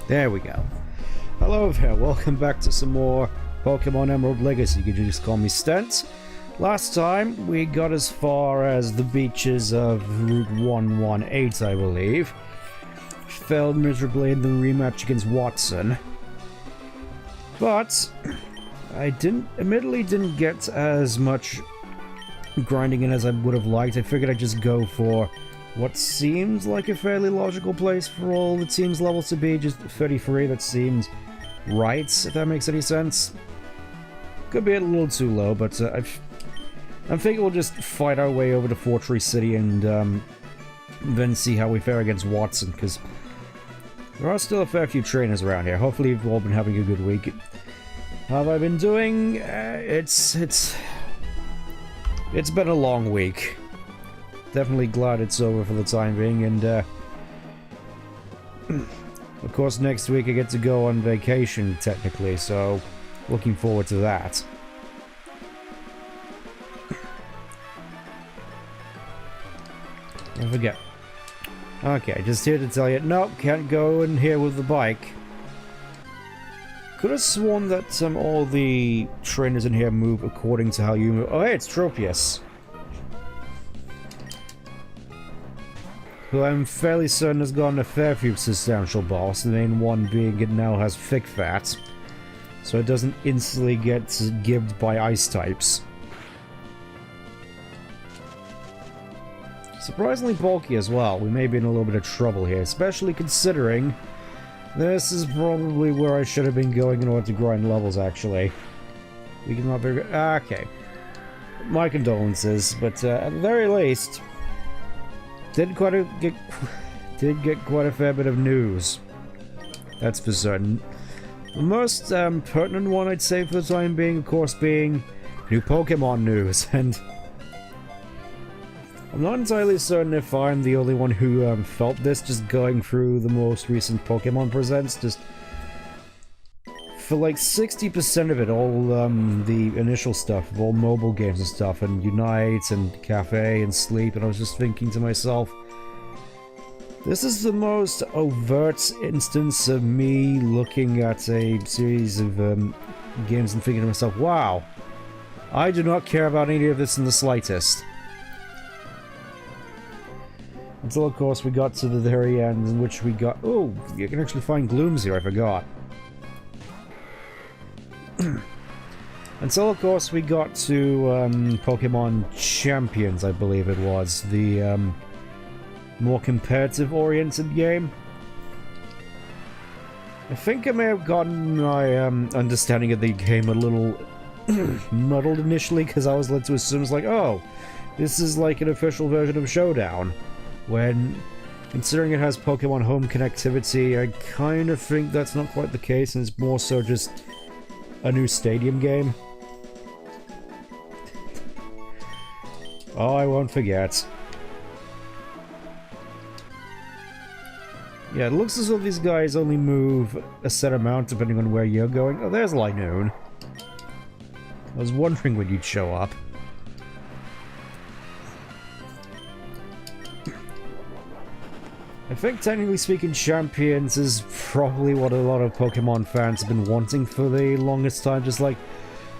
There we go. Hello there, welcome back to some more Pokemon Emerald Legacy. You could just call me Stent. Last time, we got as far as the beaches of Route 118, I believe. Failed miserably in the rematch against Watson. But I admittedly didn't get as much grinding in as I would have liked. I figured I'd just go for what seems like a fairly logical place for all the team's levels to be, just 33. That seemed right, if that makes any sense. Could be a little too low, but I'm thinking we'll just fight our way over to Fortree City and then see how we fare against Watson, because there are still a fair few trainers around here. Hopefully you've all been having a good week. How have I been doing? It's been a long week. Definitely glad it's over for the time being, and of course next week I get to go on vacation, technically, so looking forward to that. Don't forget. Okay, just here to tell you, nope, can't go in here with the bike. Could have sworn that all the trainers in here move according to how you move. Oh hey, it's Tropius. Who I'm fairly certain has gotten a fair few substantial balls, the main one being it now has thick fat, so it doesn't instantly get gibbed by ice types. Surprisingly bulky as well. We may be in a little bit of trouble here, especially considering this is probably where I should have been going in order to grind levels, actually. We can not be... okay. My condolences, but at the very least, did get quite a fair bit of news. That's for certain. The most pertinent one, I'd say, for the time being, of course, being new Pokemon news, and I'm not entirely certain if I'm the only one who felt this, just going through the most recent Pokemon Presents. Just for like 60% of it, all the initial stuff, all mobile games and stuff, and Unite and Cafe and Sleep, and I was just thinking to myself, this is the most overt instance of me looking at a series of games and thinking to myself, wow, I do not care about any of this in the slightest. Until, of course, we got to the very end, in which we got... oh, you can actually find Glooms here, I forgot. Until, of course, we got to Pokemon Champions, I believe it was. The more competitive-oriented game. I think I may have gotten my understanding of the game a little muddled initially, because I was led to assume it's like, oh, this is like an official version of Showdown. When, considering it has Pokemon Home connectivity, I kind of think that's not quite the case, and it's more so just a new stadium game. Oh, I won't forget. Yeah, it looks as though these guys only move a set amount depending on where you're going. Oh, there's Linoon. I was wondering when you'd show up. I think, technically speaking, Champions is probably what a lot of Pokemon fans have been wanting for the longest time. Just like,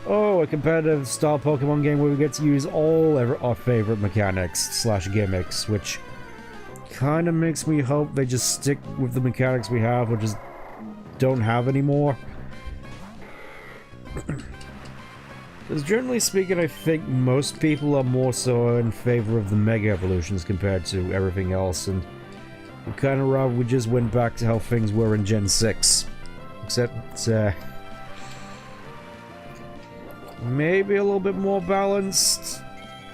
oh, a competitive style Pokemon game where we get to use all our favorite mechanics / gimmicks, which kind of makes me hope they just stick with the mechanics we have or just don't have anymore. Because generally speaking, I think most people are more so in favor of the Mega Evolutions compared to everything else, and I'm kind of rather we just went back to how things were in Gen 6. Except, maybe a little bit more balanced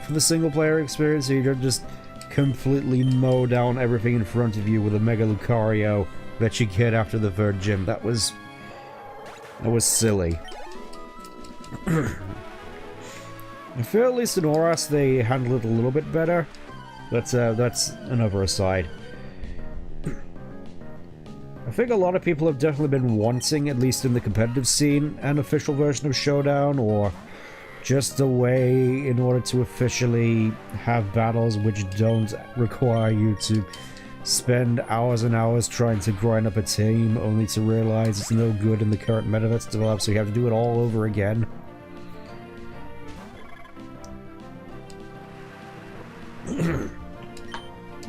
for the single-player experience, so you don't just completely mow down everything in front of you with a Mega Lucario that you get after the third gym. That was silly. I feel at least in Oras they handle it a little bit better, but that's another aside. I think a lot of people have definitely been wanting, at least in the competitive scene, an official version of Showdown, or just a way in order to officially have battles which don't require you to spend hours and hours trying to grind up a team only to realize it's no good in the current meta that's developed, so you have to do it all over again.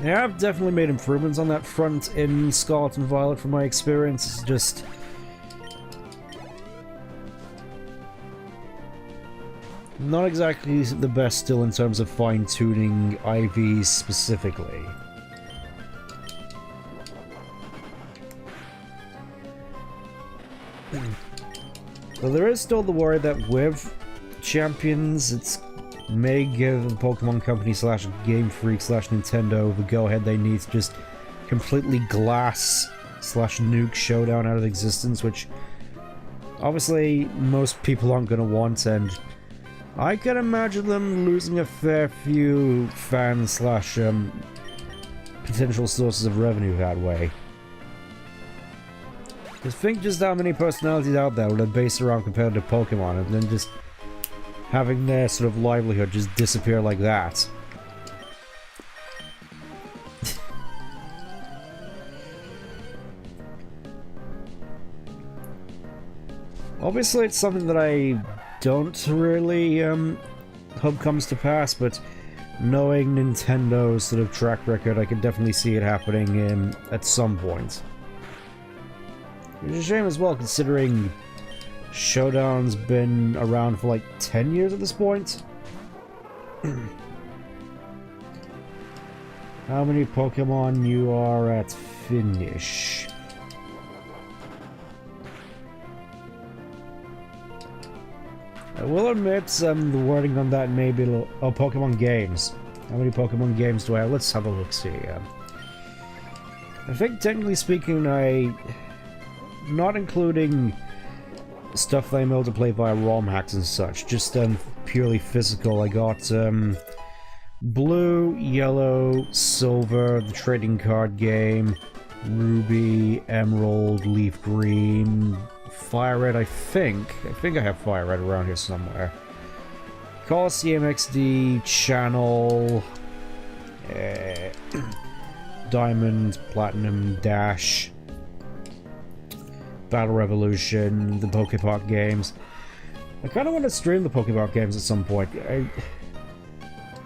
Yeah, I've definitely made improvements on that front in Scarlet and Violet from my experience. It's just... not exactly the best still in terms of fine-tuning IVs specifically. So there is still the worry that with champions, it may give the Pokemon Company / Game Freak / Nintendo the go-ahead they need to just completely glass / nuke Showdown out of existence, which obviously most people aren't going to want, and I can imagine them losing a fair few fans / potential sources of revenue that way. Just think just how many personalities out there that are based around competitive Pokemon, and then just having their sort of livelihood just disappear like that. Obviously it's something that I don't really hope comes to pass, but knowing Nintendo's sort of track record, I could definitely see it happening at some point. Which is a shame as well, considering Showdown's been around for like 10 years at this point. How many Pokemon you are at finish? I will admit the wording on that may be a little... oh, Pokemon games. How many Pokemon games do I have? Let's have a look-see. I think, technically speaking, not including stuff that I'm able to play via Romhacks and such, just purely physical. I got Blue, Yellow, Silver, the trading card game, Ruby, Emerald, Leaf Green, Fire Red, I think I have Fire Red around here somewhere. Coliseum XD, Channel, Diamond, Platinum, Dash, Battle Revolution, the PokéPark games. I kind of want to stream the PokéPark games at some point. Do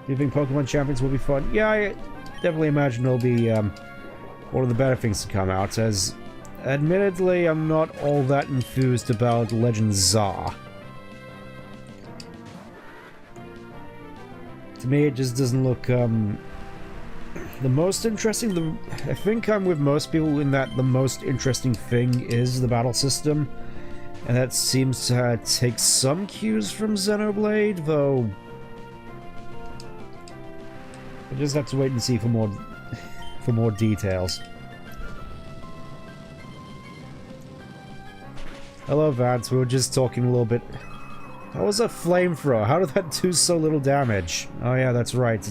you think Pokemon Champions will be fun? Yeah, I definitely imagine it'll be one of the better things to come out, as admittedly I'm not all that enthused about Legend Za. To me it just doesn't look the most interesting. I think I'm with most people in that the most interesting thing is the battle system, and that seems to take some cues from Xenoblade, though I just have to wait and see for more details. Hello Vance, we were just talking a little bit. That was a flamethrower. How did that do so little damage? Oh yeah, that's right.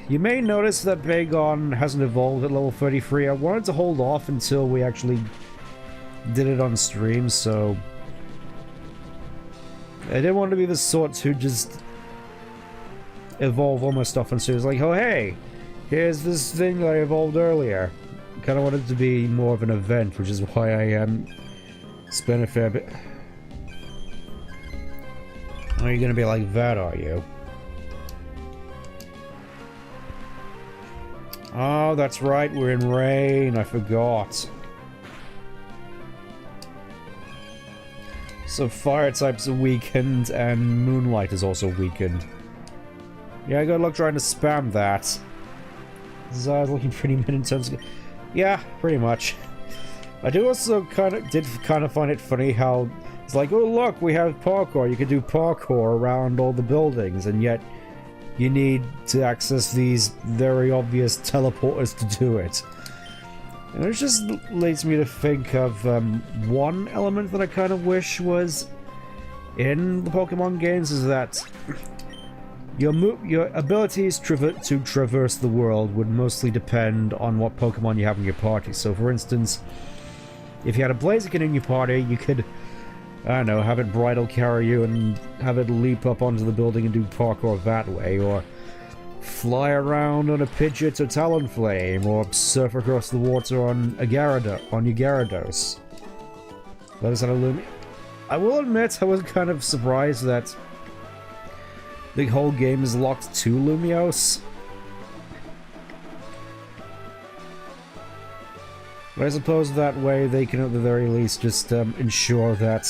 You may notice that Bagon hasn't evolved at level 33. I wanted to hold off until we actually did it on stream, so I didn't want to be the sort who just evolve all my stuff and so it's like, oh hey, here's this thing that I evolved earlier. Kind of wanted it to be more of an event, which is why I spent a fair bit. Are you gonna be like that, are you? Oh, that's right, we're in rain, I forgot. So fire types are weakened, and Moonlight is also weakened. Yeah, good luck trying to spam that. Za's looking pretty mid in terms of... yeah, pretty much. I do also kind of find it funny how it's like, oh look, we have parkour, you can do parkour around all the buildings, and yet you need to access these very obvious teleporters to do it. And it just leads me to think of one element that I kind of wish was in the Pokemon games, is that your abilities to traverse the world would mostly depend on what Pokemon you have in your party. So for instance, if you had a Blaziken in your party, you could, I don't know, have it bridle carry you and have it leap up onto the building and do parkour that way, or fly around on a Pidgeot or Talonflame, or surf across the water on a Gyarados. That is an Illumi. I will admit, I was kind of surprised that the whole game is locked to Lumiose. But I suppose that way they can at the very least just ensure that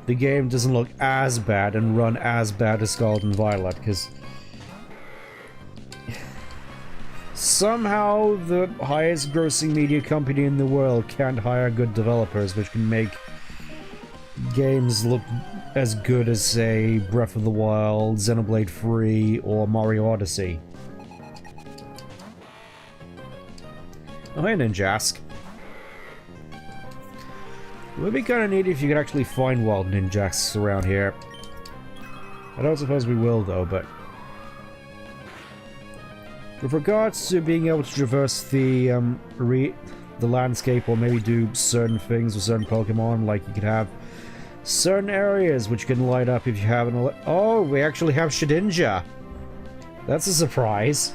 the game doesn't look as bad and run as bad as Scarlet and Violet, because somehow the highest grossing media company in the world can't hire good developers which can make games look as good as, say, Breath of the Wild, Xenoblade Free, or Mario Odyssey. Oh, hey, Ninjask. It would be kind of neat if you could actually find wild Ninjasks around here. I don't suppose we will, though, but with regards to being able to traverse the landscape, or maybe do certain things with certain Pokemon, like you could have certain areas which can light up if you have an... Oh, we actually have Shedinja! That's a surprise.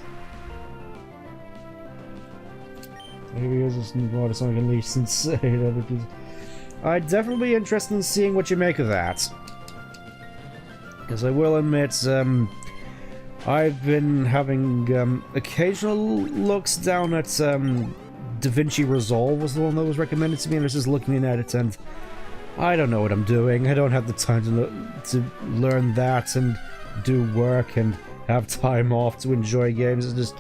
Maybe it's just more something at least insane. I'd definitely be interested in seeing what you make of that. Because I will admit, I've been having occasional looks down at DaVinci Resolve was the one that was recommended to me, and I was just looking at it, and I don't know what I'm doing. I don't have the time to learn that and do work and have time off to enjoy games. It's just...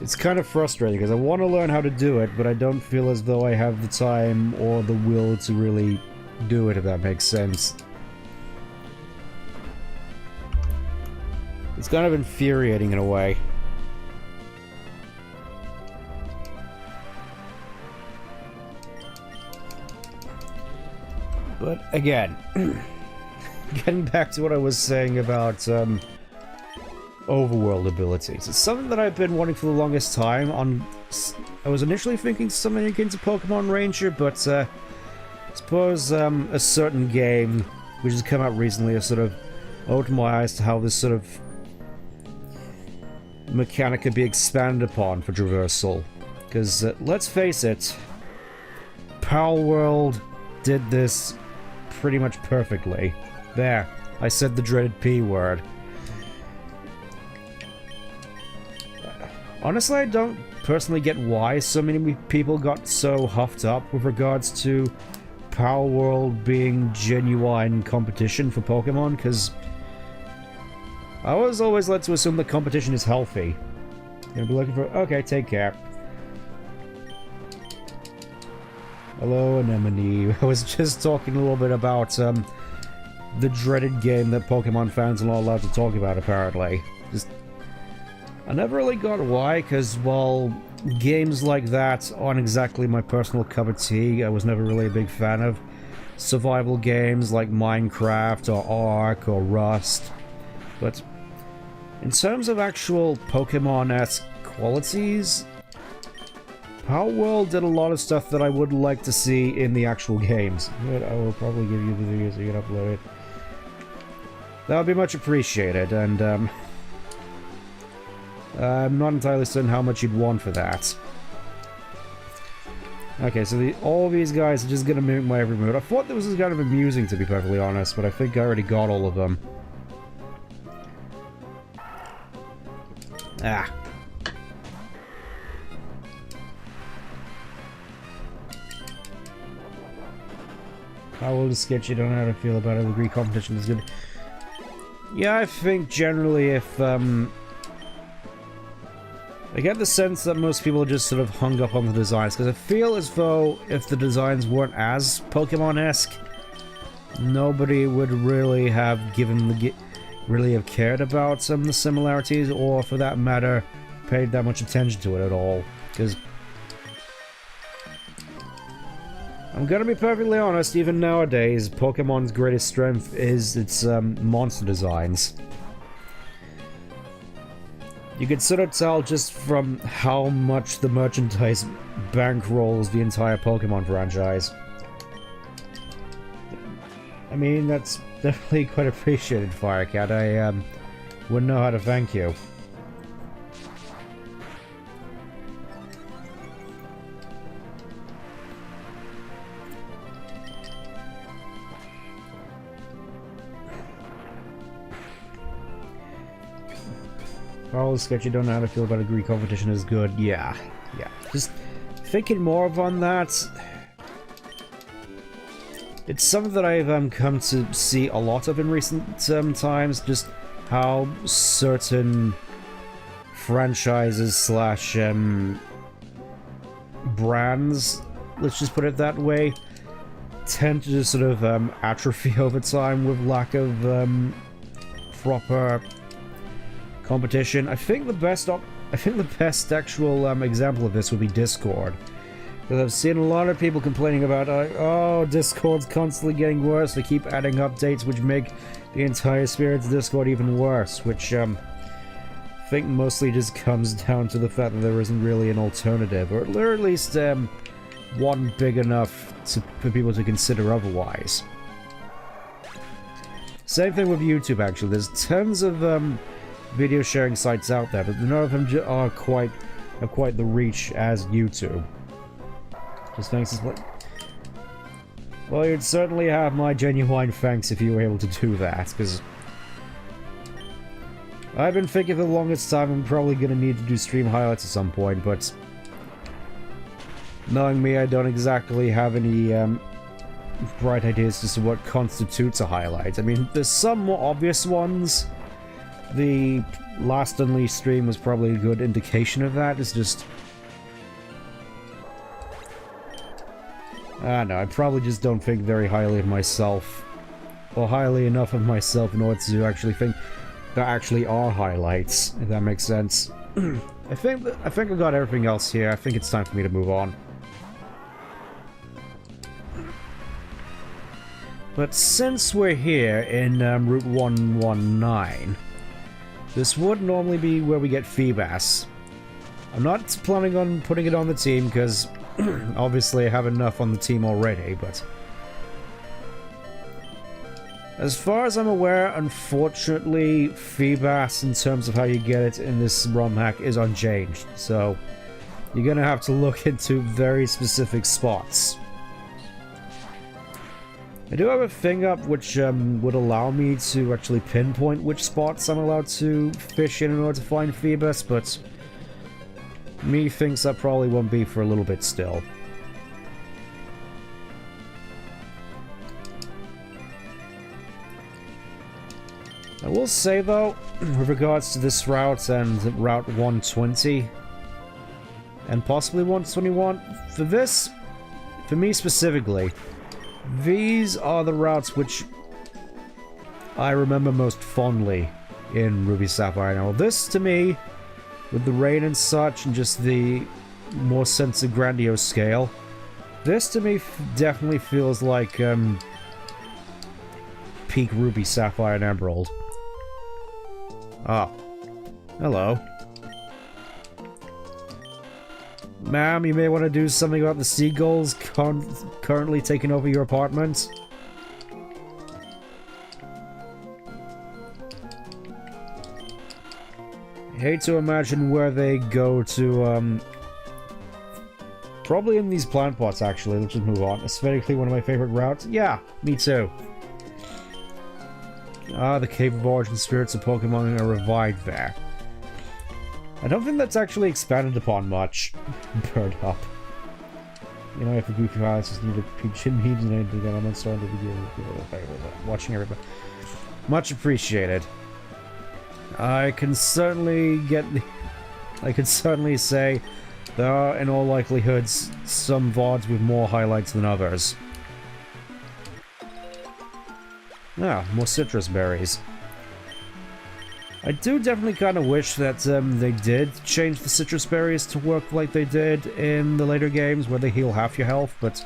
It's kind of frustrating, because I want to learn how to do it, but I don't feel as though I have the time or the will to really do it, if that makes sense. It's kind of infuriating in a way. But again, getting back to what I was saying about overworld abilities. It's something that I've been wanting for the longest time. I was initially thinking something akin to Pokemon Ranger, but I suppose a certain game which has come out recently has sort of opened my eyes to how this sort of mechanic could be expanded upon for traversal. Because let's face it, Palworld did this pretty much perfectly. There, I said the dreaded P word. Honestly, I don't personally get why so many people got so huffed up with regards to Palworld being genuine competition for Pokemon, because I was always led to assume that competition is healthy. Gonna be looking for... Okay, take care. Hello, Anemone. I was just talking a little bit about the dreaded game that Pokemon fans are not allowed to talk about, apparently. I never really got why, because, well, games like that aren't exactly my personal cup of tea. I was never really a big fan of survival games like Minecraft or Ark or Rust. But in terms of actual Pokemon-esque qualities, Palworld did a lot of stuff that I would like to see in the actual games. But I will probably give you the video so you can upload it. That would be much appreciated, and I'm not entirely certain how much you'd want for that. Okay, so all these guys are just gonna mimic my every move. I thought this was kind of amusing, to be perfectly honest, but I think I already got all of them. Ah. I will just sketch you, don't know how to feel about it. I agree competition is good. Yeah, I think generally if, I get the sense that most people are just sort of hung up on the designs, because I feel as though if the designs weren't as Pokemon-esque, nobody would really have really have cared about some of the similarities, or for that matter, paid that much attention to it at all. Because I'm gonna be perfectly honest, even nowadays, Pokemon's greatest strength is its monster designs. You can sort of tell just from how much the merchandise bankrolls the entire Pokemon franchise. I mean, that's definitely quite appreciated, Firecat. I wouldn't know how to thank you. Oh, sketchy, don't know how to feel about a Greek competition is good. Yeah. Just thinking more on that. It's something that I've come to see a lot of in recent times, just how certain franchises slash brands, let's just put it that way, tend to just sort of atrophy over time with lack of proper competition. I think the best actual example of this would be Discord. Because I've seen a lot of people complaining about, oh, Discord's constantly getting worse. They keep adding updates which make the entire experience of Discord even worse, which I think mostly just comes down to the fact that there isn't really an alternative, or at least one big enough for people to consider otherwise. Same thing with YouTube, actually. There's tons of video sharing sites out there, but none of them have quite the reach as YouTube. Just thanks as well, you'd certainly have my genuine thanks if you were able to do that, because I've been thinking for the longest time I'm probably going to need to do stream highlights at some point, but knowing me, I don't exactly have any bright ideas as to what constitutes a highlight. I mean, there's some more obvious ones. The last Unleashed stream was probably a good indication of that. It's just... I don't know, I probably just don't think very highly of myself. Or highly enough of myself in order to actually think there actually are highlights, if that makes sense. I think I've got everything else here. I think it's time for me to move on. But since we're here in Route 119, this would normally be where we get Feebas. I'm not planning on putting it on the team, because obviously I have enough on the team already, but... as far as I'm aware, unfortunately, Feebas, in terms of how you get it in this Romhack, is unchanged, so you're gonna have to look into very specific spots. I do have a thing up which would allow me to actually pinpoint which spots I'm allowed to fish in order to find Phoebus, but me thinks that probably won't be for a little bit still. I will say though, with regards to this route and Route 120, and possibly 121, for me specifically, these are the routes which I remember most fondly in Ruby Sapphire and Emerald. This, to me, with the rain and such, and just the more sense of grandiose scale, this to me definitely feels like peak Ruby Sapphire and Emerald. Ah, hello. Ma'am, you may want to do something about the seagulls currently taking over your apartment. I hate to imagine where they go to, probably in these plant pots, actually. Let's just move on. Aesthetically, one of my favorite routes. Yeah, me too. Ah, the Cave of Origin spirits of Pokemon are revived there. I don't think that's actually expanded upon much. Bird up. You know, if the goofy violence is needed, Pigeon needs an anything, then I'm not starting to begin watching everybody. Much appreciated. I can certainly say there are, in all likelihood, some VODs with more highlights than others. Ah, more citrus berries. I do definitely kind of wish that they did change the citrus berries to work like they did in the later games, where they heal half your health, but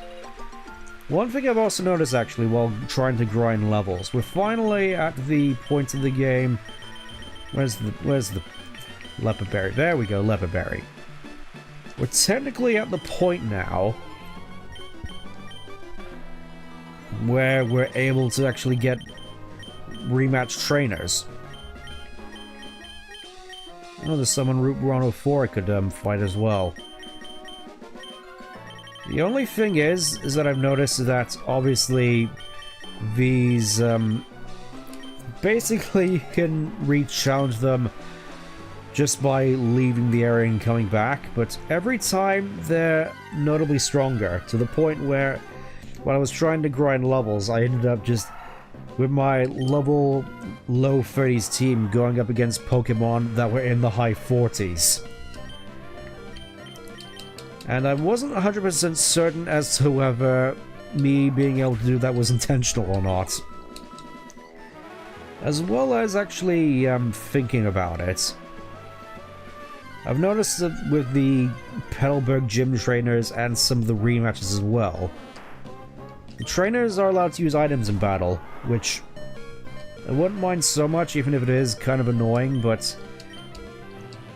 one thing I've also noticed, actually, while trying to grind levels, we're finally at the point of the game... Where's the leopard berry? There we go, leopard berry. We're technically at the point now where we're able to actually get rematch trainers. I know there's someone Route 104 I could fight as well. The only thing is that I've noticed that obviously these basically you can re-challenge them just by leaving the area and coming back, but every time they're notably stronger, to the point where when I was trying to grind levels, I ended up just with my level low 30s team going up against Pokemon that were in the high 40s. And I wasn't 100% certain as to whether me being able to do that was intentional or not. As well as actually thinking about it. I've noticed that with the Petalburg gym trainers and some of the rematches as well, the trainers are allowed to use items in battle, which I wouldn't mind so much, even if it is kind of annoying, but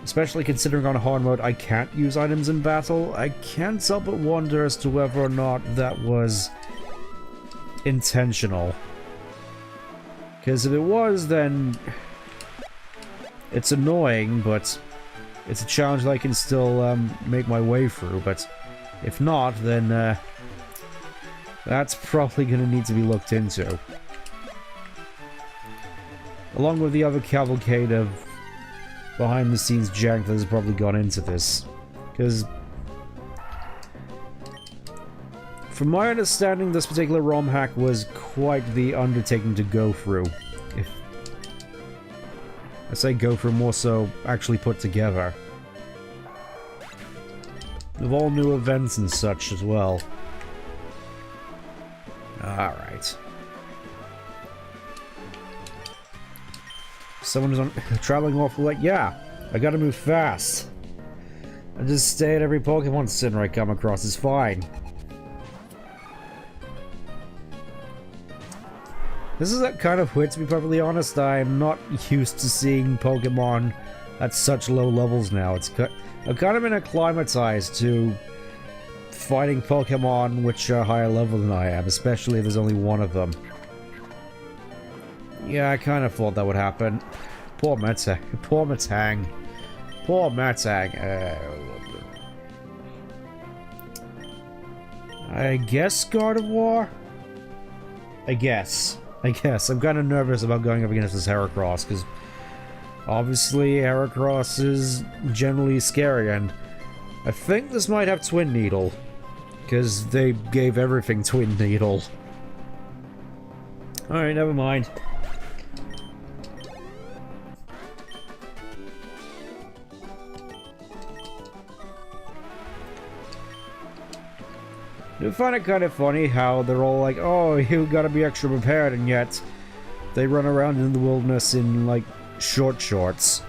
especially considering on hard mode I can't use items in battle, I can't help but wonder as to whether or not that was intentional. Because if it was, then it's annoying, but it's a challenge that I can still make my way through, but if not, then that's probably going to need to be looked into. Along with the other cavalcade of behind-the-scenes jank that has probably gone into this. Because from my understanding, this particular Romhack was quite the undertaking to go through. If I say go through, more so actually put together. With all new events and such as well. Alright. Someone is traveling off like, yeah, I gotta move fast. I just stay at every Pokemon Center I come across, it's fine. This is kind of weird, to be perfectly honest. I'm not used to seeing Pokemon at such low levels now. I've kind of been acclimatized to fighting Pokemon which are higher level than I am, especially if there's only one of them. Yeah, I kind of thought that would happen. Poor Metang. Poor Metang. Poor Metang. I guess God of War? I guess. I'm kind of nervous about going up against this Heracross, because obviously Heracross is generally scary, and I think this might have Twin Needle, because they gave everything Twin Needle. Alright, never mind. I find it kind of funny how they're all like, oh, you gotta be extra prepared, and yet they run around in the wilderness in, like, short shorts.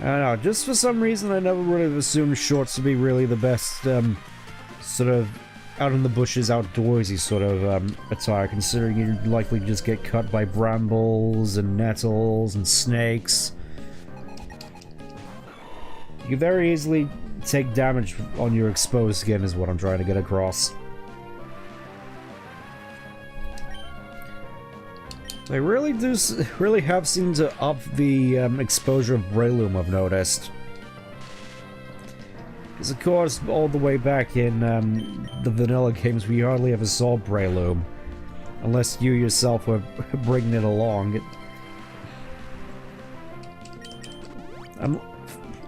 I don't know, just for some reason I never would have assumed shorts to be really the best, sort of out in the bushes, outdoorsy sort of, attire, considering you'd likely just get cut by brambles and nettles and snakes. You could very easily take damage on your exposed skin is what I'm trying to get across. They really have seemed to up the exposure of Breloom, I've noticed. Because of course, all the way back in the vanilla games, we hardly ever saw Breloom. Unless you yourself were bringing it along.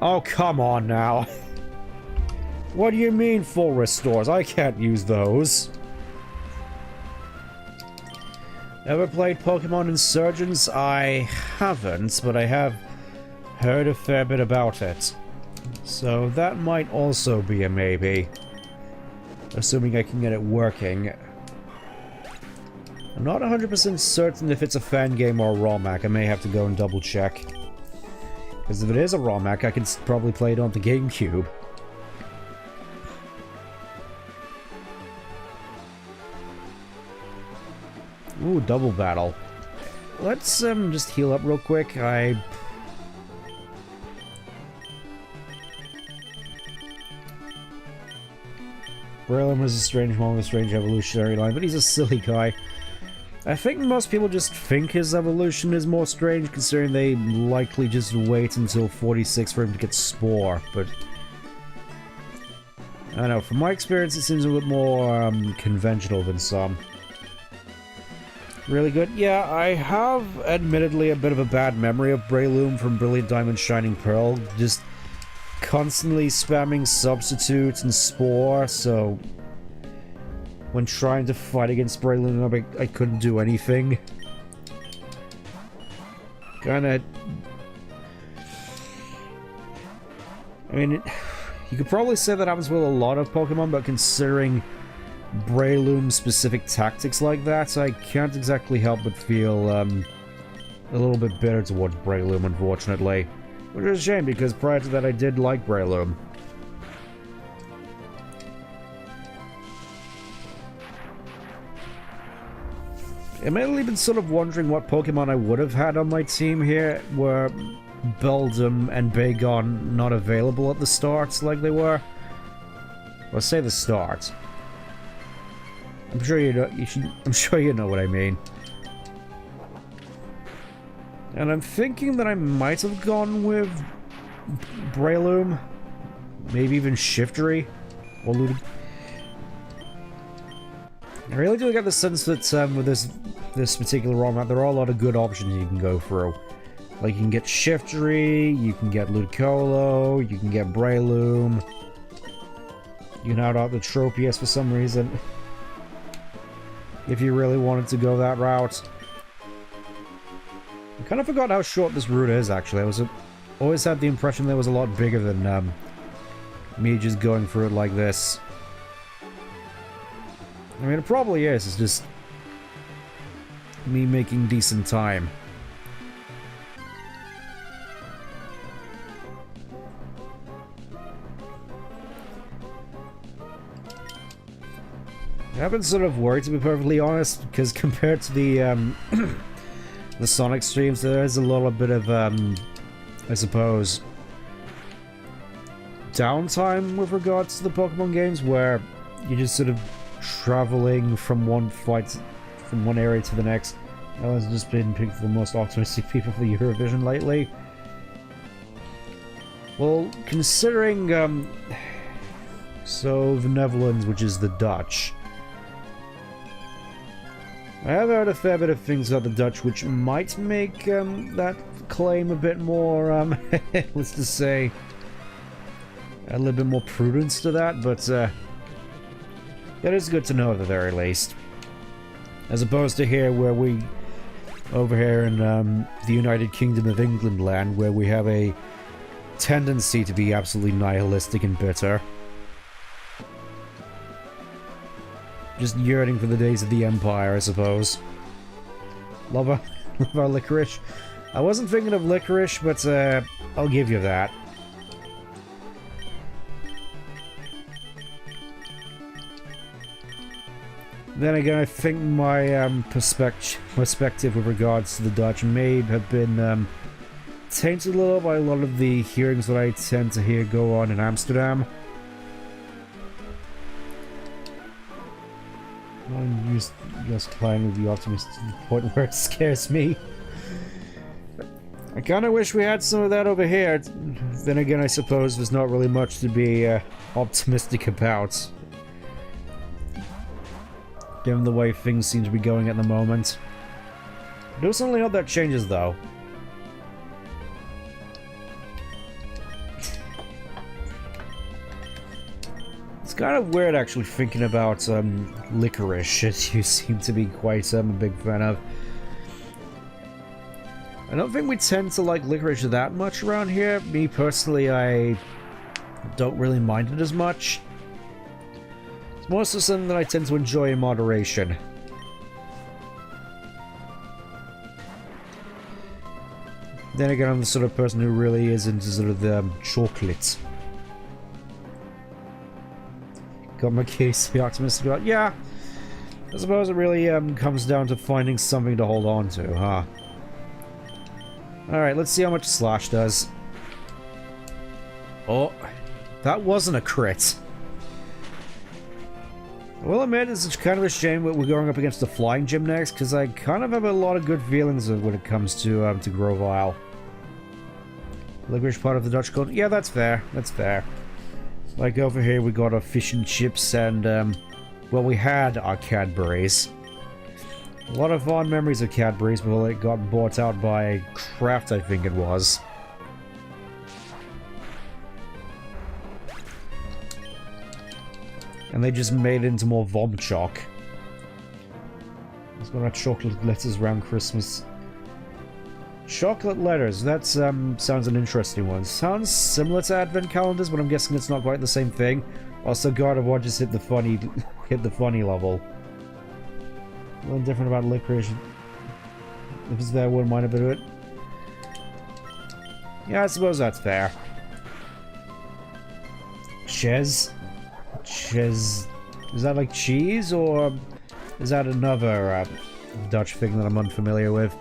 Oh, come on now. What do you mean full restores? I can't use those. Ever played Pokemon Insurgents? I haven't, but I have heard a fair bit about it. So that might also be a maybe. Assuming I can get it working. I'm not 100% certain if it's a fan game or a Romhack. I may have to go and double check. Because if it is a Romhack, I can probably play it on the GameCube. Ooh, double battle. Let's just heal up real quick. Breloom is a strange one with a strange evolutionary line, but he's a silly guy. I think most people just think his evolution is more strange, considering they likely just wait until 46 for him to get Spore, but... I don't know, from my experience it seems a bit more conventional than some. Really good? Yeah, I have admittedly a bit of a bad memory of Breloom from Brilliant Diamond Shining Pearl, just constantly spamming Substitute and Spore, so... when trying to fight against Breloom, I couldn't do anything. Kinda... I mean, you could probably say that happens with a lot of Pokemon, but considering Breloom's specific tactics like that, I can't exactly help but feel a little bit bitter towards Breloom, unfortunately. Which is a shame, because prior to that I did like Breloom. I've mainly been sort of wondering what Pokemon I would have had on my team here were Beldum and Bagon not available at the start like they were. Well, say the start. I'm sure you know. I'm sure you know what I mean. And I'm thinking that I might have gone with Breloom, maybe even Shiftry, or Ludig. I really do get the sense that with this particular Romhack, there are a lot of good options you can go through. Like, you can get Shiftry, you can get Ludicolo, you can get Breloom. You can out the Tropius for some reason. If you really wanted to go that route. I kind of forgot how short this route is, actually. I always had the impression that it was a lot bigger than me just going through it like this. I mean, it probably is. It's just me making decent time. I've been sort of worried, to be perfectly honest, because compared to the the Sonic streams, there is a little bit of I suppose downtime with regards to the Pokemon games, where you're just sort of traveling from one area to the next. That has just been picked for the most optimistic people for Eurovision lately. Well, considering so the Netherlands, which is the Dutch, I have heard a fair bit of things about the Dutch which might make that claim a bit more let's just say a little bit more prudence to that, but it is good to know at the very least. As opposed to here, where we... over here in the United Kingdom of England land, where we have a tendency to be absolutely nihilistic and bitter. Just yearning for the days of the Empire, I suppose. Love our licorice. I wasn't thinking of licorice, but I'll give you that. Then again, I think my perspective with regards to the Dutch may have been tainted a little by a lot of the hearings that I tend to hear go on in Amsterdam. I'm just playing with the optimist to the point where it scares me. I kind of wish we had some of that over here. Then again, I suppose there's not really much to be optimistic about, given the way things seem to be going at the moment. I do certainly hope that changes, though. It's kind of weird, actually, thinking about licorice, as you seem to be quite a big fan of. I don't think we tend to like licorice that much around here. Me, personally, I don't really mind it as much. It's more so something that I tend to enjoy in moderation. Then again, I'm the sort of person who really is into sort of the chocolate. Got my case to be optimistic about. Yeah, I suppose it really comes down to finding something to hold on to, huh? Alright, let's see how much Slash does. Oh, that wasn't a crit. I will admit, it's kind of a shame that we're going up against the flying gym next, because I kind of have a lot of good feelings when it comes to Grovile. Licorice part of the Dutch culture? Yeah, that's fair. That's fair. Like over here, we got our fish and chips, and well, we had our Cadburys. A lot of fond memories of Cadburys before it got bought out by Kraft, I think it was. And they just made it into more Vom Choc. Let's go to chocolate letters around Christmas. Chocolate letters, that sounds an interesting one. Sounds similar to Advent calendars, but I'm guessing it's not quite the same thing. Also, God of War just hit the funny level. A little different about licorice. If it's there, I wouldn't mind a bit of it. Yeah, I suppose that's fair. Ches? Ches... Is that like cheese, or is that another Dutch thing that I'm unfamiliar with?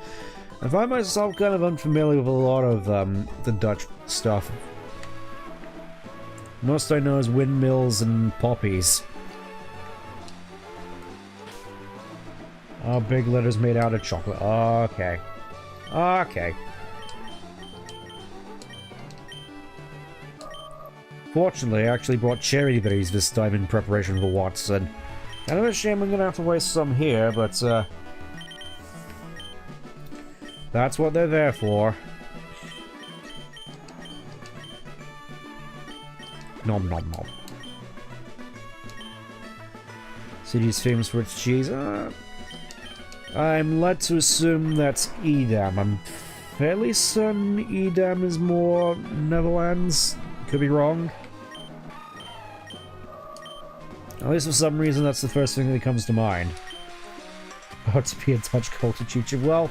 I find myself kind of unfamiliar with a lot of the Dutch stuff. Most I know is windmills and poppies. Oh, big letters made out of chocolate. Okay. Okay. Fortunately, I actually brought cherry berries this time in preparation for Watson. Kind of a shame I'm gonna have to waste some here, but that's what they're there for. Nom nom nom. City's famous for its cheese. I'm led to assume that's Edam. I'm fairly certain Edam is more Netherlands. Could be wrong. At least for some reason that's the first thing that comes to mind. About to be a Dutch culture teacher. Well,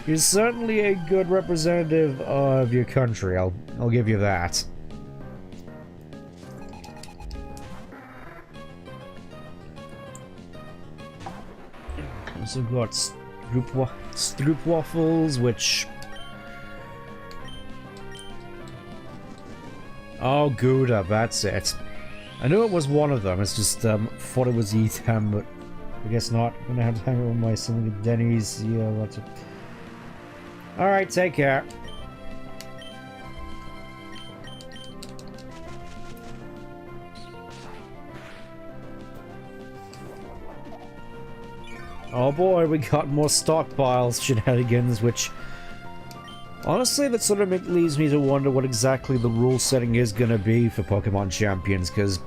you're certainly a good representative of your country. I'll give you that. Also got stroopwafels, which... Oh, Gouda, that's it. I knew it was one of them, it's just, thought it was Edam, but I guess not. I'm gonna have to hang out with my son at Denny's, yeah, lots of... Alright, take care. Oh boy, we got more stockpiles shenanigans, which... Honestly, that sort of leads me to wonder what exactly the rule setting is gonna be for Pokemon Champions, because...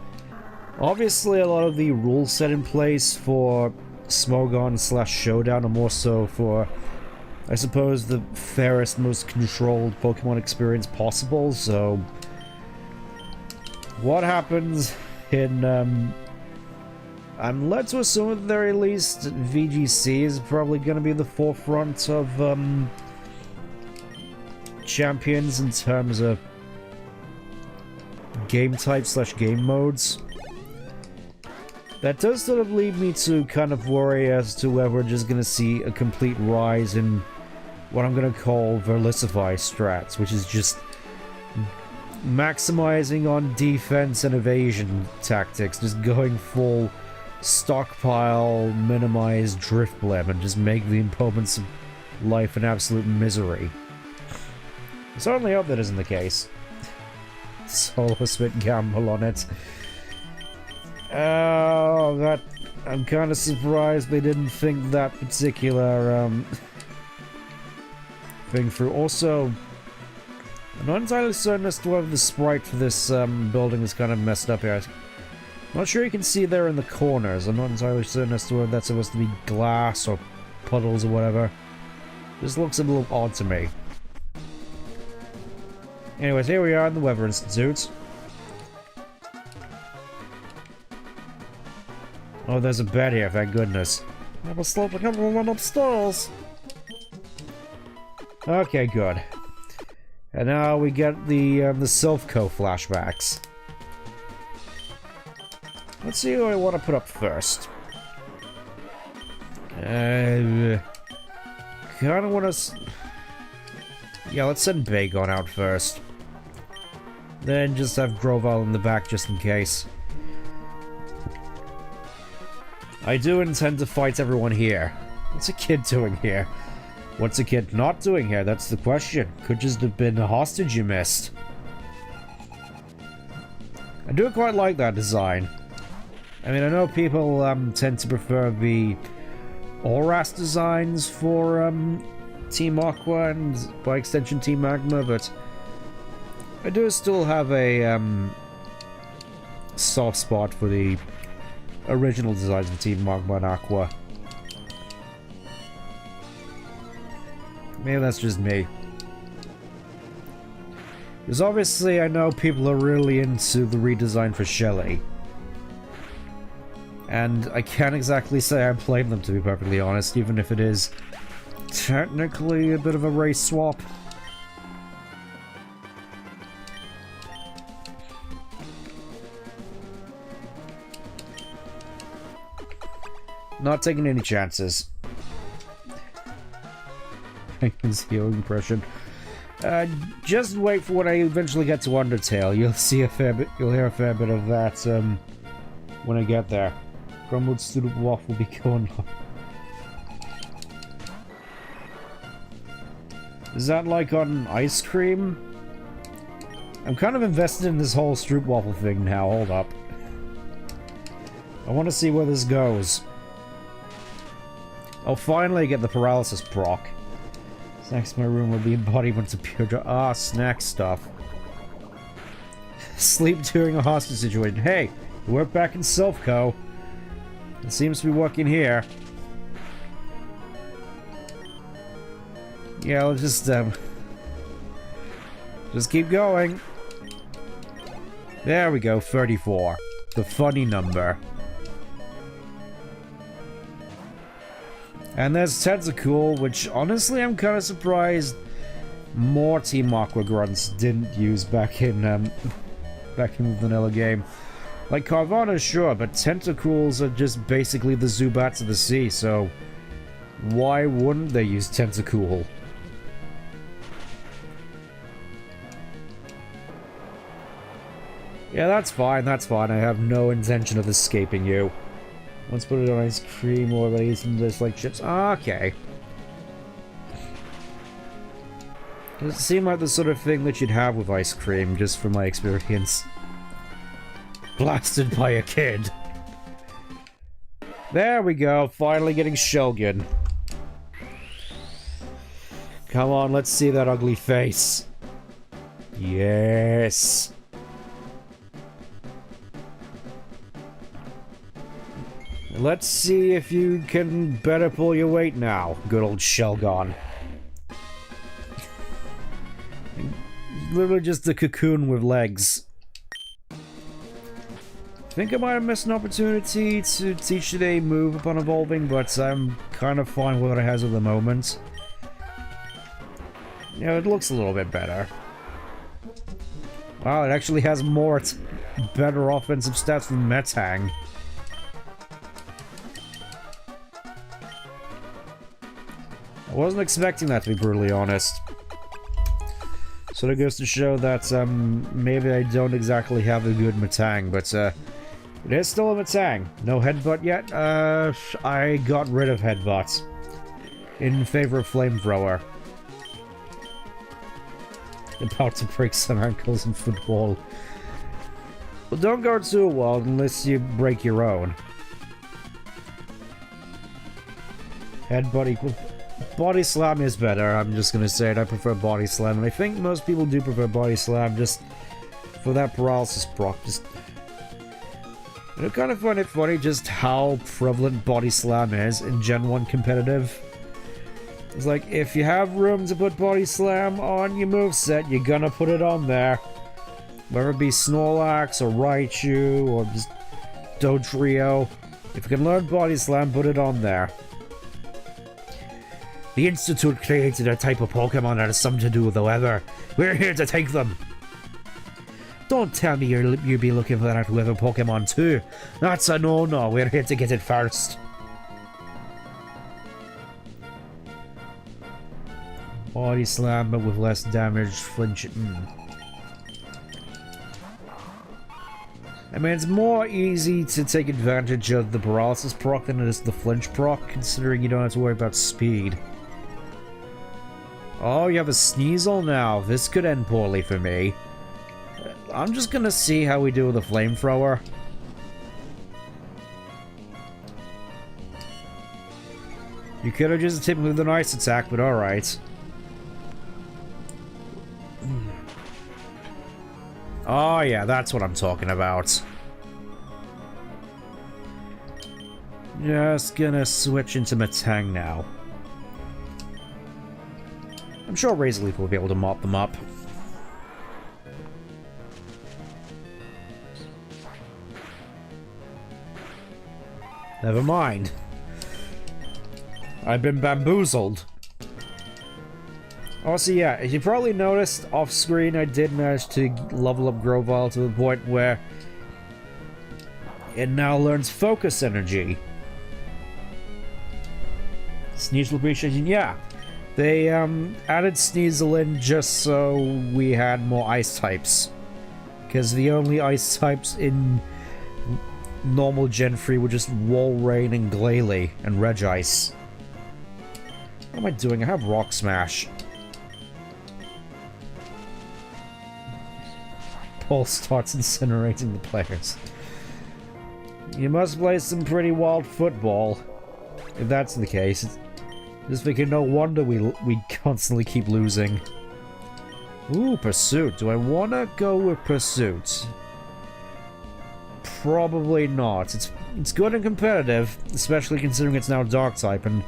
Obviously, a lot of the rules set in place for Smogon/Showdown are more so for, I suppose, the fairest, most controlled Pokemon experience possible, so... What happens in, I'm led to assume at the very least VGC is probably going to be the forefront of champions in terms of game type/game modes. That does sort of lead me to kind of worry as to whether we're just going to see a complete rise in what I'm going to call Verlicify strats, which is just maximizing on defense and evasion tactics, just going full stockpile, minimize drift blem, and just make the opponent's life an absolute misery. I certainly hope that isn't the case. Solo spit gamble on it. Oh, that... I'm kind of surprised they didn't think that particular, thing through. Also, I'm not entirely certain as to whether the sprite for this, building is kind of messed up here. I'm not sure you can see there in the corners. I'm not entirely certain as to whether that's supposed to be glass or puddles or whatever. This looks a little odd to me. Anyways, here we are in the Weather Institute. Oh, there's a bed here, thank goodness. I was sleeping everyone upstairs. Okay, good. And now we get the Silphco flashbacks. Let's see who I want to put up first. Kinda want to... Yeah, let's send Bagon out first. Then just have Grovile in the back just in case. I do intend to fight everyone here. What's a kid doing here? What's a kid not doing here? That's the question. Could just have been a hostage you missed. I do quite like that design. I mean, I know people tend to prefer the harass designs for Team Aqua and by extension Team Magma, but I do still have a soft spot for the original designs of Team Magma and Aqua. Maybe that's just me. Because obviously I know people are really into the redesign for Shelly. And I can't exactly say I blame them, to be perfectly honest, even if it is technically a bit of a race swap. Not taking any chances. His healing impression. Just wait for when I eventually get to Undertale. You'll see a fair bit. You'll hear a fair bit of that when I get there. Grumbled student walk will be going on. Is that like on ice cream? I'm kind of invested in this whole Stroopwafel thing now. Hold up. I want to see where this goes. I'll finally get the paralysis proc. Next to my room will be embodiments of pure snack stuff. Sleep during a hostage situation. Hey, we work back in Silphco. It seems to be working here. Yeah, let's just keep going. There we go, 34. The funny number. And there's Tentacool, which honestly I'm kind of surprised more Team Aqua grunts didn't use back in the vanilla game. Like Carvana, sure, but Tentacools are just basically the Zubats of the sea, so why wouldn't they use Tentacool? Yeah, that's fine, that's fine. I have no intention of escaping you. Let's put it on ice cream or eat some of this like chips. Okay. Does it seem like the sort of thing that you'd have with ice cream, just from my experience? Blasted by a kid. There we go, finally getting Shogun. Come on, let's see that ugly face. Yes. Let's see if you can better pull your weight now, good old Shelgon. Literally just a cocoon with legs. I think I might have missed an opportunity to teach it a move upon evolving, but I'm kind of fine with what it has at the moment. You know, it looks a little bit better. Wow, it actually has more better offensive stats than Metang. I wasn't expecting that, to be brutally honest. So that goes to show that maybe I don't exactly have a good Metang, but it is still a Metang. No headbutt yet. I got rid of headbutt in favor of flamethrower. About to break some ankles in football. Well, don't go too wild unless you break your own. Headbutt equals... Body Slam is better, I'm just gonna say it. I prefer Body Slam, and I think most people do prefer Body Slam just for that paralysis proc. Just... I kind of find it funny just how prevalent Body Slam is in Gen 1 competitive. It's like, if you have room to put Body Slam on your moveset, you're gonna put it on there. Whether it be Snorlax, or Raichu, or just Dodrio. If you can learn Body Slam, put it on there. The Institute created a type of Pokemon that has something to do with the weather. We're here to take them. Don't tell me you'll be looking for that weather Pokemon too. That's a no-no. We're here to get it first. Body Slam, but with less damage. Flinch. I mean, it's more easy to take advantage of the paralysis proc than it is the flinch proc, considering you don't have to worry about speed. Oh, you have a Sneasel now. This could end poorly for me. I'm just gonna see how we do with the flamethrower. You could have just hit me with an ice attack, but alright. Oh yeah, that's what I'm talking about. Just gonna switch into Matang now. I'm sure Razor Leaf will be able to mop them up. Never mind. I've been bamboozled. Also, yeah, as you probably noticed, off-screen I did manage to level up Grovyle to the point where it now learns Focus Energy. Sneasel Appreciation, yeah. They added Sneasel in just so we had more ice types. Because the only ice types in normal Gen 3 were just Walrein and Glalie and Regice. What am I doing? I have Rock Smash. Paul starts incinerating the players. You must play some pretty wild football. If that's the case. Just thinking, no wonder we constantly keep losing. Ooh, Pursuit. Do I want to go with Pursuit? Probably not. It's good and competitive, especially considering it's now Dark-type and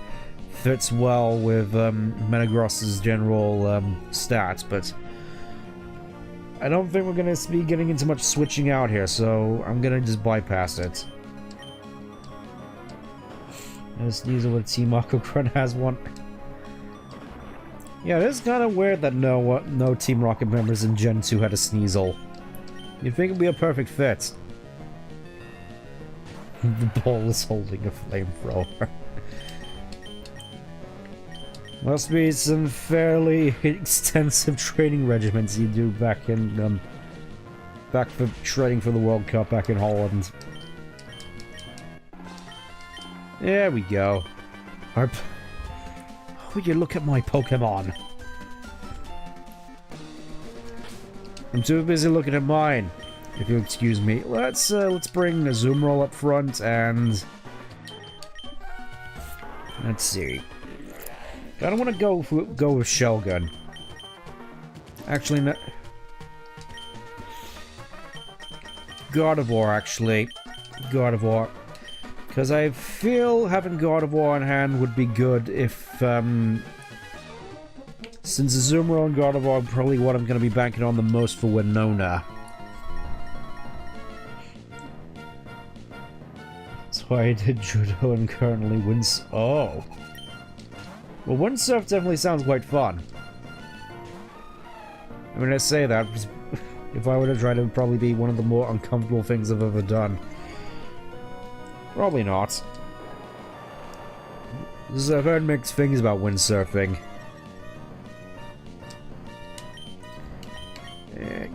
fits well with Metagross's general stats, but I don't think we're going to be getting into much switching out here, so I'm going to just bypass it. These are what Team Aquacrun has one. Yeah, it is kind of weird that no Team Rocket members in Gen 2 had a Sneasel. You'd think it'd be a perfect fit. The ball is holding a flamethrower. Must be some fairly extensive training regimens you do back in, back for training for the World Cup back in Holland. There we go. Would you look at my Pokemon? I'm too busy looking at mine, if you'll excuse me. Let's bring Azumarill up front and let's see. I don't want to go with Shellgun. Actually, no. Gardevoir, actually. Gardevoir. Because I feel having Gardevoir on hand would be good if, since Azumarill and Gardevoir are probably what I'm going to be banking on the most for Winona. That's why I did Judo and currently wins. Oh. Well, Windsurf definitely sounds quite fun. I mean, I say that, if I were to try to, it would probably be one of the more uncomfortable things I've ever done. Probably not. I've heard mixed things about windsurfing.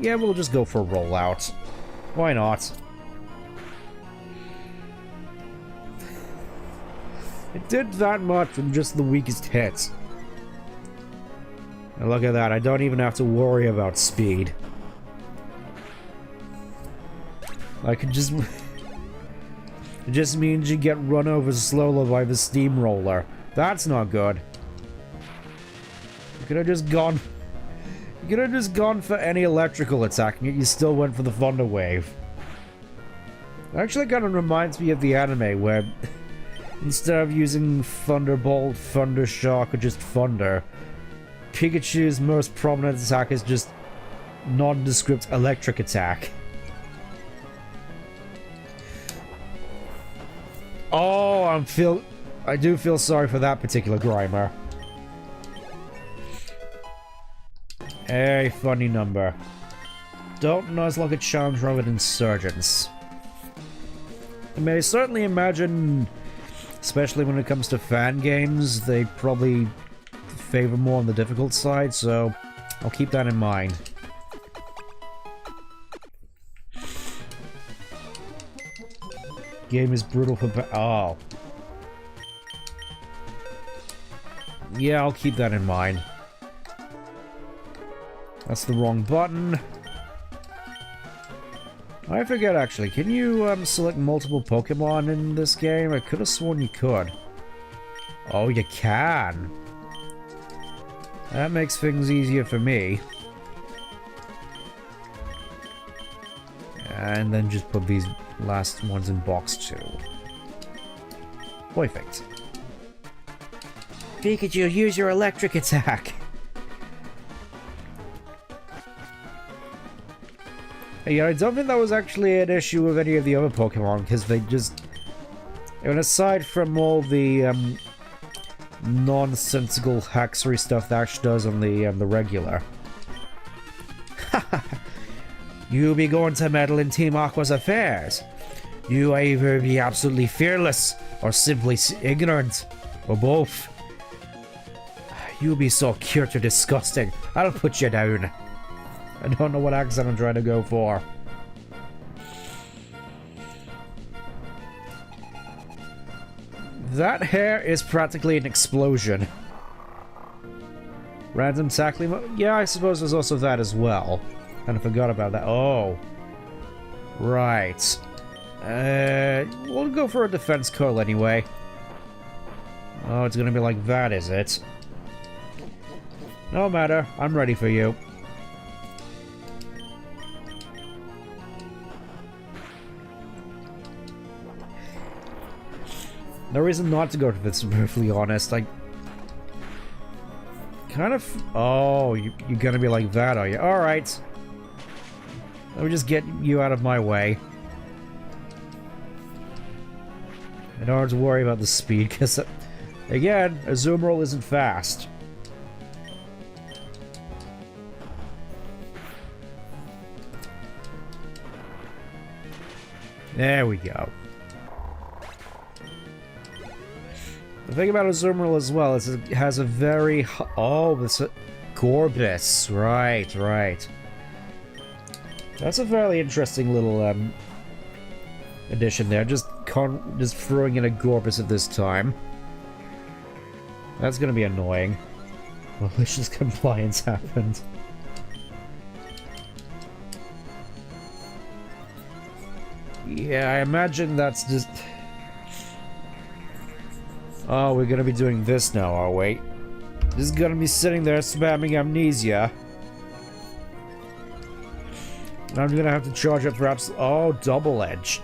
Yeah, we'll just go for a rollout. Why not? It did that much from just the weakest hit. And look at that, I don't even have to worry about speed. I could just... It just means you get run over slower by the steamroller. That's not good. You could have just gone... You could have just gone for any electrical attack, and yet you still went for the Thunder Wave. It actually kind of reminds me of the anime, where... Instead of using Thunderbolt, Thundershock, or just Thunder, Pikachu's most prominent attack is just nondescript electric attack. Oh, I do feel sorry for that particular Grimer. A funny number. Don't Nuzlocke a charms rather than Insurgents. I mean, I certainly imagine, especially when it comes to fan games, they probably favor more on the difficult side, so I'll keep that in mind. Game is brutal for oh. Yeah, I'll keep that in mind. That's the wrong button. I forget, actually. Can you select multiple Pokemon in this game? I could have sworn you could. Oh, you can. That makes things easier for me. And then just put these last ones in box 2. Perfect. Pikachu, use your electric attack! Yeah, I don't think that was actually an issue with any of the other Pokemon, because they just... And aside from all the nonsensical haxery stuff that Ash does on the regular. You be going to meddle in Team Aqua's affairs. You either be absolutely fearless, or simply ignorant, or both. You be so cute or disgusting, I'll put you down. I don't know what accent I'm trying to go for. That hair is practically an explosion. Random tackling? Yeah, I suppose there's also that as well. Kind of forgot about that. Oh. Right. We'll go for a defense curl anyway. Oh, it's gonna be like that, is it? No matter. I'm ready for you. No reason not to go to this, to be perfectly honest. I kind of... Oh, you're gonna be like that, are you? Alright. Let me just get you out of my way. I don't have to worry about the speed, because, again, a zoom roll isn't fast. There we go. The thing about a Azumarill as well is it has a very... Oh, this... Gorbis. Right, right. That's a fairly interesting little, addition there. Just throwing in a Gorbis at this time. That's gonna be annoying. Malicious compliance happened. Yeah, I imagine that's just... Oh, we're gonna be doing this now, are we? This is gonna be sitting there spamming Amnesia. I'm gonna have to charge up perhaps... Oh, Double Edge.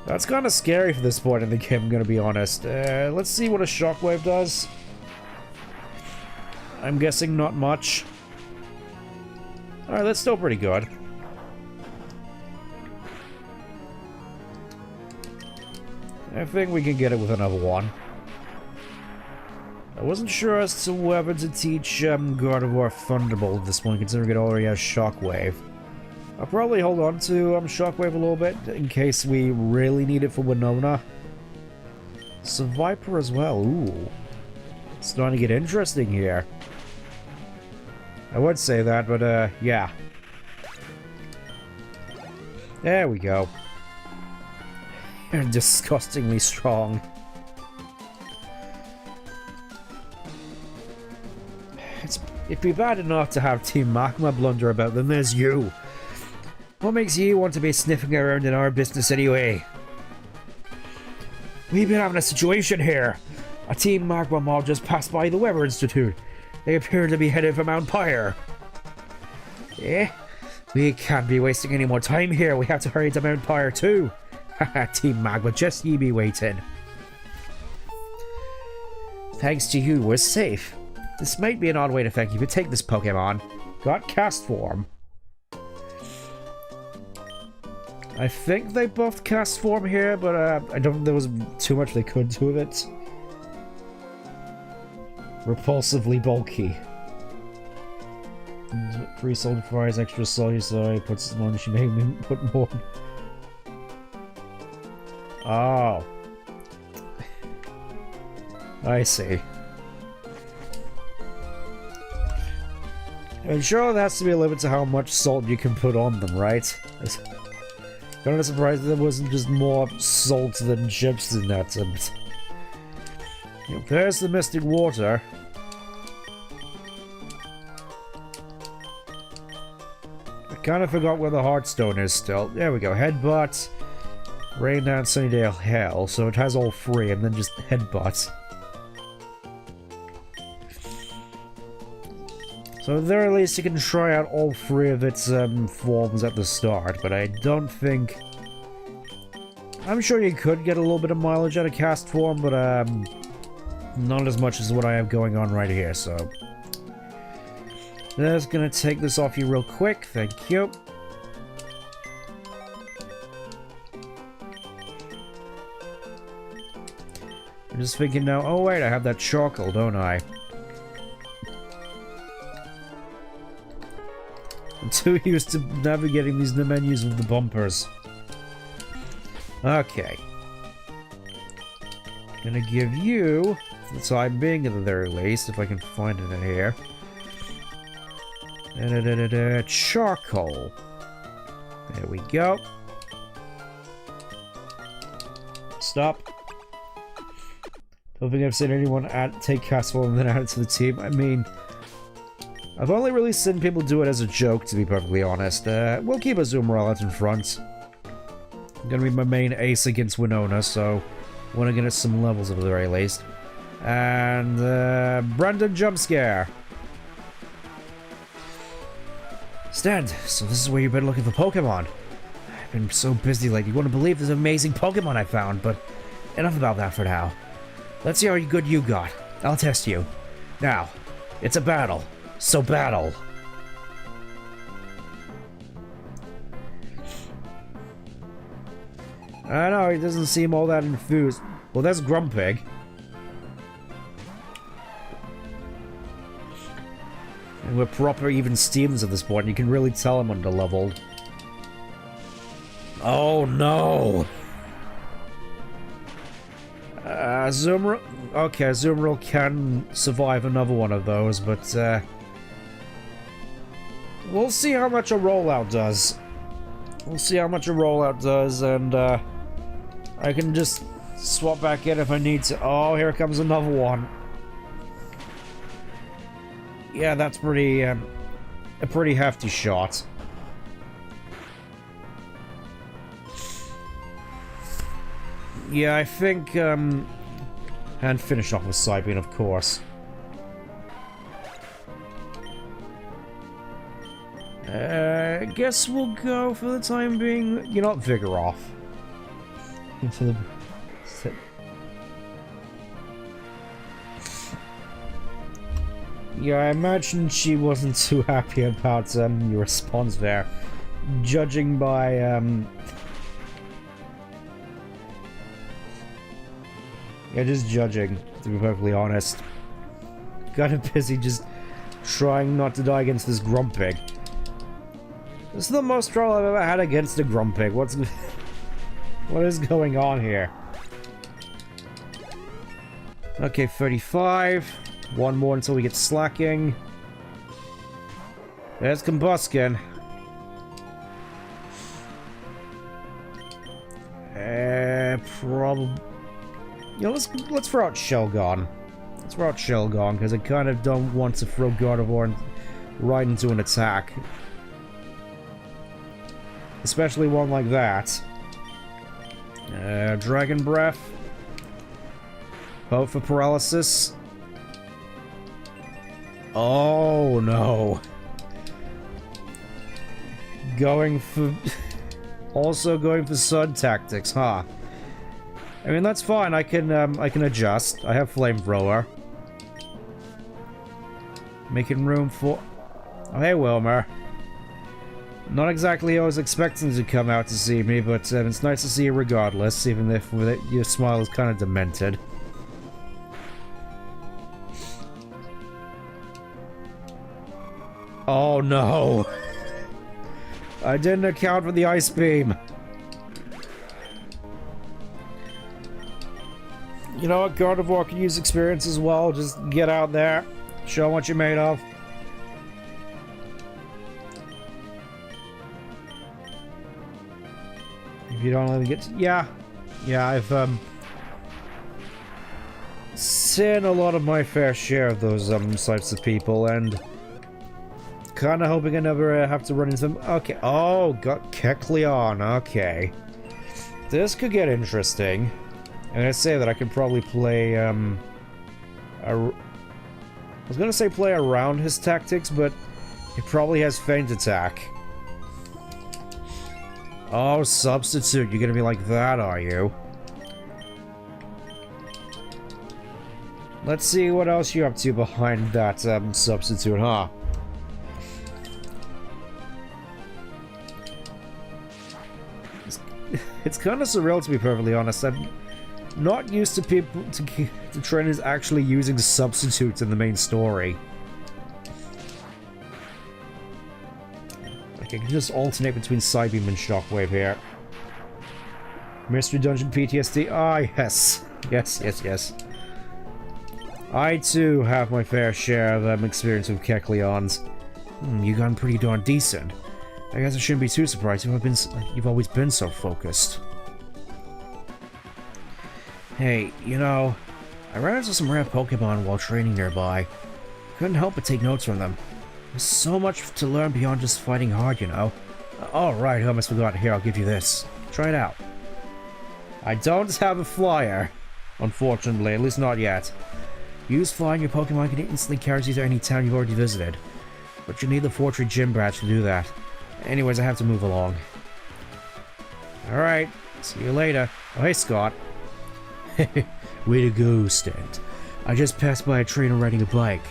That's kind of scary for this point in the game, I'm gonna be honest. Let's see what a Shockwave does. I'm guessing not much. Alright, that's still pretty good. I think we can get it with another one. I wasn't sure as to whether to teach Gardevoir Thunderbolt at this point, considering it already has Shockwave. I'll probably hold on to Shockwave a little bit, in case we really need it for Winona. So Viper as well, ooh. It's starting to get interesting here. I would say that, but yeah. There we go. You're disgustingly strong. It'd be bad enough to have Team Magma blunder about, then there's you. What makes you want to be sniffing around in our business anyway? We've been having a situation here. A Team Magma mob just passed by the Weather Institute. They appear to be headed for Mount Pyre. Eh? We can't be wasting any more time here. We have to hurry to Mount Pyre too. Haha, Team Magma, just ye be waiting. Thanks to you, we're safe. This might be an odd way to thank you, but take this Pokemon. Got Cast Form. I think they buffed Cast Form here, but I don't think there was too much they could do with it. Repulsively bulky. Free soul fires extra soul, so puts one, she made me put more. Oh. I see. And sure, there has to be a limit to how much salt you can put on them, right? Kind of surprised there wasn't just more salt than chips in that. There's the mystic water. I kind of forgot where the heartstone is still. There we go. Headbutt. Rain down Sunnydale Hell. So it has all three and then just headbutt. So at the very least you can try out all three of its forms at the start, but I don't think... I'm sure you could get a little bit of mileage out of cast form, but not as much as what I have going on right here, so... Just gonna take this off you real quick, thank you. I'm just thinking now, oh wait, I have that charcoal, don't I? I'm too used to navigating these menus with the bumpers. Okay. Gonna give you, for the time being at the very least, if I can find it in here. Charcoal. There we go. Stop. Don't think I've seen anyone take cast form and then add it to the team. I mean... I've only really seen people do it as a joke, to be perfectly honest. We'll keep a Azumarill out in front. Gonna be my main ace against Winona, so... wanna get us some levels at the very least. And, Brandon Jump Scare. Stand, so this is where you've been looking for Pokemon. I've been so busy lately, you wouldn't believe this amazing Pokemon I found, but... enough about that for now. Let's see how good you got. I'll test you. Now, it's a battle. So battle. I know, he doesn't seem all that enthused. Well, that's Grumpig. And we're proper even Steams at this point. You can really tell I'm underleveled. Oh no! Azumarill... Okay, Azumarill can survive another one of those, but we'll see how much a rollout does. We'll see how much a rollout does, and I can just swap back in if I need to. Oh, here comes another one. Yeah, that's pretty, a pretty hefty shot. Yeah, I think, and finish off with Psybeam, of course. I guess we'll go for the time being. You know what? Vigor off. Into the. Yeah, I imagine she wasn't too happy about your response there. Judging by yeah, just judging, to be perfectly honest. Kinda busy just trying not to die against this Grumpig. This is the most trouble I've ever had against a Grumpig. What is going on here? Okay, 35. One more until we get slacking. There's Combuskin. Probably. You know, let's throw out Shelgon. Let's throw out Shelgon, because I kind of don't want to throw Gardevoir right into an attack. Especially one like that. Dragon Breath. Hope for paralysis. Oh no. Going for... also going for Sun Tactics, huh? I mean, that's fine. I can adjust. I have Flamethrower. Making room for... Oh, hey, Wilmer. Not exactly who I was expecting to come out to see me, but it's nice to see you regardless, even if your smile is kind of demented. Oh no! I didn't account for the Ice Beam. You know what? Gardevoir can use experience as well. Just get out there. Show what you're made of. you don't let me get to, yeah, I've seen a lot of my fair share of those types of people, and kind of hoping I never have to run into them. Okay, oh, got Kecleon, okay. This could get interesting. And I say that I could probably play, I was gonna say play around his tactics, but he probably has feint attack. Oh, substitute, you're gonna be like that, are you? Let's see what else you're up to behind that, substitute, huh? It's kind of surreal, to be perfectly honest. I'm not used to people, to trainers actually using substitutes in the main story. Okay, I can just alternate between Psybeam and Shockwave here. Mystery Dungeon PTSD. Ah, yes. Yes. I, too, have my fair share of experience with Kecleons. You've gotten pretty darn decent. I guess I shouldn't be too surprised. You've always been so focused. Hey, you know, I ran into some rare Pokemon while training nearby. Couldn't help but take notes from them. There's so much to learn beyond just fighting hard, you know. Oh, right, I almost forgot. Here, I'll give you this. Try it out. I don't have a flyer, unfortunately, at least not yet. Use flying, your Pokemon can instantly carry you to any town you've already visited. But you need the Fortree Gym Badge to do that. Anyways, I have to move along. Alright, see you later. Oh, hey, Scott. Way to go, Stent. I just passed by a trainer riding a bike.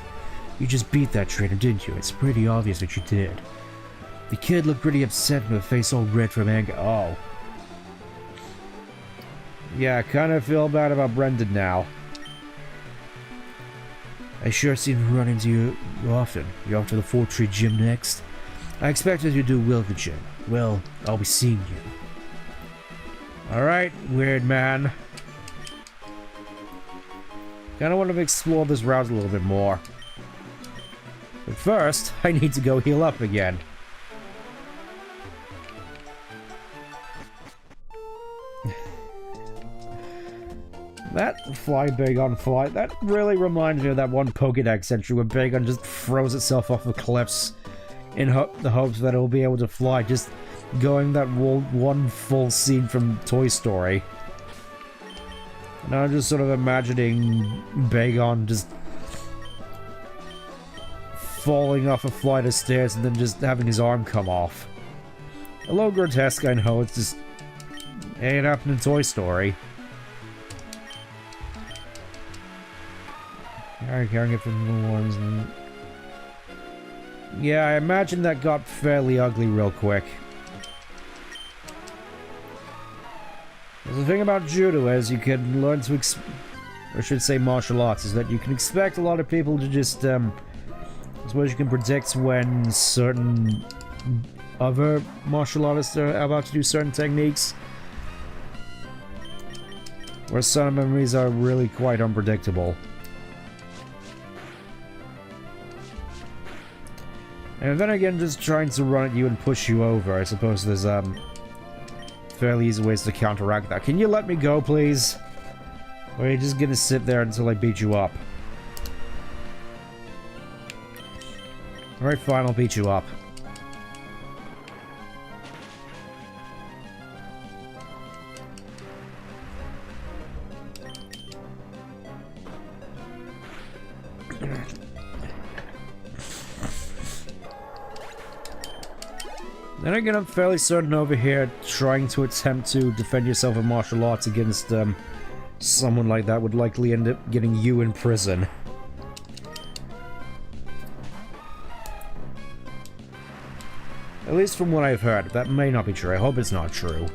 You just beat that trainer, didn't you? It's pretty obvious that you did. The kid looked pretty upset with a face all red from anger. Oh. Yeah, I kind of feel bad about Brendan now. I sure seem to run into you often. You're off to the Fortree Gym next? I expected you to do well at the gym. Well, I'll be seeing you. Alright, weird man. Kinda want to explore this route a little bit more. But first, I need to go heal up again. That fly Bagon fly, that really reminds me of that one Pokédex entry where Bagon just throws itself off the cliffs in the hopes that it'll be able to fly, just going that one full scene from Toy Story. And I'm just sort of imagining Bagon just falling off a flight of stairs and then just having his arm come off. A little grotesque, I know, it's just... ain't happened in Toy Story. Alright, carrying it from the ones and... yeah, I imagine that got fairly ugly real quick. The thing about Judo is you can learn to or I should say martial arts, is that you can expect a lot of people to just, I suppose you can predict when certain other martial artists are about to do certain techniques. Where some enemies are really quite unpredictable. And then again, just trying to run at you and push you over, I suppose there's, fairly easy ways to counteract that. Can you let me go, please? Or are you just gonna sit there until I beat you up? Alright, fine, I'll beat you up. Then again, I'm fairly certain over here trying to attempt to defend yourself in martial arts against someone like that would likely end up getting you in prison. At least from what I've heard. That may not be true. I hope it's not true.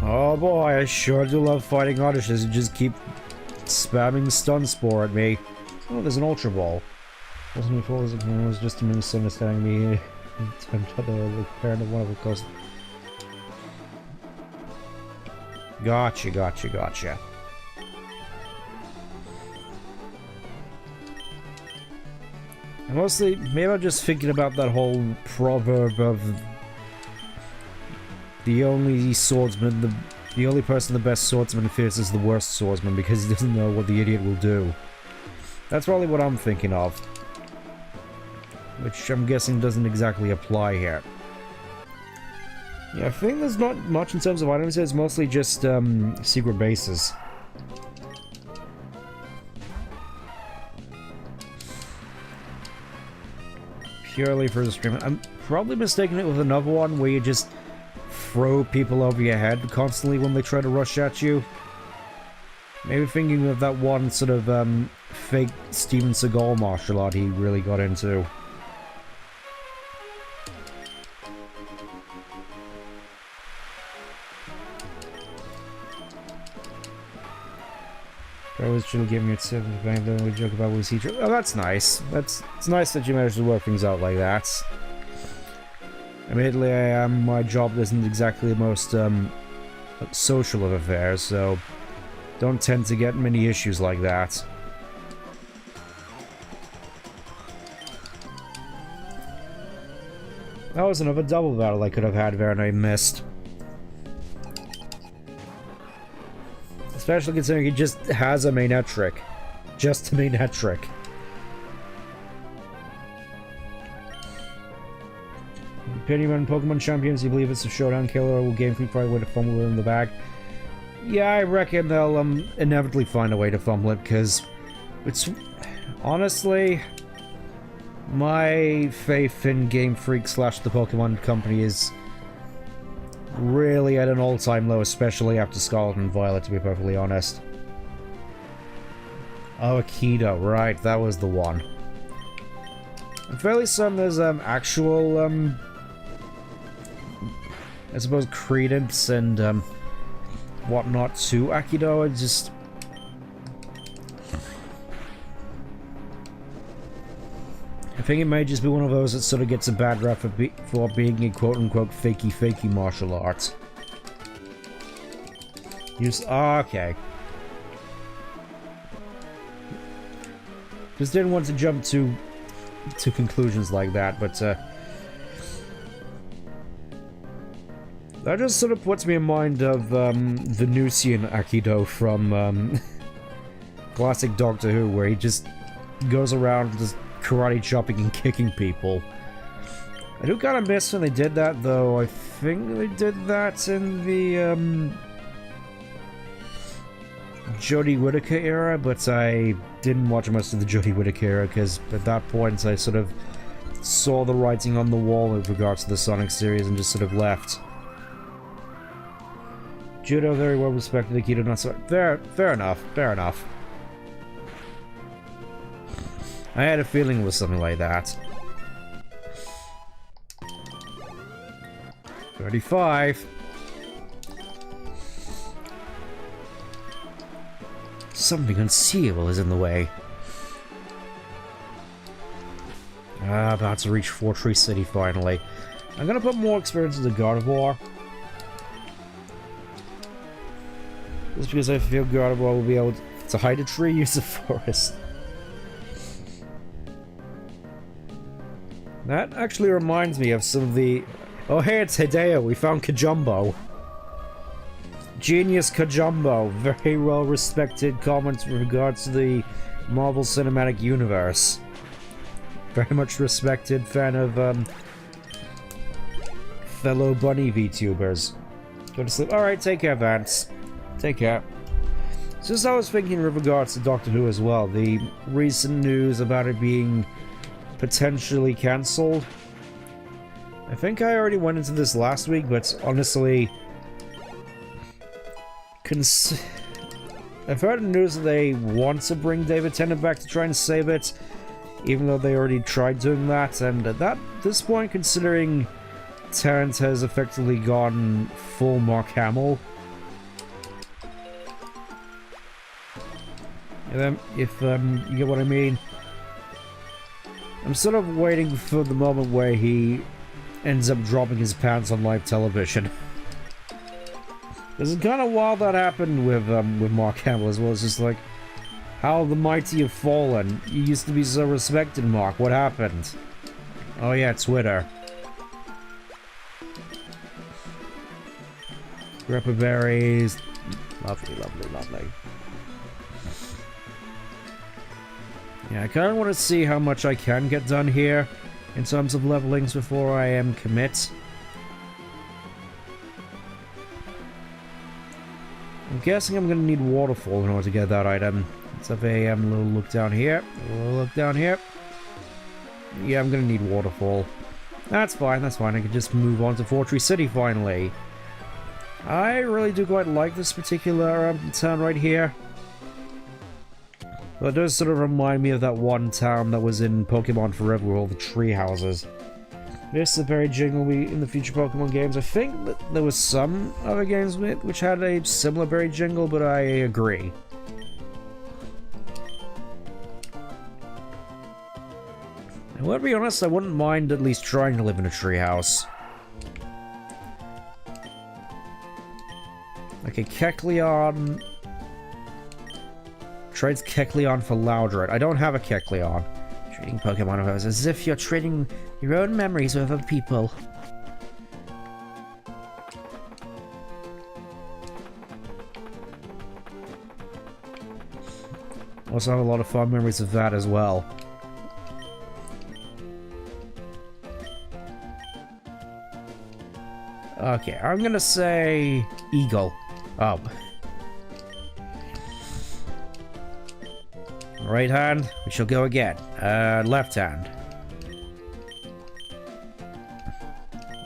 Oh boy, I sure do love fighting artists who just keep spamming Stun Spore at me. Oh, there's an Ultra Ball. Wasn't before, it was just a misunderstanding me. I'm trying to parent of one of the cost. Gotcha. Mostly, maybe I'm just thinking about that whole proverb of the only swordsman, the only person the best swordsman fears is the worst swordsman because he doesn't know what the idiot will do. That's probably what I'm thinking of. Which I'm guessing doesn't exactly apply here. Yeah, I think there's not much in terms of items, it's mostly just secret bases. Purely for the stream. I'm probably mistaking it with another one where you just throw people over your head constantly when they try to rush at you. Maybe thinking of that one sort of fake Steven Seagal martial art he really got into. I was trying to give me a tip of the bank, then we joke about was he. Oh, that's nice. It's nice that you managed to work things out like that. Admittedly, my job isn't exactly the most social of affairs, so don't tend to get many issues like that. That was another double battle I could have had there and I missed. Especially considering he just has a mainnet trick. Just a mainnet trick. Opinion on Pokemon Champions, you believe it's a showdown killer or will Game Freak find a way to fumble it in the bag? Yeah, I reckon they'll inevitably find a way to fumble it, because it's... honestly... my faith in Game Freak / the Pokemon Company is really at an all-time low, especially after Scarlet and Violet, to be perfectly honest. Oh, Aikido, right, that was the one. I'm fairly certain there's actual, I suppose, credence and whatnot to Aikido. I just... I think it may just be one of those that sort of gets a bad rap for being a quote-unquote fakey martial art. Okay. Just didn't want to jump to conclusions like that, but that just sort of puts me in mind of Venusian Aikido from classic Doctor Who, where he just goes around just karate chopping and kicking people. I do kind of miss when they did that, though. I think they did that in the Jodie Whittaker era, but I didn't watch much of the Jodie Whittaker era because at that point I sort of saw the writing on the wall with regards to the Sonic series and just sort of left. Judo, very well respected. Aikido, not so... Fair enough. Fair enough. I had a feeling it was something like that. 35. Something unseeable is in the way. About to reach Fortress City finally. I'm gonna put more experience into Gardevoir. Just because I feel Gardevoir will be able to hide a tree, use a forest. That actually reminds me of some of the... Oh hey, it's Hideo, we found Kajumbo. Genius Kajumbo, very well respected comments with regards to the Marvel Cinematic Universe. Very much respected fan of fellow bunny VTubers. Go to sleep. Alright, take care, Vance. Take care. Just I was thinking with regards to Doctor Who as well, the recent news about it being potentially cancelled. I think I already went into this last week, but honestly, I've heard news that they want to bring David Tennant back to try and save it, even though they already tried doing that, and at this point, considering Tennant has effectively gone full Mark Hamill, if you get what I mean, I'm sort of waiting for the moment where he ends up dropping his pants on live television. This is kind of wild that happened with Mark Hamill as well. It's just like, How the mighty have fallen. You used to be so respected, Mark. What happened? Oh yeah, Twitter. Grappa berries. Lovely, lovely, lovely. Yeah, I kind of want to see how much I can get done here in terms of levelings before I commit. I'm guessing I'm going to need waterfall in order to get that item. Let's have a little look down here. A little look down here. Yeah, I'm going to need waterfall. That's fine, that's fine. I can just move on to Fortree City finally. I really do quite like this particular town right here. But it does sort of remind me of that one town that was in Pokemon Forever with all the tree houses. This is a very jingle in the future Pokemon games. I think that there was some other games which had a similar berry jingle, but I agree. And well, to be honest, I wouldn't mind at least trying to live in a treehouse. Okay, Kecleon. Trades Kecleon for Loudred. I don't have a Kecleon. Trading Pokemon with as if you're trading your own memories with other people. Also have a lot of fond memories of that as well. Okay, I'm gonna say Eagle. Oh. Right hand, we shall go again. Left hand.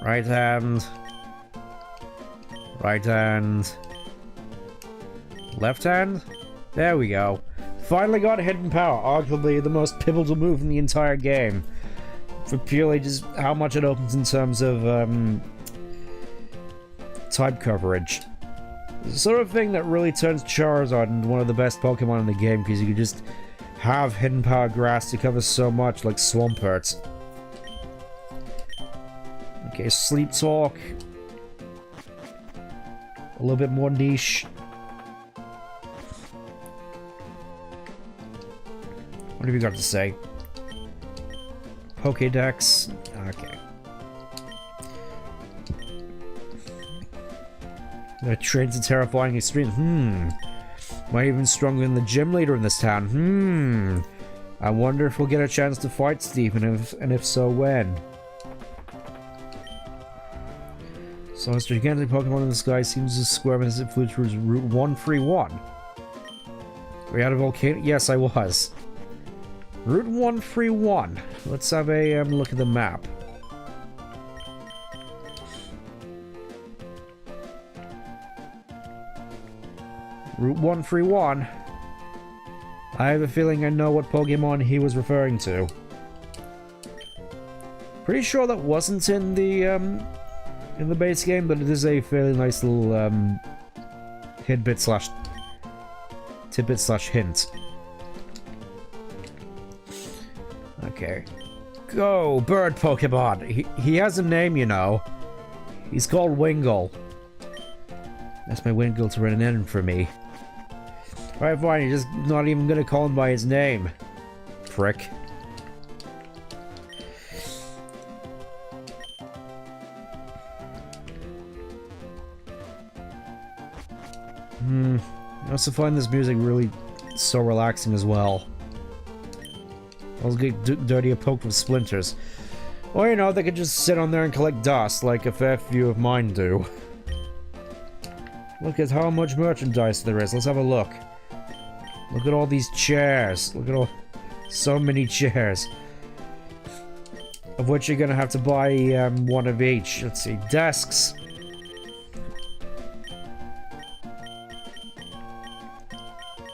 Right hand. Right hand. Left hand. There we go. Finally got Hidden Power, arguably the most pivotal move in the entire game. For purely just how much it opens in terms of type coverage. It's the sort of thing that really turns Charizard into one of the best Pokemon in the game, because you can just have Hidden Power Grass to cover so much, like Swampert. Okay, Sleep Talk. A little bit more niche. What have you got to say? Pokédex. Okay. That trains a terrifying experience. Might even stronger than the gym leader in this town. I wonder if we'll get a chance to fight Steve, and if so, when. So this gigantic Pokemon in the sky seems to squirm as it flew through Route 131. Were you out of Volcano? Yes, I was. Route 131. Let's have a look at the map. Route 131. I have a feeling I know what Pokemon he was referring to. Pretty sure that wasn't in the base game, but it is a fairly nice little tidbit slash hint. Okay. Go, bird Pokemon! He has a name, you know. He's called Wingull. That's my Wingull to run an errand for me. Alright, fine, you're just not even gonna call him by his name. Prick. I also find this music really so relaxing as well. I'll get dirtier poked with splinters. Or, you know, they could just sit on there and collect dust like a fair few of mine do. Look at how much merchandise there is. Let's have a look. Look at all these chairs. Look at all... so many chairs. Of which you're gonna have to buy one of each. Let's see. Desks.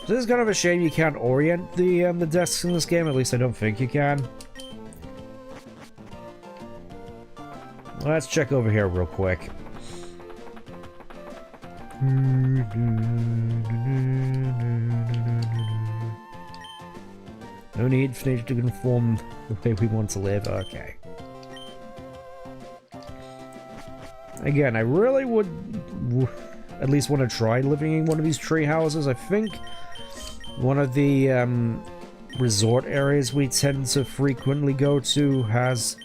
So this is kind of a shame you can't orient the desks in this game. At least I don't think you can. Let's check over here real quick. No need for nature to conform the way we want to live. Okay. Again, I really would at least want to try living in one of these tree houses. I think One of the resort areas we tend to frequently go to has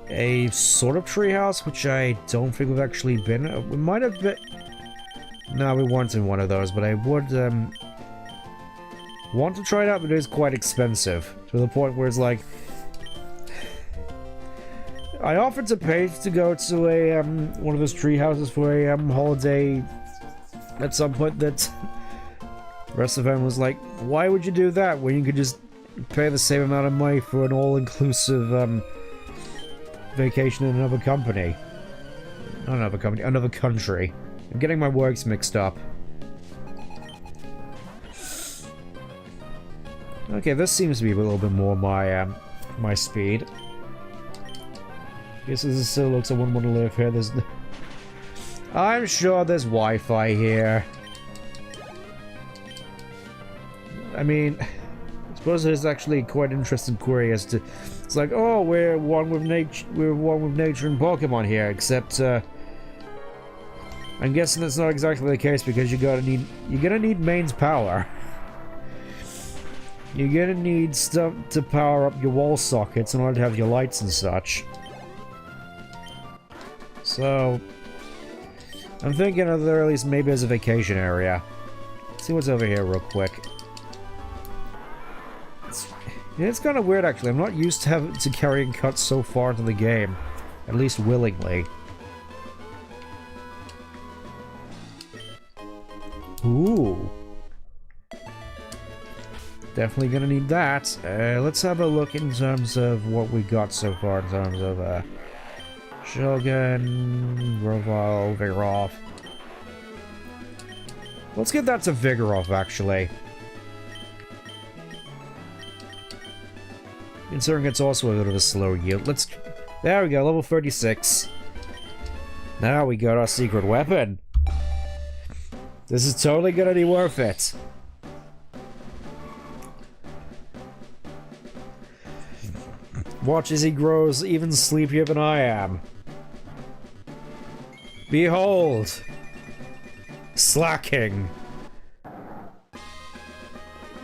a sort of treehouse, which I don't think we've actually been. We might have been. No, we weren't in one of those, but I would want to try it out, but it is quite expensive to the point where it's like I offered to pay to go to a one of those tree houses for a holiday at some point. That the rest of them was like, why would you do that when you could just pay the same amount of money for an all-inclusive vacation in another company? Not another company, another country. I'm getting my works mixed up. Okay, this seems to be a little bit more my my speed. Guess this still looks like I wouldn't want to live here. There's I'm sure there's Wi-Fi here. I mean, I suppose there's actually quite an interesting query as to. It's like, oh, we're one with nature. We're one with nature and Pokemon here, except I'm guessing that's not exactly the case because you're gonna need mains power. You're gonna need stuff to power up your wall sockets in order to have your lights and such. So, I'm thinking at the very least maybe as a vacation area. Let's see what's over here real quick. It's kind of weird actually. I'm not used to having to carrying cuts so far into the game, at least willingly. Ooh. Definitely gonna need that. Let's have a look in terms of what we got so far in terms of Shogun, Grovyle, Vigoroth. Let's get that to Vigoroth actually. Considering it's also a little bit of a slow yield. There we go, level 36. Now we got our secret weapon. This is totally gonna be worth it. Watch as he grows even sleepier than I am. Behold! Slacking.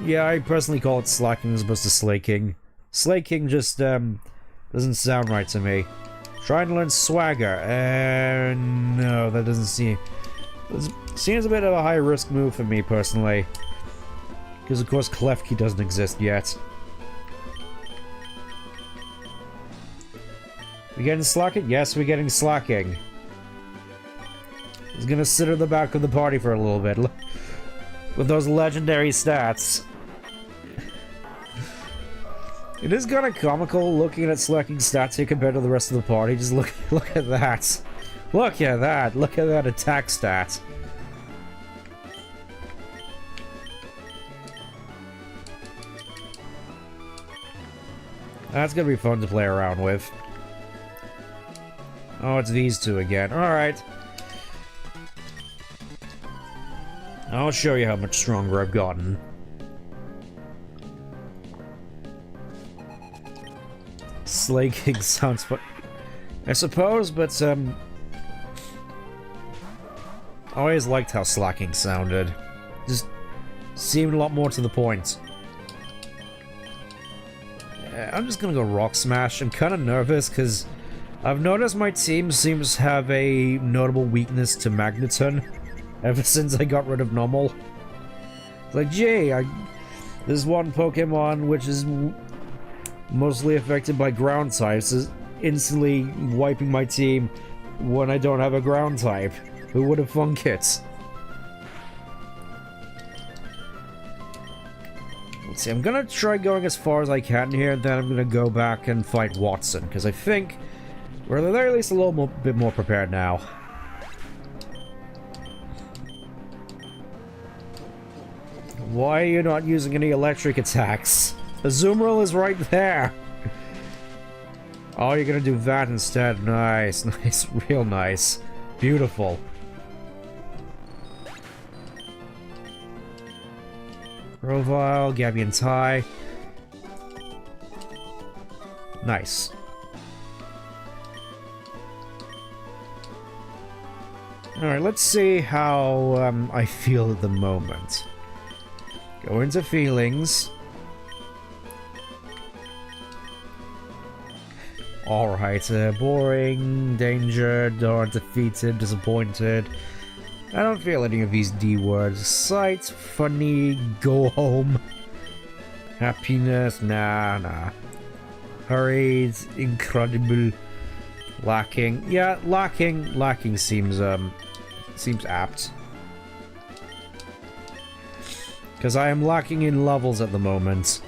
Yeah, I personally call it slacking as opposed to slaking. Slaking just, doesn't sound right to me. Trying to learn swagger. No, that doesn't seem... Seems a bit of a high-risk move for me, personally. Because, of course, Klefki doesn't exist yet. We getting slacking? Yes, we're getting slacking. He's gonna sit at the back of the party for a little bit. With those legendary stats. It is kind of comical looking at slacking stats here compared to the rest of the party. Just look at that. Look at that. Look at that attack stat. That's gonna be fun to play around with. Oh, it's these two again. Alright. I'll show you how much stronger I've gotten. Slaking sounds fun, I suppose, but I always liked how slacking sounded. Just seemed a lot more to the point. I'm just gonna go Rock Smash. I'm kind of nervous because I've noticed my team seems to have a notable weakness to Magneton ever since I got rid of Normal. It's like, gee, there's one Pokemon which is mostly affected by ground types, is instantly wiping my team when I don't have a ground type. Who would have thunk it? Let's see, I'm gonna try going as far as I can here, then I'm gonna go back and fight Watson, because I think we're at the very least a little bit more prepared now. Why are you not using any electric attacks? Azumarill is right there! Oh, you're gonna do that instead. Nice, nice, real nice. Beautiful. Grovyle, Gabian Tai. Nice. Alright, let's see how I feel at the moment. Go into feelings. Alright, boring, danger, dark, defeated, disappointed. I don't feel any of these D words. Sight, funny, go home. Happiness, nah. Hurried, incredible, lacking. Yeah, lacking seems apt. Because I am lacking in levels at the moment.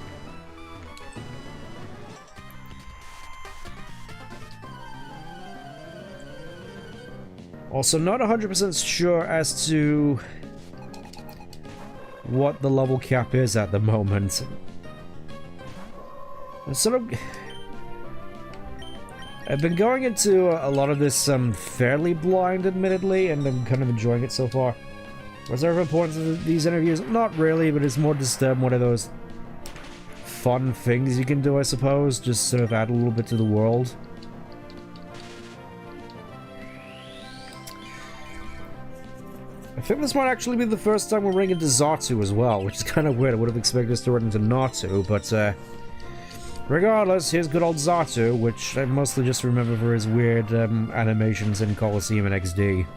Also, not 100% sure as to what the level cap is at the moment. I've been going into a lot of this fairly blind, admittedly, and I'm kind of enjoying it so far. Was there ever points of these interviews? Not really, but it's more just one of those fun things you can do, I suppose. Just sort of add a little bit to the world. I think this might actually be the first time we're running into Xatu as well, which is kind of weird. I would have expected us to run into Natu, but regardless, here's good old Xatu, which I mostly just remember for his weird animations in Colosseum and XD.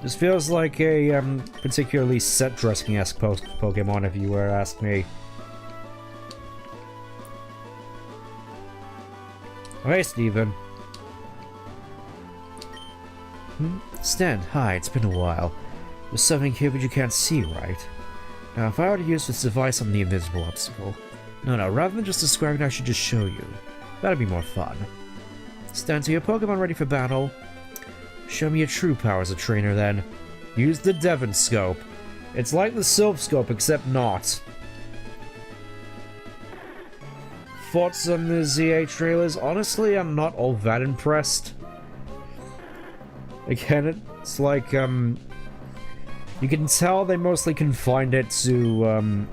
This feels like a particularly set-dressing-esque Pokemon, if you were to ask me. Oh, hey, Steven. Stan, hi, it's been a while. There's something here but you can't see, right? Now, if I were to use this device on the invisible obstacle... No, rather than just describing, I should just show you. That'd be more fun. Stan, so your Pokemon ready for battle? Show me your true power as a trainer, then. Use the Devon Scope. It's like the Sylph Scope, except not. Thoughts on the ZA trailers? Honestly, I'm not all that impressed. Again, it's like, you can tell they mostly confined it to,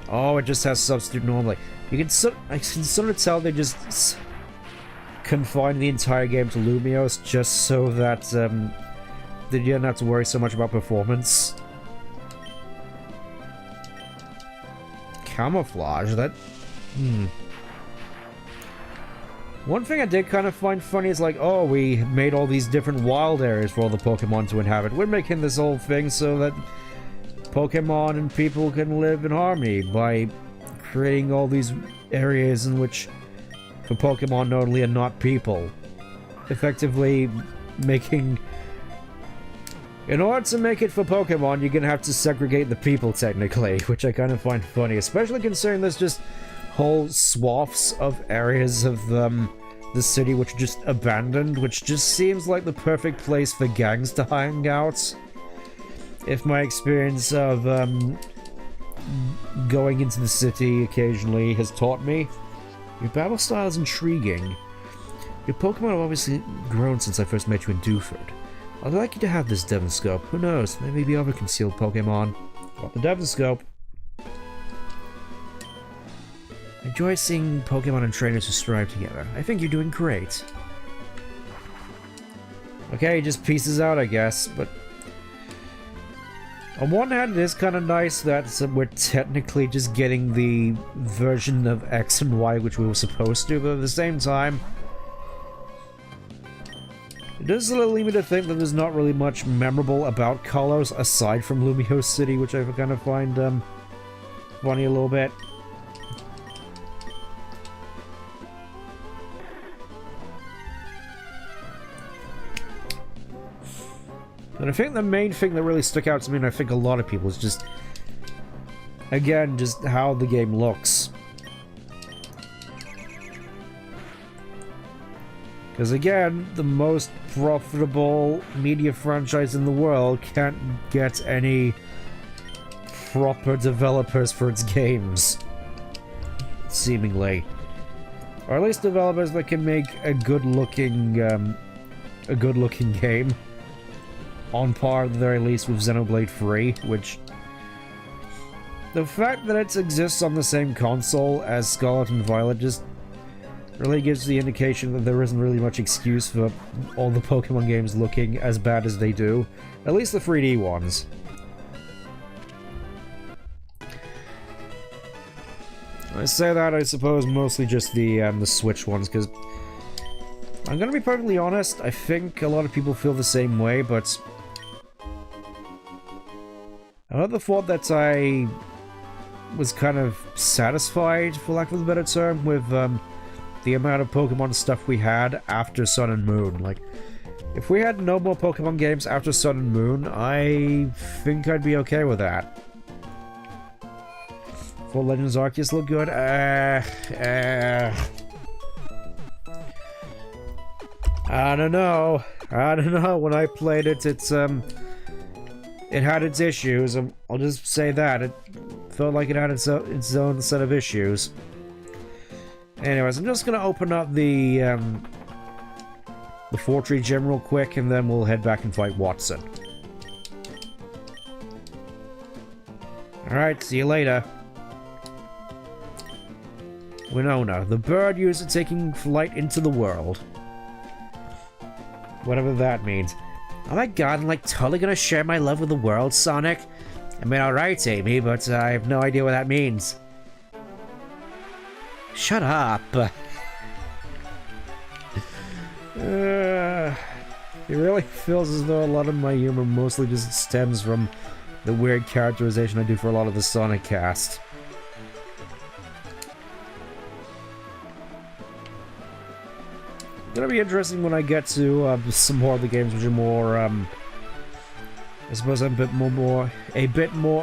Oh, it just has Substitute normally. I can sort of tell they just confined the entire game to Lumiose just so that, they didn't have to worry so much about performance. Camouflage, that... One thing I did kind of find funny is like, oh, we made all these different wild areas for all the Pokemon to inhabit. We're making this whole thing so that Pokemon and people can live in harmony by creating all these areas in which the Pokemon only are not people. Effectively making... In order to make it for Pokemon, you're gonna have to segregate the people, technically, which I kind of find funny, especially considering there's just whole swaths of areas of the city which are just abandoned, which just seems like the perfect place for gangs to hang out. If my experience of going into the city occasionally has taught me. Your battle style is intriguing. Your Pokemon have obviously grown since I first met you in Dewford. I'd like you to have this Devon Scope. Who knows, there may be other concealed Pokemon. Got the Devon Scope. I enjoy seeing Pokemon and trainers who strive together. I think you're doing great. Okay, he just pieces out, I guess, but... On one hand, it is kind of nice that we're technically just getting the version of X and Y which we were supposed to, but at the same time... It does lead me to think that there's not really much memorable about Kalos aside from Lumiose City, which I kind of find funny a little bit. But I think the main thing that really stuck out to me, and I think a lot of people, is just, again, just how the game looks. Because again, the most profitable media franchise in the world can't get any proper developers for its games. Seemingly. Or at least developers that can make a good-looking game. On par, at the very least, with Xenoblade 3, which... The fact that it exists on the same console as Scarlet and Violet just really gives the indication that there isn't really much excuse for all the Pokemon games looking as bad as they do. At least the 3D ones. I say that, I suppose, mostly just the Switch ones, because I'm gonna be perfectly honest, I think a lot of people feel the same way, but I never thought that I was kind of satisfied, for lack of a better term, with the amount of Pokemon stuff we had after Sun and Moon. Like, if we had no more Pokemon games after Sun and Moon, I think I'd be okay with that. For Legends Arceus look good? I don't know. I don't know. When I played it, it had its issues. I'll just say that. It felt like it had its own set of issues. Anyways, I'm just gonna open up the Fortree Gym real quick, and then we'll head back and fight Watson. Alright, see you later. Winona, the bird user taking flight into the world. Whatever that means. Oh my god, I'm like totally gonna share my love with the world, Sonic. I mean, alright, Amy, but I have no idea what that means. Shut up. It really feels as though a lot of my humor mostly just stems from the weird characterization I do for a lot of the Sonic cast. It's gonna be interesting when I get to some more of the games which are more, I suppose, a bit more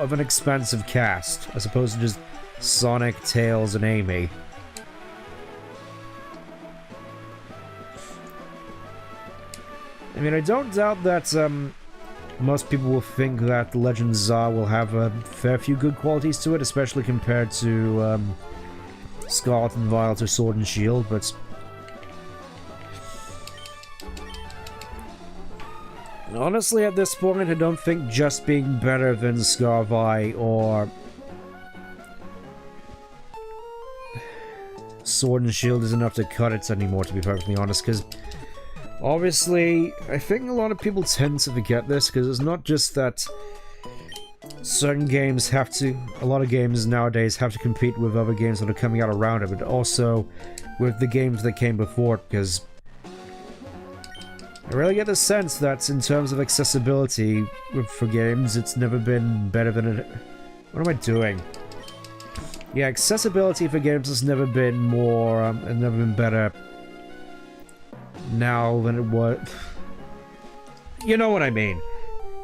of an expansive cast, as opposed to just Sonic, Tails, and Amy. I mean, I don't doubt that most people will think that Legend Za will have a fair few good qualities to it, especially compared to Scarlet and Violet or Sword and Shield, but honestly, at this point, I don't think just being better than Scarvi or Sword and Shield is enough to cut it anymore, to be perfectly honest, because obviously, I think a lot of people tend to forget this, because it's not just that certain games have to, a lot of games nowadays have to compete with other games that are coming out around it, but also with the games that came before it, because I really get the sense that in terms of accessibility for games, it's never been better than it... What am I doing? Yeah, accessibility for games has never been more, and never been better now than it was... You know what I mean.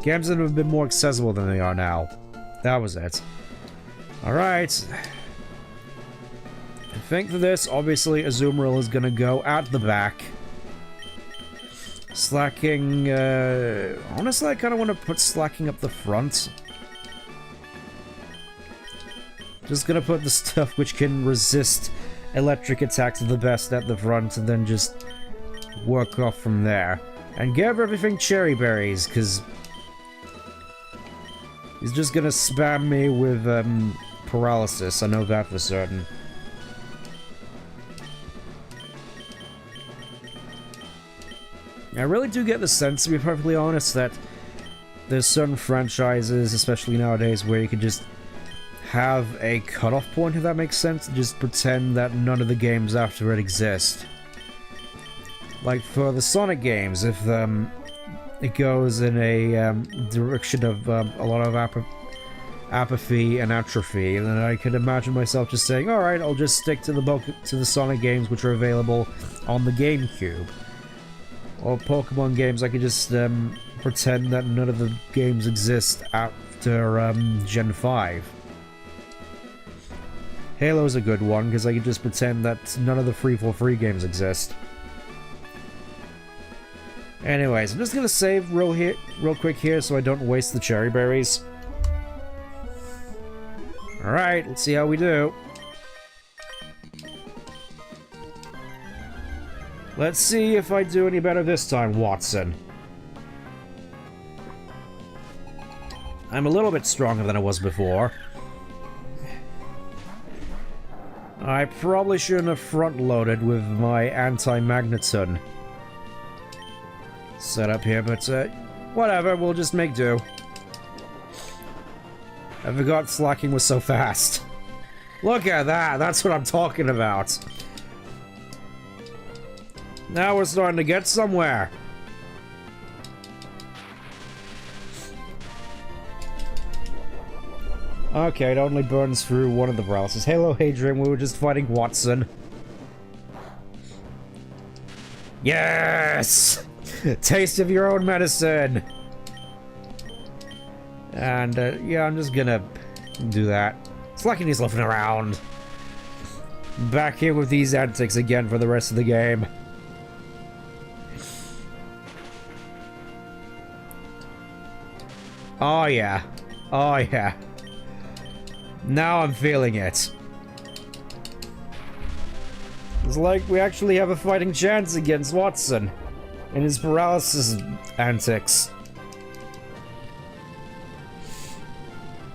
Games that have been more accessible than they are now. That was it. Alright. I think for this, obviously, Azumarill is gonna go at the back. Slacking, honestly, I kind of want to put Slacking up the front. Just gonna put the stuff which can resist electric attacks the best at the front, and then just work off from there. And give everything Cherry Berries, because he's just gonna spam me with, paralysis, I know that for certain. I really do get the sense, to be perfectly honest, that there's certain franchises, especially nowadays, where you can just have a cutoff point, if that makes sense, just pretend that none of the games after it exist. Like for the Sonic games, if it goes in a direction of a lot of apathy and atrophy, then I could imagine myself just saying, alright, I'll just stick to the Sonic games which are available on the GameCube. Or Pokemon games, I could just pretend that none of the games exist after Gen 5. Halo's a good one, because I could just pretend that none of the free for free games exist. Anyways, I'm just gonna save real quick here so I don't waste the cherry berries. Alright, let's see how we do. Let's see if I do any better this time, Watson. I'm a little bit stronger than I was before. I probably shouldn't have front-loaded with my anti-magneton set up here, but whatever, we'll just make do. I forgot slacking was so fast. Look at that, that's what I'm talking about. Now we're starting to get somewhere. Okay, it only burns through one of the paralysis. Hello, Hadrian, we were just fighting Watson. Yes! Taste of your own medicine! And, yeah, I'm just gonna do that. Slacking is loafing around. Back here with these antics again for the rest of the game. Oh, yeah. Oh, yeah. Now I'm feeling it. It's like we actually have a fighting chance against Watson and his paralysis antics.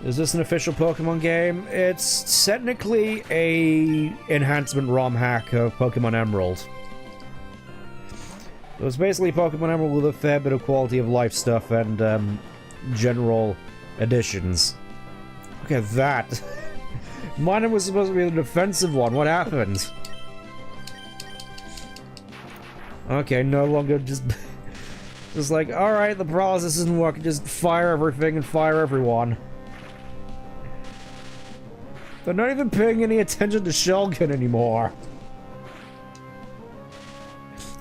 Is this an official Pokemon game? It's technically a enhancement Romhack of Pokemon Emerald. It was basically Pokemon Emerald with a fair bit of quality of life stuff and general additions. Look at that. Mine was supposed to be the defensive one. What happened? Okay, no longer just like, alright, the paralysis isn't working, just fire everything and fire everyone. They're not even paying any attention to Shellgun anymore.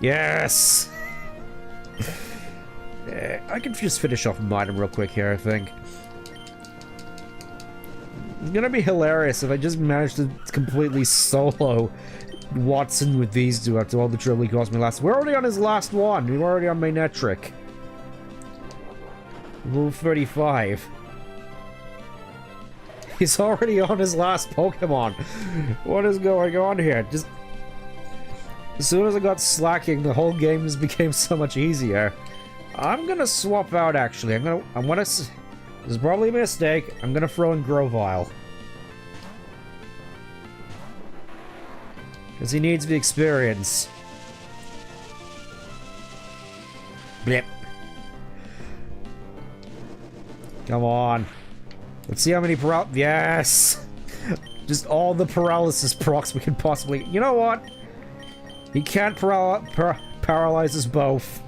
Yes! I can just finish off mine real quick here, I think. It's gonna be hilarious if I just manage to completely solo Watson with these two after all the trouble he caused me last. We're already on his last one. We're already on Manetric. Level 35. He's already on his last Pokemon. What is going on here? Just as soon as I got slacking, the whole game just became so much easier. I'm gonna swap out. Actually, I'm gonna. This is probably a mistake. I'm gonna throw in Grovyle. Because he needs the experience. Blip. Come on. Let's see how many yes! Just all the paralysis procs we can possibly... You know what? He can't paralyze us both.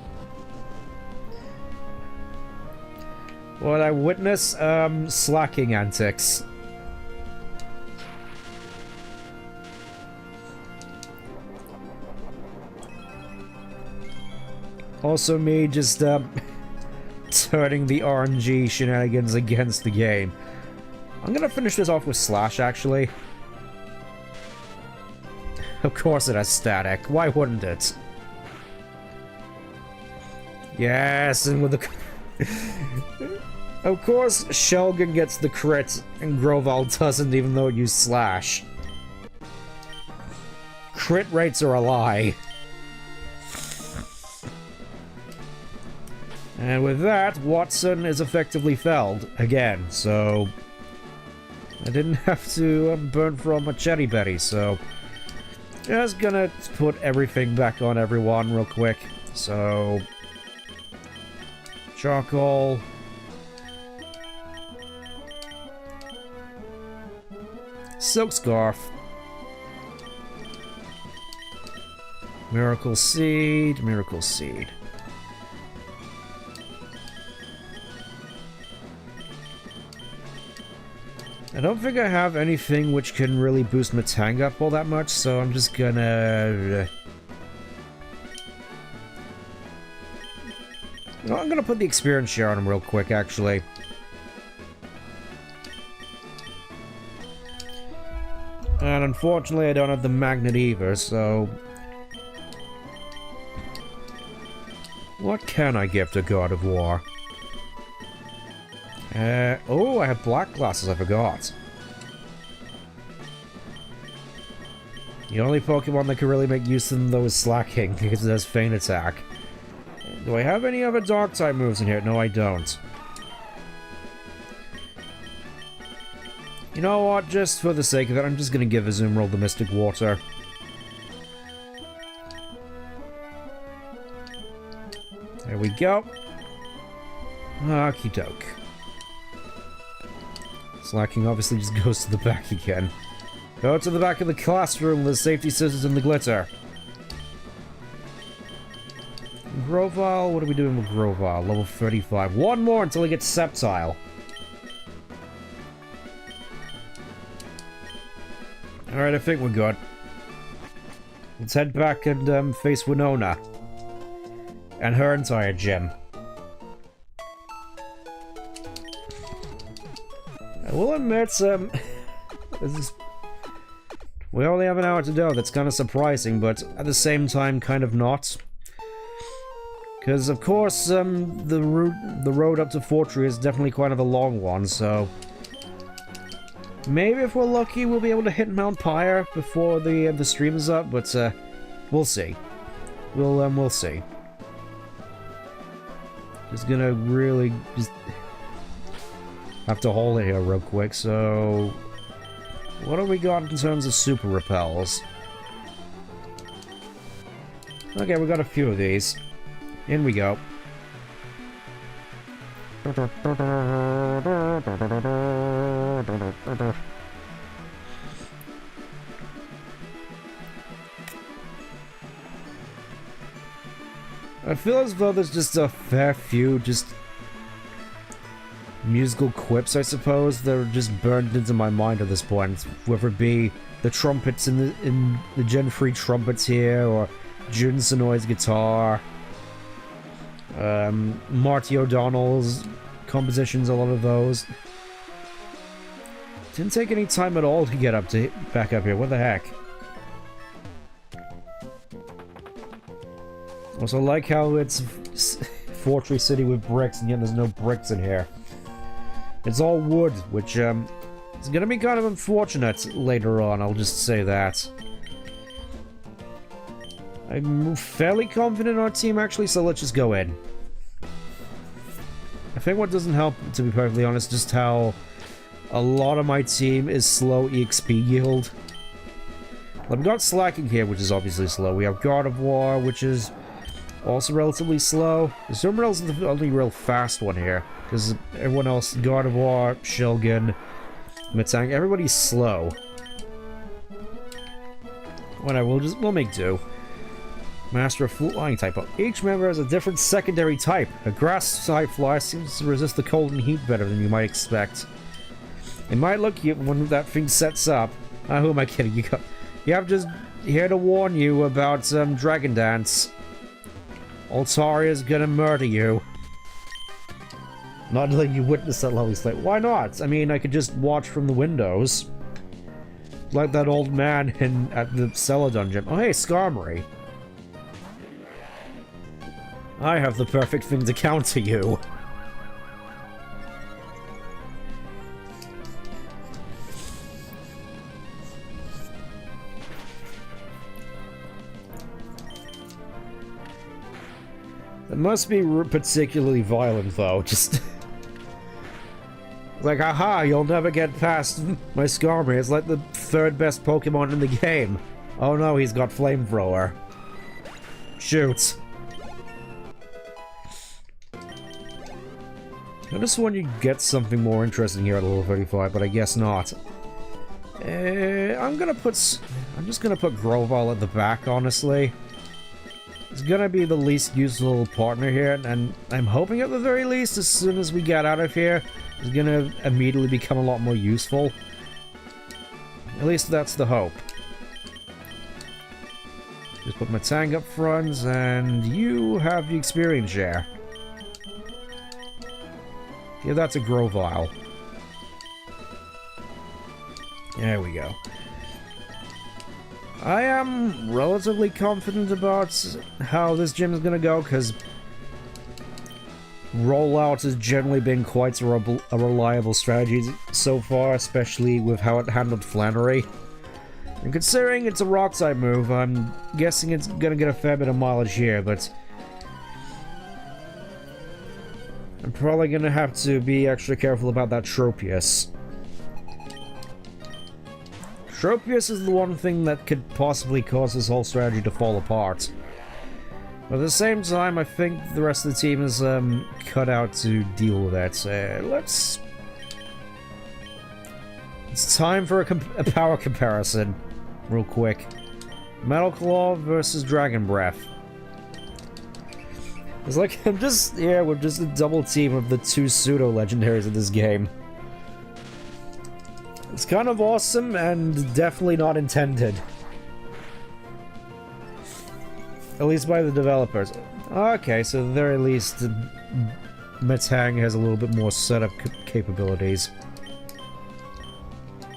What I witness? Slacking antics. Also me just, turning the RNG shenanigans against the game. I'm gonna finish this off with Slash, actually. Of course it has static. Why wouldn't it? Yes, and with the... Of course, Shellgun gets the crit, and Grovyle doesn't, even though it used Slash. Crit rates are a lie. And with that, Watson is effectively felled again, so... I didn't have to burn from a Cherry Berry, so... Just gonna put everything back on everyone real quick. So... Charcoal... Silk Scarf. Miracle Seed, Miracle Seed. I don't think I have anything which can really boost my Tang up all that much, so I'm just gonna... You know, I'm gonna put the experience share on him real quick, actually. And unfortunately, I don't have the magnet either, so... What can I give to God of War? Oh, I have black glasses, I forgot. The only Pokemon that can really make use of them, though, is Slacking, because it has Feint Attack. Do I have any other Dark-type moves in here? No, I don't. You know what, just for the sake of it, I'm just gonna give Azumarill the Mystic Water. There we go. Okie doke. Slacking obviously just goes to the back again. Go to the back of the classroom, the safety scissors and the glitter. Grovyle, what are we doing with Grovyle? Level 35. One more until he gets Sceptile. Alright, I think we're good. Let's head back and face Winona. And her entire gym. I will admit, we only have an hour to go. That's kind of surprising, but at the same time, kind of not. Because, of course, the road up to Fortree is definitely quite of a long one, so... Maybe if we're lucky, we'll be able to hit Mount Pyre before the stream is up, but, we'll see. We'll see. Just gonna really just have to hold it here real quick, so... What have we got in terms of super repels? Okay, we got a few of these. In we go. I feel as though there's just a fair few just musical quips, I suppose, that are just burned into my mind at this point. Whether it be the trumpets in the Gen 3 trumpets here, or Jun Sonoi's guitar, Marty O'Donnell's compositions, a lot of those. Didn't take any time at all to get back up here. What the heck? Also, I like how it's Fortree City with bricks, and yet there's no bricks in here. It's all wood, which is gonna be kind of unfortunate later on, I'll just say that. I'm fairly confident in our team, actually, so let's just go in. I think what doesn't help, to be perfectly honest, just how a lot of my team is slow EXP yield. We've got Slacking here, which is obviously slow. We have God of War, which is also relatively slow. Azumarill's the only real fast one here, because everyone else, God of War, Shilgan, Metang, everybody's slow. Whatever, we'll make do. Master of Flying type. Each member has a different secondary type. A grass type fly seems to resist the cold and heat better than you might expect. It might look cute when that thing sets up. Who am I kidding? You have just here to warn you about Dragon Dance. Altaria's gonna murder you. Not letting you witness that lovely slate. Why not? I mean, I could just watch from the windows. Like that old man at the cellar dungeon. Oh hey, Skarmory. I have the perfect thing to counter you. It must be particularly violent, though. Just... like, haha, you'll never get past my Skarmory. It's like the third best Pokemon in the game. Oh no, he's got Flamethrower. Shoot. I just want you to get something more interesting here at level 35, but I guess not. I'm just gonna put Grovyle at the back, honestly. It's gonna be the least useful partner here, and I'm hoping at the very least, as soon as we get out of here, it's gonna immediately become a lot more useful. At least that's the hope. Just put my Tang up front, and you have the experience share. Give that to Grovyle. There we go. I am relatively confident about how this gym is gonna go, because rollout has generally been quite a reliable strategy so far, especially with how it handled Flannery. And considering it's a rock-type move, I'm guessing it's gonna get a fair bit of mileage here, but I'm probably gonna have to be extra careful about that Tropius. Tropius is the one thing that could possibly cause this whole strategy to fall apart. But at the same time, I think the rest of the team is cut out to deal with that. Let's... It's time for a power comparison, real quick. Metal Claw versus Dragon Breath. It's like I'm just here with just a double team of the two pseudo-legendaries of this game. It's kind of awesome and definitely not intended. At least by the developers. Okay, so at the very least, Metang has a little bit more setup capabilities.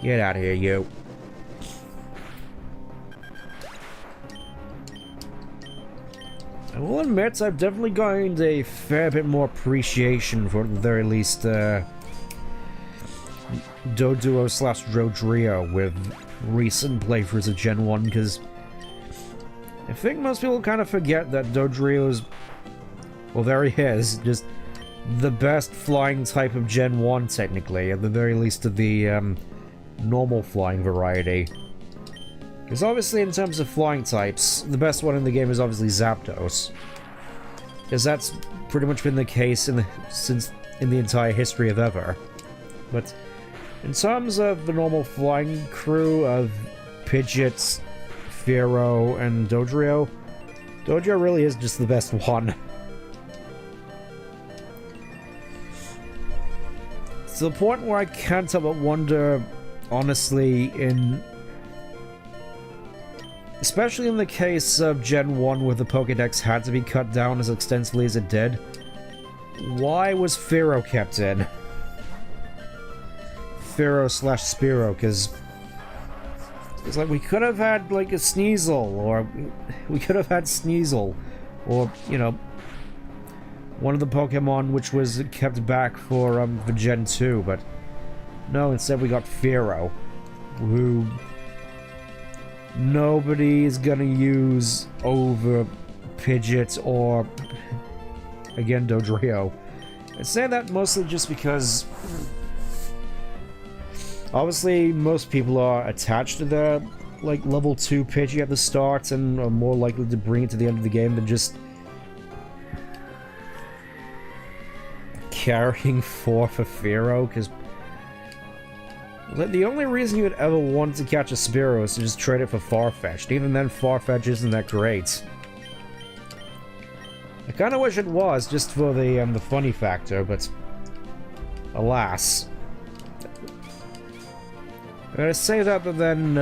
Get out of here, you. I will admit, I've definitely gained a fair bit more appreciation for, at the very least, Doduo/Dodrio with recent playthroughs of Gen 1, because I think most people kind of forget that Dodrio's, well, there he is, just the best flying type of Gen 1, technically, at the very least of the normal flying variety. Because obviously, in terms of flying types, the best one in the game is obviously Zapdos. Because that's pretty much been the case since in the entire history of ever. But in terms of the normal flying crew of Pidgeot, Fearow, and Dodrio, Dodrio really is just the best one. To the point where I can't help but wonder, honestly, especially in the case of Gen 1 where the Pokédex had to be cut down as extensively as it did, why was Fearow kept in? Fearow/Spearow, because it's like we could have had like a Sneasel, or we could have had Sneasel, or, you know, one of the Pokemon which was kept back for Gen 2, but no, instead we got Fearow, who nobody is gonna use over Pidgeot or, again, Dodrio. I say that mostly just because obviously most people are attached to their, like, level 2 Pidgey at the start and are more likely to bring it to the end of the game than just carrying 4 for Fearow, because the only reason you would ever want to catch a Spearow is to just trade it for Farfetch'd. Even then, Farfetch'd isn't that great. I kind of wish it was, just for the funny factor, but alas. I'm gonna say that, but then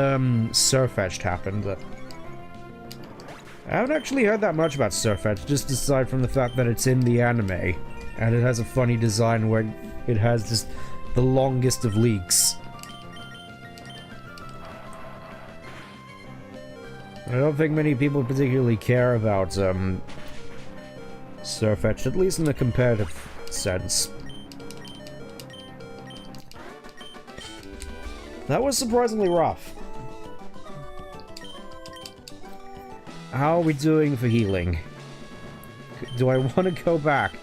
Surfetch'd happened. But I haven't actually heard that much about Surfetch'd, just aside from the fact that it's in the anime, and it has a funny design where it has just the longest of leaks. I don't think many people particularly care about Surfetch'd, at least in a competitive sense. That was surprisingly rough. How are we doing for healing? Do I want to go back?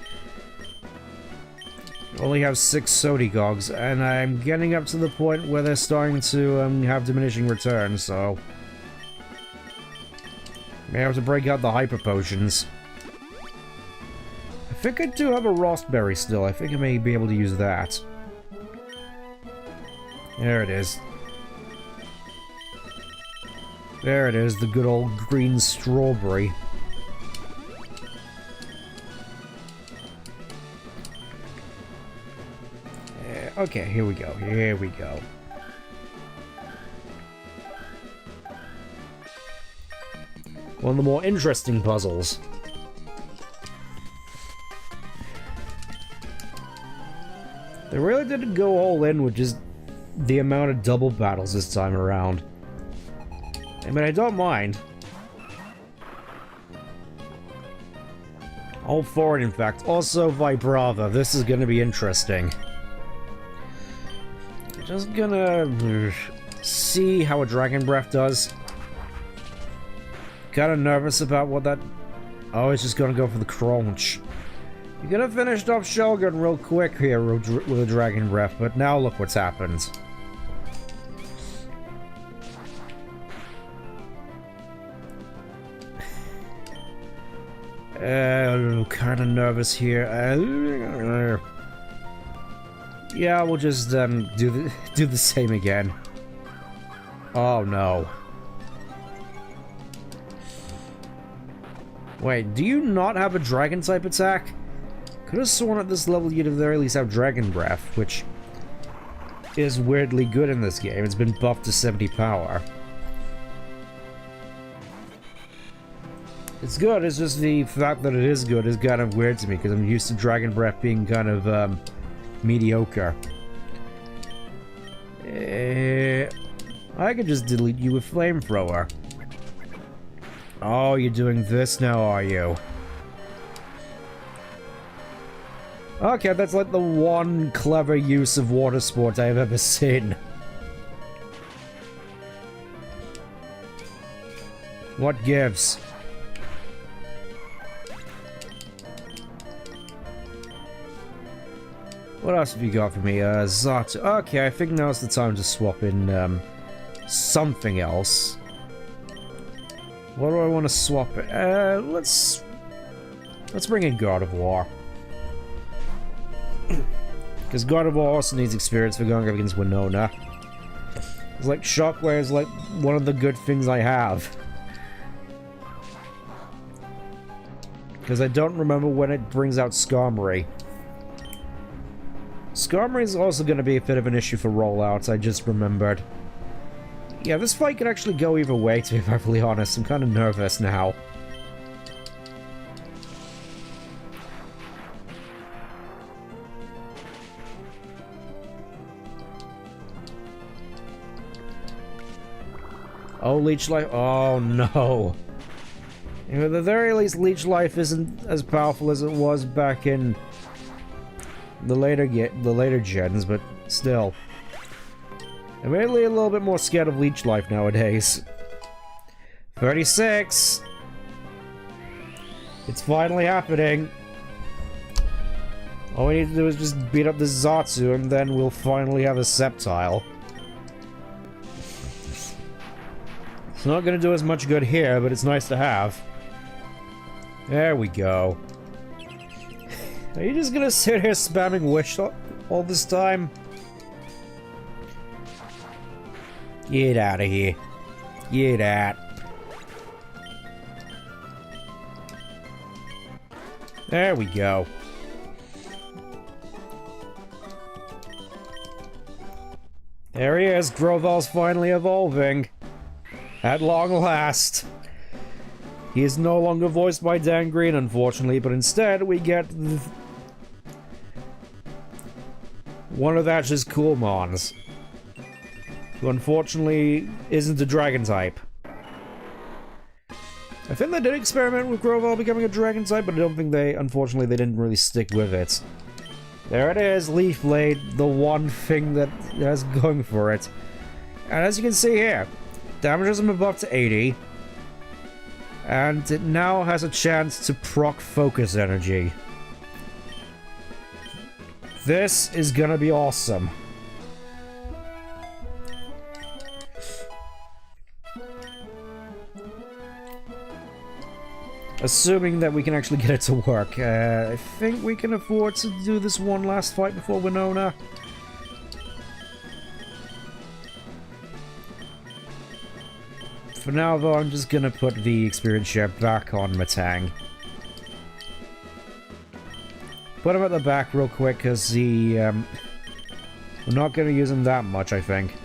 I only have 6 Sodigogs, and I'm getting up to the point where they're starting to have diminishing returns, so may have to break out the Hyper Potions. I think I do have a Rostberry still. I think I may be able to use that. There it is. There it is, the good old green strawberry. Okay, here we go. Here we go. One of the more interesting puzzles. They really didn't go all in with just the amount of double battles this time around. I mean, I don't mind. All for it, in fact. Also, Vibrava. This is gonna be interesting. Just gonna see how a Dragon Breath does. Kinda nervous about what that... Oh, it's just gonna go for the crunch. You're gonna finish off Shogun real quick here with a Dragon Breath, but now look what's happened. Kind of nervous here. Yeah, we'll just do the same again. Oh no. Wait, do you not have a dragon type attack? Could have sworn at this level you'd at the very least have Dragon Breath, which is weirdly good in this game. It's been buffed to 70 power. It's good, it's just the fact that it is good is kind of weird to me, because I'm used to Dragon Breath being kind of, mediocre. I could just delete you with Flamethrower. Oh, you're doing this now, are you? Okay, that's like the one clever use of water sport I've ever seen. What gives? What else have you got for me? Zato. Okay, I think now's the time to swap in, something else. What do I want to swap it? Let's bring in God of War. Because God of War also needs experience for going up against Winona. It's like Shockwave is like one of the good things I have. Because I don't remember when it brings out Skarmory. Skarmory is also going to be a bit of an issue for rollouts, I just remembered. Yeah, this fight could actually go either way, to be perfectly honest. I'm kind of nervous now. Oh, Leech Life. Oh, no. At the very least, Leech Life isn't as powerful as it was back in the later gens, but still. I'm really a little bit more scared of Leech Life nowadays. 36! It's finally happening. All we need to do is just beat up this Zato, and then we'll finally have a Sceptile. It's not gonna do as much good here, but it's nice to have. There we go. Are you just gonna sit here spamming Wish all this time? Get out of here. Get out. There we go. There he is. Groval's finally evolving. At long last. He is no longer voiced by Dan Green, unfortunately, but instead we get one of Ash's Coolmons, who unfortunately isn't a dragon type. I think they did experiment with Groval becoming a dragon type, but I don't think unfortunately they didn't really stick with it. There it is, Leaf Blade, the one thing that has going for it. And as you can see here, damages him above to 80. And it now has a chance to proc Focus Energy. This is gonna be awesome. Assuming that we can actually get it to work. I think we can afford to do this one last fight before Winona. For now, though, I'm just gonna put the experience share back on Matang. Put him at the back real quick, because we're not gonna use him that much, I think.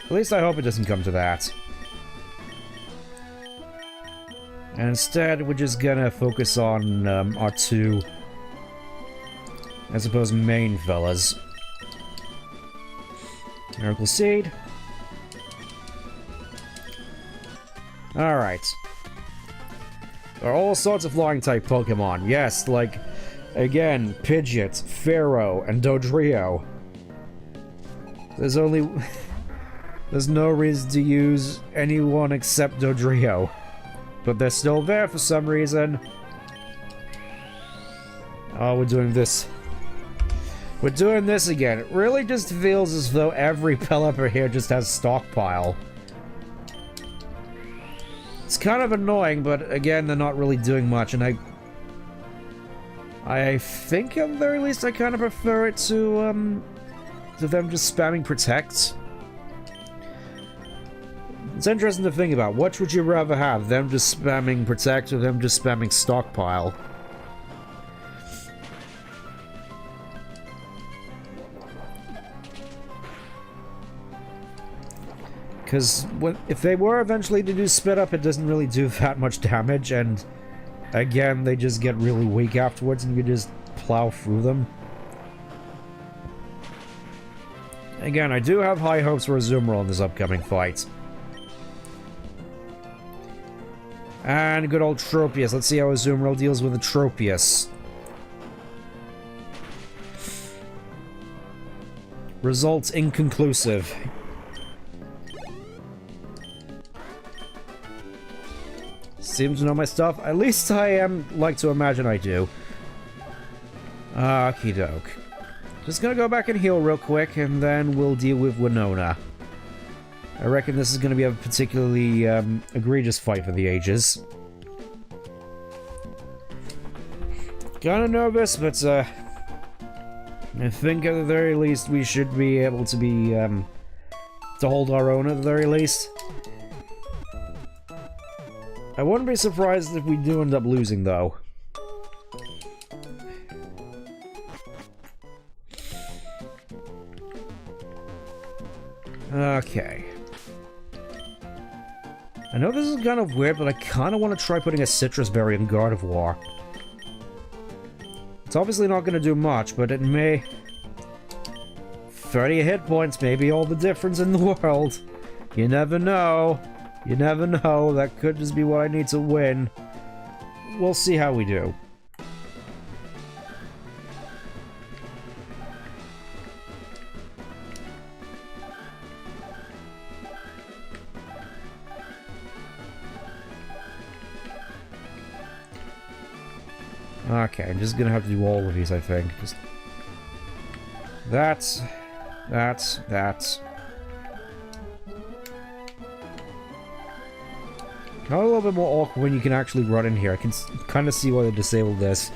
At least I hope it doesn't come to that. And instead, we're just gonna focus on our two, I suppose, main fellas. Miracle Seed. Alright. There are all sorts of flying-type Pokemon. Yes, like, again, Pidgeot, Pharaoh, and Dodrio. There's only... There's no reason to use anyone except Dodrio. But they're still there for some reason. Oh, we're doing this. We're doing this again. It really just feels as though every Pelipper here just has stockpile. It's kind of annoying, but again, they're not really doing much, and I I think at the very least I kind of prefer it to them just spamming Protect. It's interesting to think about. Which would you rather have? Them just spamming Protect or them just spamming Stockpile? Because if they were eventually to do Spit Up, it doesn't really do that much damage, and again, they just get really weak afterwards and you just plow through them. Again, I do have high hopes for a Azumarill in this upcoming fight. And good old Tropius. Let's see how Azumarill deals with a Tropius. Results inconclusive. Seems to know my stuff. At least I like to imagine I do. Okie doke. Just gonna go back and heal real quick, and then we'll deal with Winona. I reckon this is gonna be a particularly egregious fight for the ages. Kinda nervous, but I think at the very least we should be able to be to hold our own at the very least. I wouldn't be surprised if we do end up losing, though. Okay. I know this is kind of weird, but I kind of want to try putting a Citrus Berry in Gardevoir. It's obviously not going to do much, but it may... 30 hit points may be all the difference in the world. You never know. You never know, that could just be what I need to win. We'll see how we do. Okay, I'm just gonna have to do all of these, I think. Just... That's... Not a little bit more awkward when you can actually run in here. I can kind of see why they disabled this.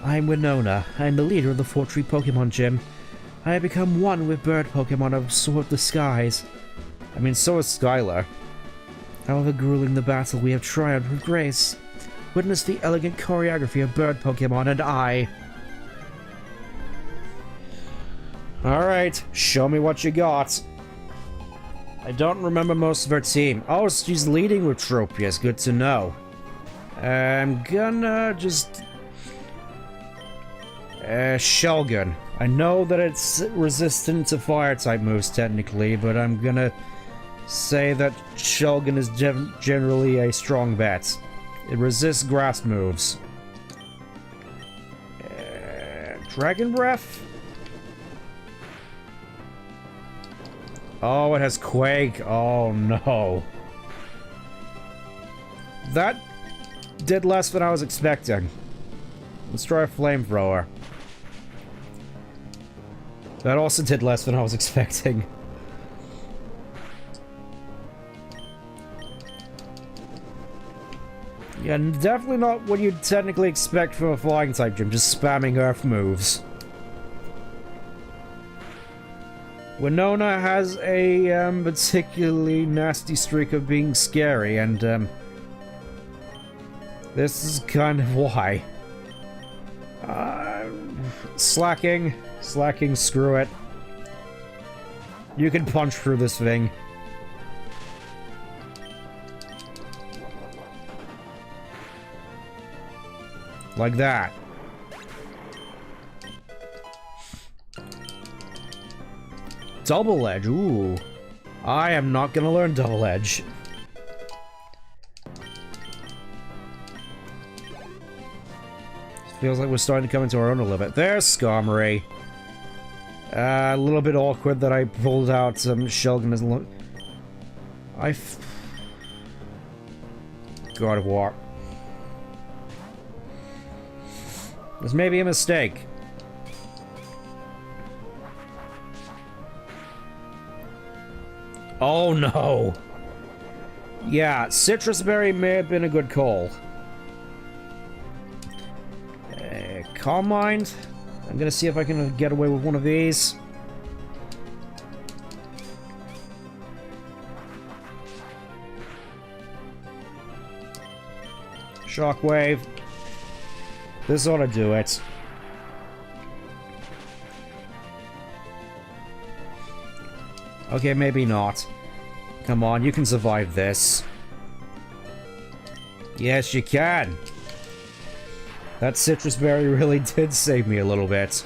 I'm Winona. I'm the leader of the Furry Pokemon Gym. I have become one with bird Pokemon of Sword the Skies. I mean, so is Skylar. However grueling the battle, we have triumphed with grace. Witness the elegant choreography of bird Pokemon and I. Alright, show me what you got. I don't remember most of her team. Oh, she's leading with Tropius. Good to know. I'm gonna just... Shellgun. I know that it's resistant to fire-type moves, technically, but I'm gonna say that Shellgun is generally a strong bet. It resists grass moves. Dragon Breath? Oh, it has Quake. Oh, no. That did less than I was expecting. Let's try a Flamethrower. That also did less than I was expecting. Yeah, definitely not what you'd technically expect from a flying-type gym, just spamming Earth moves. Winona has a particularly nasty streak of being scary, and this is kind of why. Slacking, screw it. You can punch through this thing. Like that. Double Edge, ooh. I am not gonna learn Double Edge. Feels like we're starting to come into our own a little bit. There's Skarmory. A little bit awkward that I pulled out some Shellgun as God of War. This may be a mistake. Oh no! Yeah, Citrus Berry may have been a good call. Calm Mind. I'm gonna see if I can get away with one of these. Shockwave. This ought to do it. Okay, maybe not. Come on, you can survive this. Yes, you can. That citrus berry really did save me a little bit.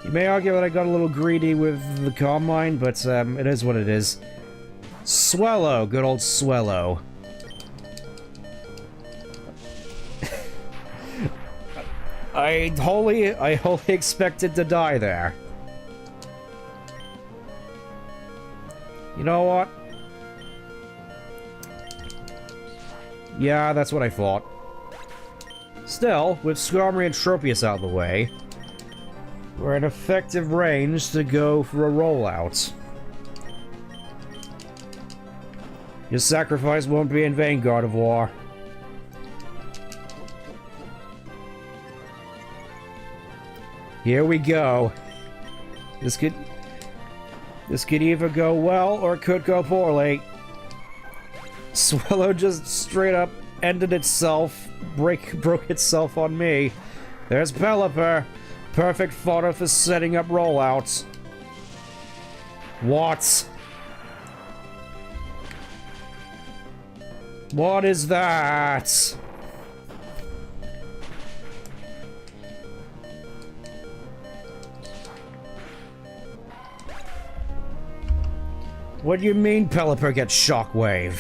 You may argue that I got a little greedy with the Calm Mind, but it is what it is. Swallow, good old Swallow. I wholly expected to die there. You know what? Yeah, that's what I thought. Still, with Skarmory and Tropius out of the way, we're in effective range to go for a rollout. Your sacrifice won't be in vain, God of War. Here we go. This could either go well or it could go poorly. Swallow just straight up ended itself, broke itself on me. There's Pelipper. Perfect fodder for setting up rollouts. What? What is that? What do you mean Pelipper gets Shockwave?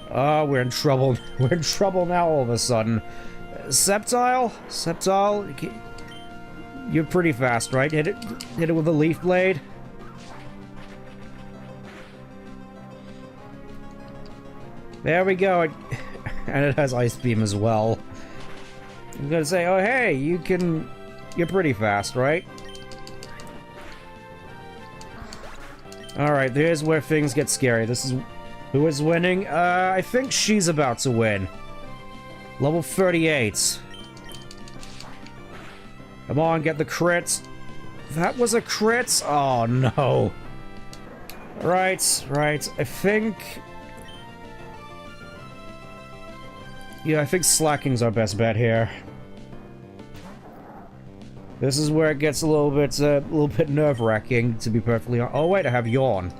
Oh, we're in trouble. We're in trouble now all of a sudden. Sceptile? Sceptile? You're pretty fast, right? Hit it with a Leaf Blade? There we go. And it has Ice Beam as well. I'm gonna say, oh hey, you're pretty fast, right? Alright, here's where things get scary. This is... Who is winning? I think she's about to win. Level 38. Come on, get the crit. That was a crit? Oh, no. Right. I think... Yeah, I think Slacking's our best bet here. This is where it gets a little bit nerve-wracking, to be perfectly honest. Oh wait, I have Yawn.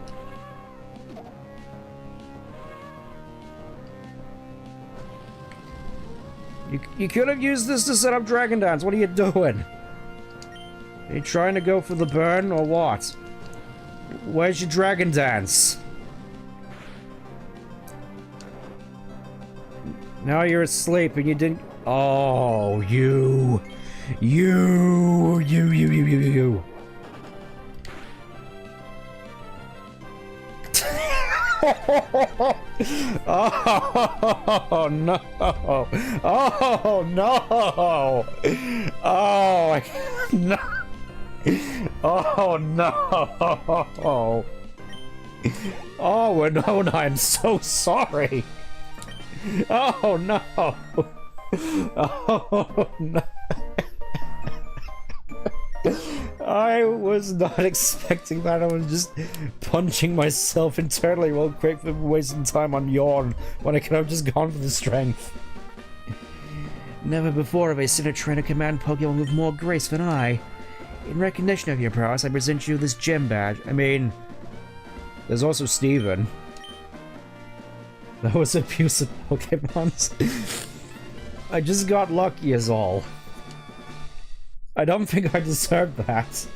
You could have used this to set up Dragon Dance. What are you doing? Are you trying to go for the burn or what? Where's your Dragon Dance? Now you're asleep and you didn't... Oh, you... Oh no! Oh no! Oh no! Oh no! Oh Winona, I'm so sorry. Oh no! Oh no! I was not expecting that. I was just punching myself internally real quick for wasting time on Yawn when I could have just gone for the strength. Never before have I seen a trainer command Pokemon with more grace than I. In recognition of your prowess, I present you this gem badge. I mean, there's also Steven. That was abuse of Pokemons. I just got lucky is all. I don't think I deserve that.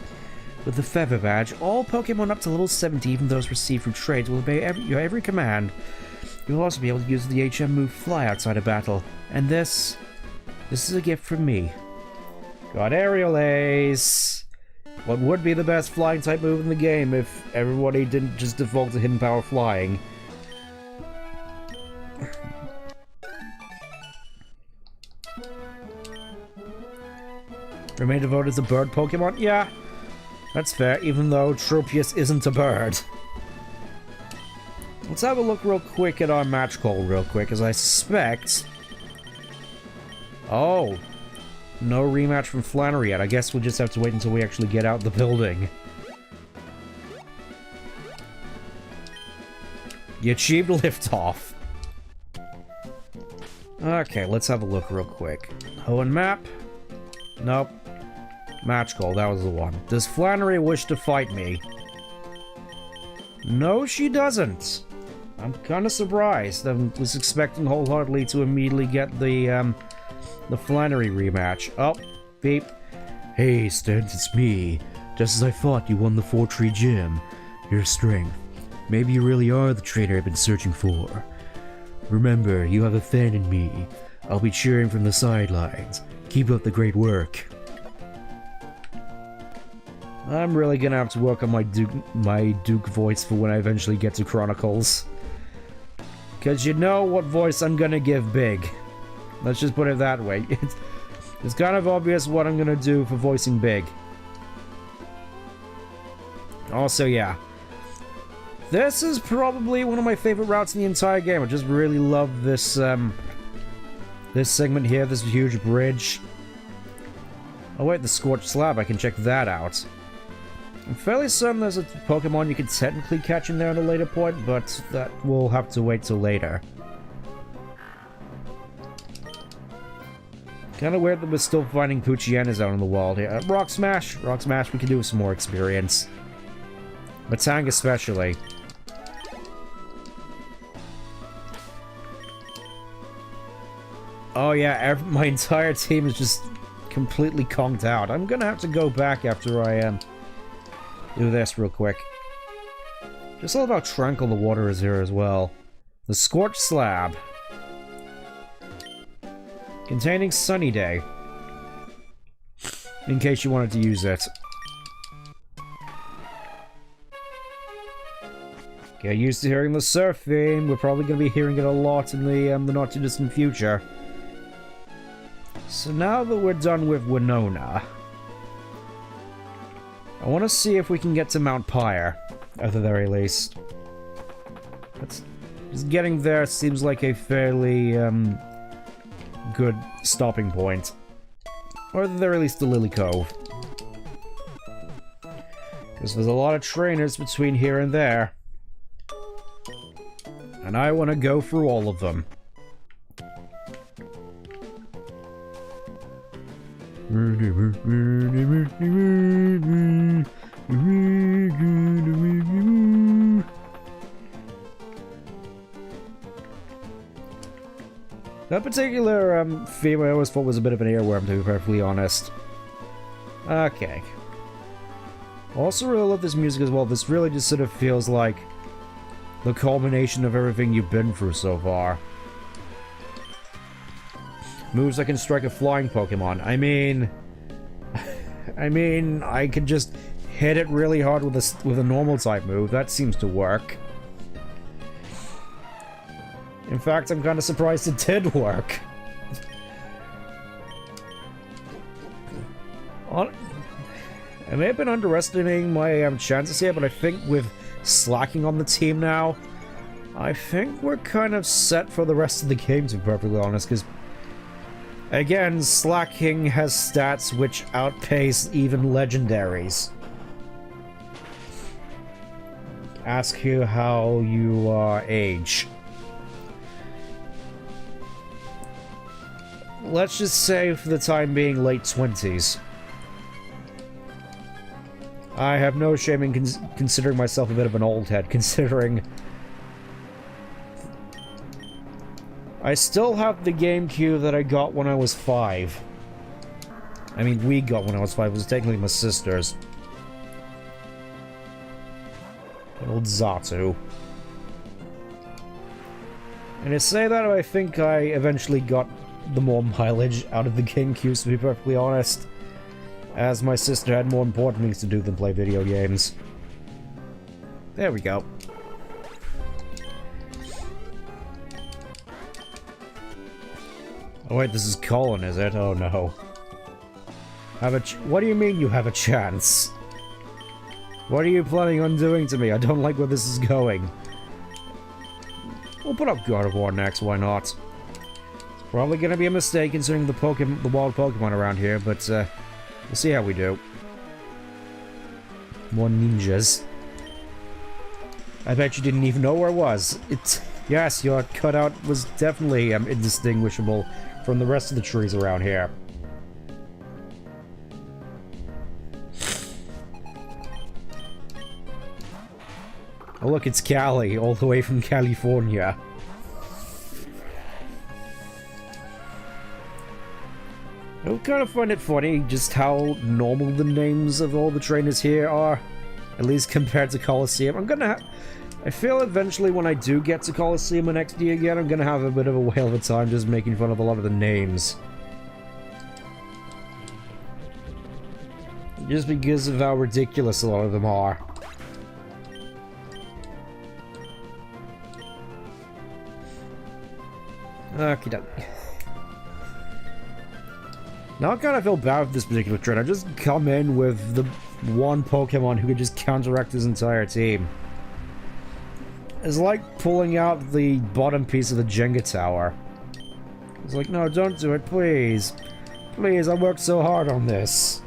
With the Feather Badge, all Pokemon up to level 70, even those received through trades, will obey your every command. You'll also be able to use the HM move Fly outside of battle. And this is a gift from me. Got Aerial Ace! What would be the best flying type move in the game if everybody didn't just default to Hidden Power Flying. Remain devoted to bird Pokemon? Yeah, that's fair, even though Tropius isn't a bird. Let's have a look real quick at our match call real quick, as I suspect Oh. No rematch from Flannery yet. I guess we'll just have to wait until we actually get out the building. You achieved liftoff. Okay, let's have a look real quick. Hoenn map? Nope. Match goal, that was the one. Does Flannery wish to fight me? No, she doesn't. I'm kind of surprised. I was expecting wholeheartedly to immediately get the Flannery rematch. Oh, beep. Hey, Stent, it's me. Just as I thought, you won the 4-tree gym. Your strength. Maybe you really are the trainer I've been searching for. Remember, you have a fan in me. I'll be cheering from the sidelines. Keep up the great work. I'm really gonna have to work on my Duke voice for when I eventually get to Chronicles. Cause you know what voice I'm gonna give Big. Let's just put it that way. It's kind of obvious what I'm gonna do for voicing Big. Also, yeah. This is probably one of my favorite routes in the entire game. I just really love this, this segment here, this huge bridge. Oh wait, the Scorched Slab, I can check that out. I'm fairly certain there's a Pokemon you could technically catch in there at a later point, but that will have to wait till later. Kinda weird that we're still finding Poochyenners out in the wild here. Rock Smash! Rock Smash, we can do with some more experience. Matang especially. Oh yeah, my entire team is just completely conked out. I'm gonna have to go back after I do this real quick. Just all about tranquil the water is here as well. The Scorched Slab. Containing Sunny Day. In case you wanted to use it. Get used to hearing the surf theme. We're probably going to be hearing it a lot in the not too distant future. So now that we're done with Winona, I want to see if we can get to Mount Pyre, at the very least. Just getting there seems like a fairly good stopping point. Or at the very least the Lily Cove. Because there's a lot of trainers between here and there. And I want to go through all of them. That particular theme I always thought was a bit of an earworm, to be perfectly honest. Okay. Also really love this music as well. This really just sort of feels like the culmination of everything you've been through so far. Moves that can strike a flying Pokemon. I mean, I could just hit it really hard with a normal type move. That seems to work. In fact, I'm kind of surprised it did work. I may have been underestimating my chances here, but I think with slacking on the team now, I think we're kind of set for the rest of the game, to be perfectly honest, because again, slacking has stats which outpace even legendaries. Ask you how you age. Let's just say, for the time being, late 20s. I have no shame in considering myself a bit of an old head, considering I still have the GameCube that I got when I was 5. I mean, we got when I was 5. It was technically my sister's. Old Zatu. And to say that, I think I eventually got the more mileage out of the GameCube, to be perfectly honest, as my sister had more important things to do than play video games. There we go. Oh wait, this is Colin, is it? Oh no. What do you mean you have a chance? What are you planning on doing to me? I don't like where this is going. We'll put up God of War next, why not? Probably gonna be a mistake considering the wild Pokemon around here, but we'll see how we do. More ninjas. I bet you didn't even know where it was. Yes, your cutout was definitely indistinguishable from the rest of the trees around here. Oh look, it's Cali, all the way from California. I kind of find it funny just how normal the names of all the trainers here are, at least compared to Coliseum. I feel eventually when I do get to Coliseum and XD again, I'm gonna have a bit of a whale of a time just making fun of a lot of the names. Just because of how ridiculous a lot of them are. Okie doke. Now I kind of feel bad with this particular trainer. I just come in with the one Pokemon who could just counteract his entire team. It's like pulling out the bottom piece of the Jenga tower. It's like, no, don't do it, please. Please, I worked so hard on this.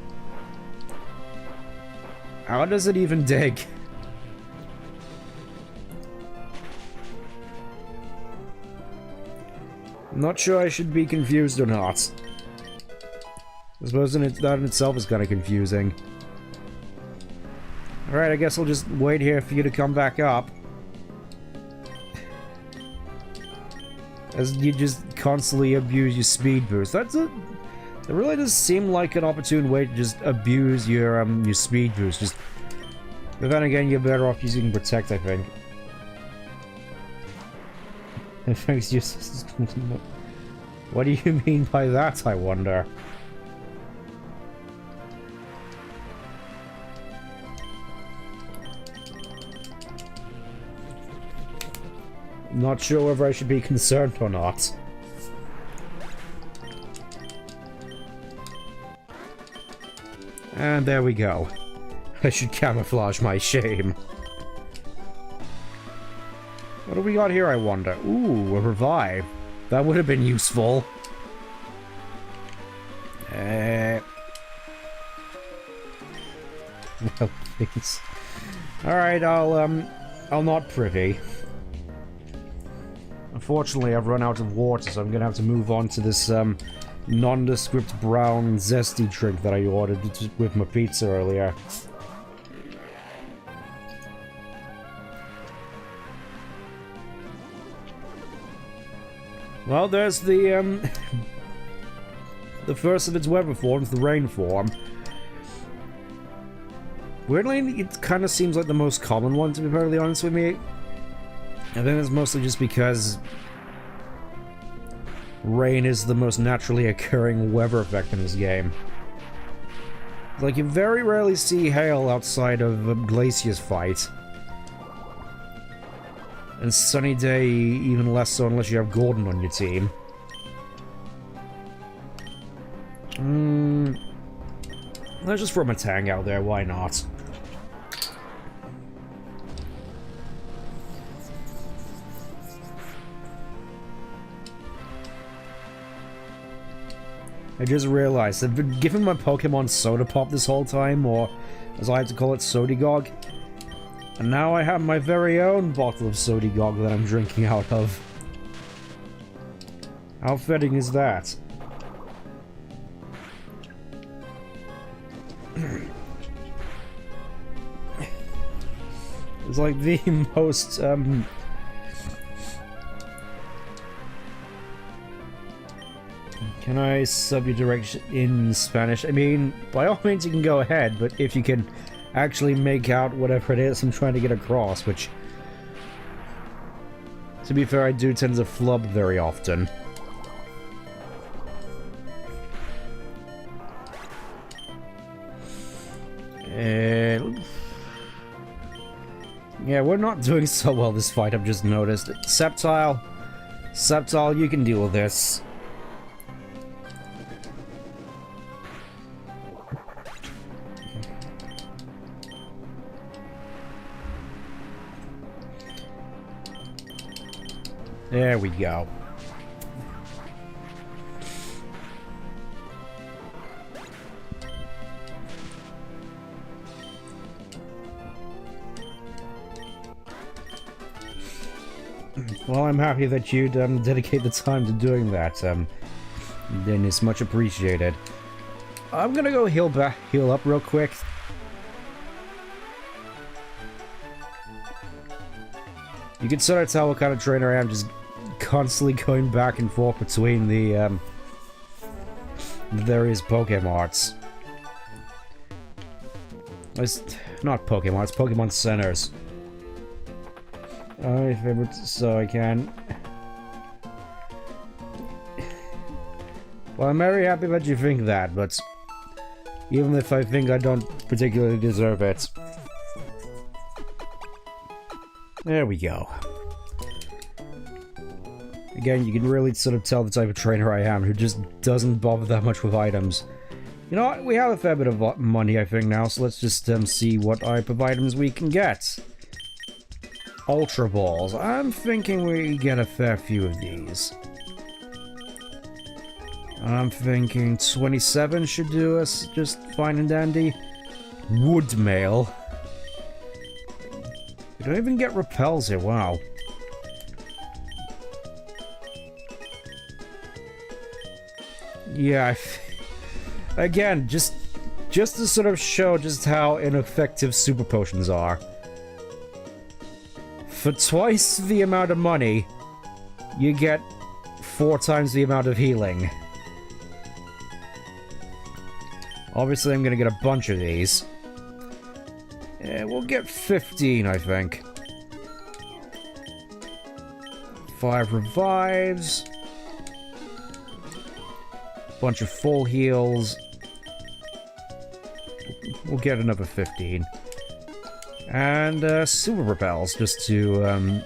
How does it even dig? I'm not sure I should be confused or not. I suppose that in itself is kind of confusing. Alright, I guess I'll just wait here for you to come back up. As you just constantly abuse your speed boost. It really does seem like an opportune way to just abuse your speed boost. But then again, you're better off using Protect, I think. In fact, what do you mean by that, I wonder? Not sure whether I should be concerned or not. And there we go. I should camouflage my shame. What do we got here, I wonder? Ooh, a revive. That would have been useful. Well, thanks. Alright, I'll not privy. Unfortunately, I've run out of water, so I'm gonna have to move on to this, nondescript brown zesty drink that I ordered with my pizza earlier. Well, there's the first of its weather forms, the rain form. Weirdly, it kind of seems like the most common one, to be perfectly honest with me. I think it's mostly just because rain is the most naturally occurring weather effect in this game. Like, you very rarely see hail outside of Glacier's fight. And Sunny Day, even less so unless you have Gordon on your team. Let's just throw my Tang out there, why not? I just realized I've been giving my Pokemon Soda Pop this whole time, or as I like to call it, Sodigog. And now I have my very own bottle of Sodigog that I'm drinking out of. How fitting is that? It's like the most, Can I sub your direction in Spanish? I mean, by all means you can go ahead, but if you can actually make out whatever it is I'm trying to get across, which, to be fair, I do tend to flub very often. Yeah, we're not doing so well this fight, I've just noticed. Sceptile, you can deal with this. There we go. Well, I'm happy that you'd dedicate the time to doing that. Then it's much appreciated. I'm gonna go heal up real quick. You can sort of tell what kind of trainer I am, just constantly going back and forth between the various PokéMons. It's not Pokemon, it's Pokemon Centers. My favorite, so I can. Well, I'm very happy that you think that, but even if I think I don't particularly deserve it. There we go. Again, you can really sort of tell the type of trainer I am, who just doesn't bother that much with items. You know what? We have a fair bit of money, I think, now, so let's just see what type of items we can get. Ultra Balls. I'm thinking we get a fair few of these. I'm thinking 27 should do us just fine and dandy. Wood Mail. We don't even get repels here, wow. Yeah, again, just to sort of show just how ineffective super potions are. For twice the amount of money, you get 4 times the amount of healing. Obviously, I'm gonna get a bunch of these. Yeah, we'll get 15, I think. 5 revives. Bunch of full heals. We'll get another 15. And, super repels, just to,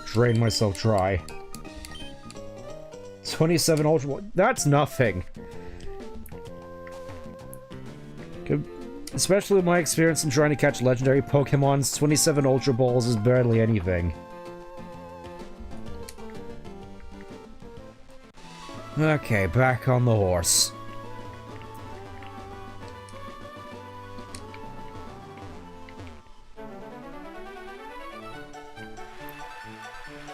drain myself dry. 27 ultra... That's nothing! Especially with my experience in trying to catch legendary Pokemons, 27 Ultra Balls is barely anything. Okay, back on the horse.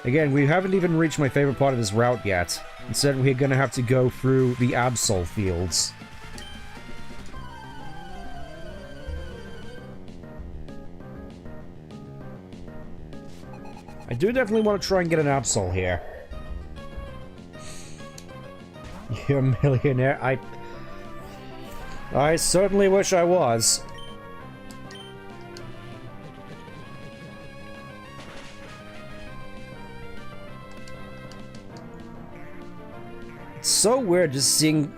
Again, we haven't even reached my favorite part of this route yet. Instead, we're gonna have to go through the Absol fields. I do definitely want to try and get an Absol here. You're a millionaire. I certainly wish I was. It's so weird just seeing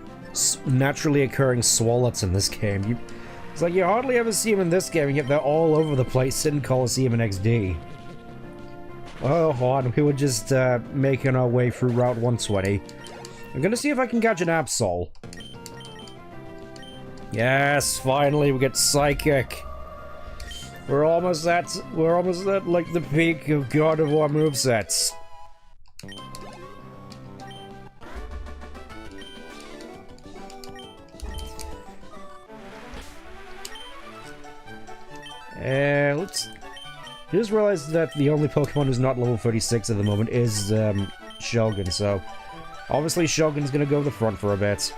naturally occurring Swallots in this game. It's like you hardly ever see them in this game, and yet they're all over the place in Coliseum and XD. Oh, Hoenn, we were just making our way through Route 120. I'm gonna see if I can catch an Absol. Yes, finally we get Psychic. We're almost at like the peak of God of War movesets. Let's just realize that the only Pokemon who's not level 36 at the moment is Shogun, so obviously Shogun's gonna go to the front for a bit.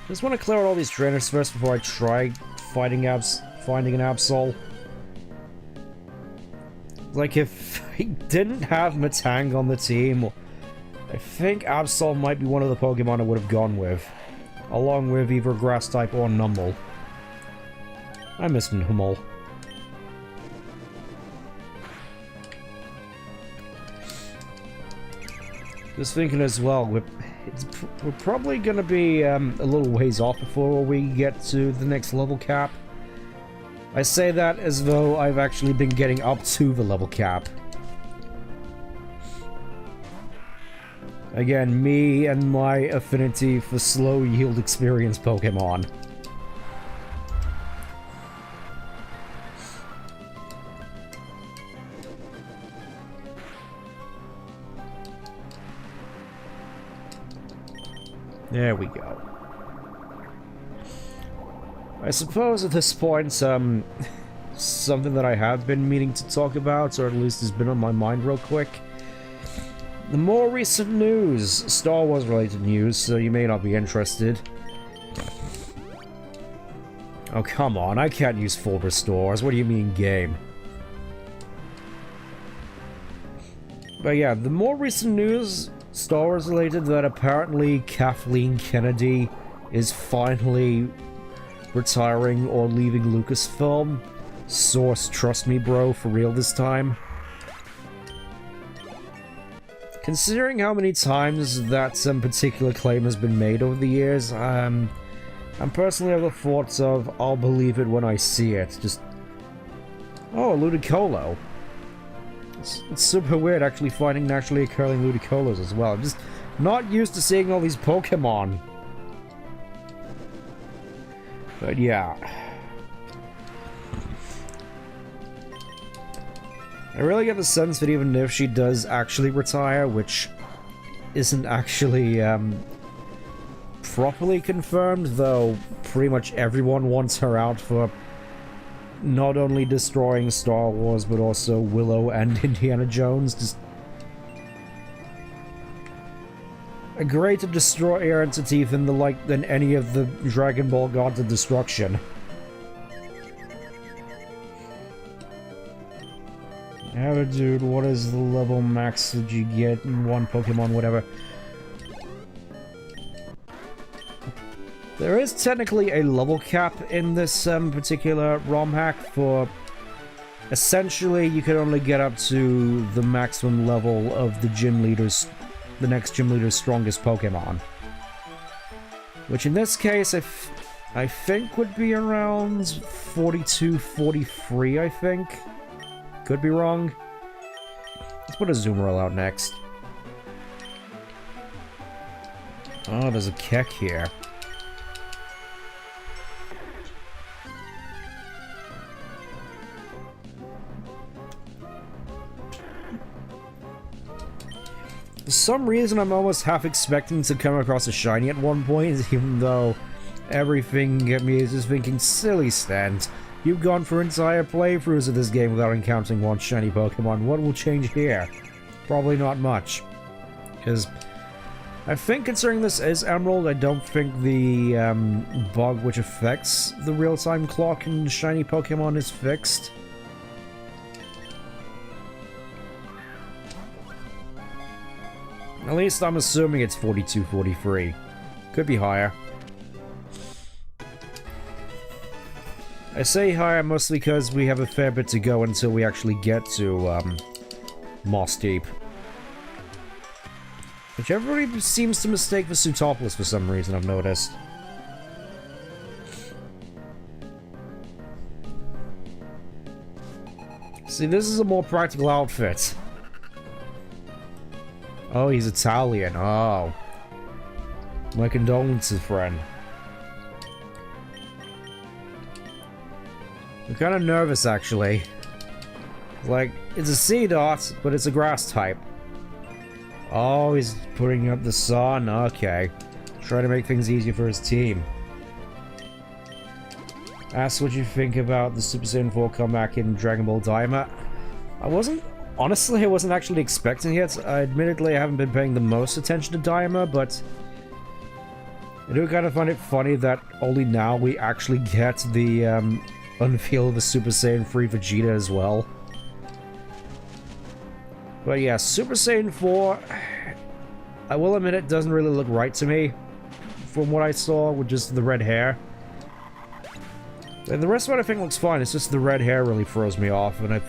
Just want to clear out all these trainers first before I try finding an Absol. Like, if I didn't have Matang on the team, I think Absol might be one of the Pokemon I would have gone with. Along with either Grass-type or Numble. I miss Numble. Just thinking as well, we're probably gonna be a little ways off before we get to the next level cap. I say that as though I've actually been getting up to the level cap. Again, me and my affinity for slow yield experience Pokemon. There we go. I suppose at this point, something that I have been meaning to talk about, or at least has been on my mind real quick. The more recent news, Star Wars related news, so you may not be interested. Oh, come on, I can't use full restores. What do you mean, game? But yeah, the more recent news, Star Wars related, that apparently Kathleen Kennedy is finally retiring or leaving Lucasfilm. Source, trust me bro, for real this time. Considering how many times that particular claim has been made over the years, I'm personally of the thoughts of, I'll believe it when I see it. Just... Oh, Ludicolo. It's super weird actually finding naturally occurring Ludicolos as well. I'm just not used to seeing all these Pokemon. But yeah. I really get the sense that even if she does actually retire, which isn't actually properly confirmed, though pretty much everyone wants her out for not only destroying Star Wars, but also Willow and Indiana Jones. Just a greater destroyer entity than any of the Dragon Ball Gods of Destruction. Yeah, dude, what is the level max that you get in one Pokemon, whatever? There is technically a level cap in this particular Romhack for... Essentially, you can only get up to the maximum level of the next gym leader's strongest Pokemon. Which in this case, I think would be around 42, 43, I think. Could be wrong. Let's put a Zoomerl out next. Oh, there's a Keck here. For some reason, I'm almost half expecting to come across a shiny at one point, even though everything at me is just thinking, silly Stan. You've gone for entire playthroughs of this game without encountering one shiny Pokemon. What will change here? Probably not much. Because I think considering this is Emerald, I don't think the bug which affects the real-time clock in shiny Pokemon is fixed. At least I'm assuming it's 42, 43. Could be higher. I say higher mostly because we have a fair bit to go until we actually get to, Moss Deep. Which everybody seems to mistake for Sootopolis for some reason, I've noticed. See, this is a more practical outfit. Oh, he's Italian. Oh. My condolences, friend. I'm kind of nervous, actually. Like, it's a Seedot, but it's a grass type. Oh, he's putting up the sun. Okay. Trying to make things easier for his team. Ask what you think about the Super Saiyan 4 comeback in Dragon Ball Daima. Honestly, I wasn't actually expecting it. Admittedly, I haven't been paying the most attention to Daima, but I do kind of find it funny that only now we actually get the, unveil of the Super Saiyan 3 Vegeta as well. But yeah, Super Saiyan 4, I will admit it doesn't really look right to me from what I saw with just the red hair. And the rest of it I think looks fine, it's just the red hair really throws me off, and I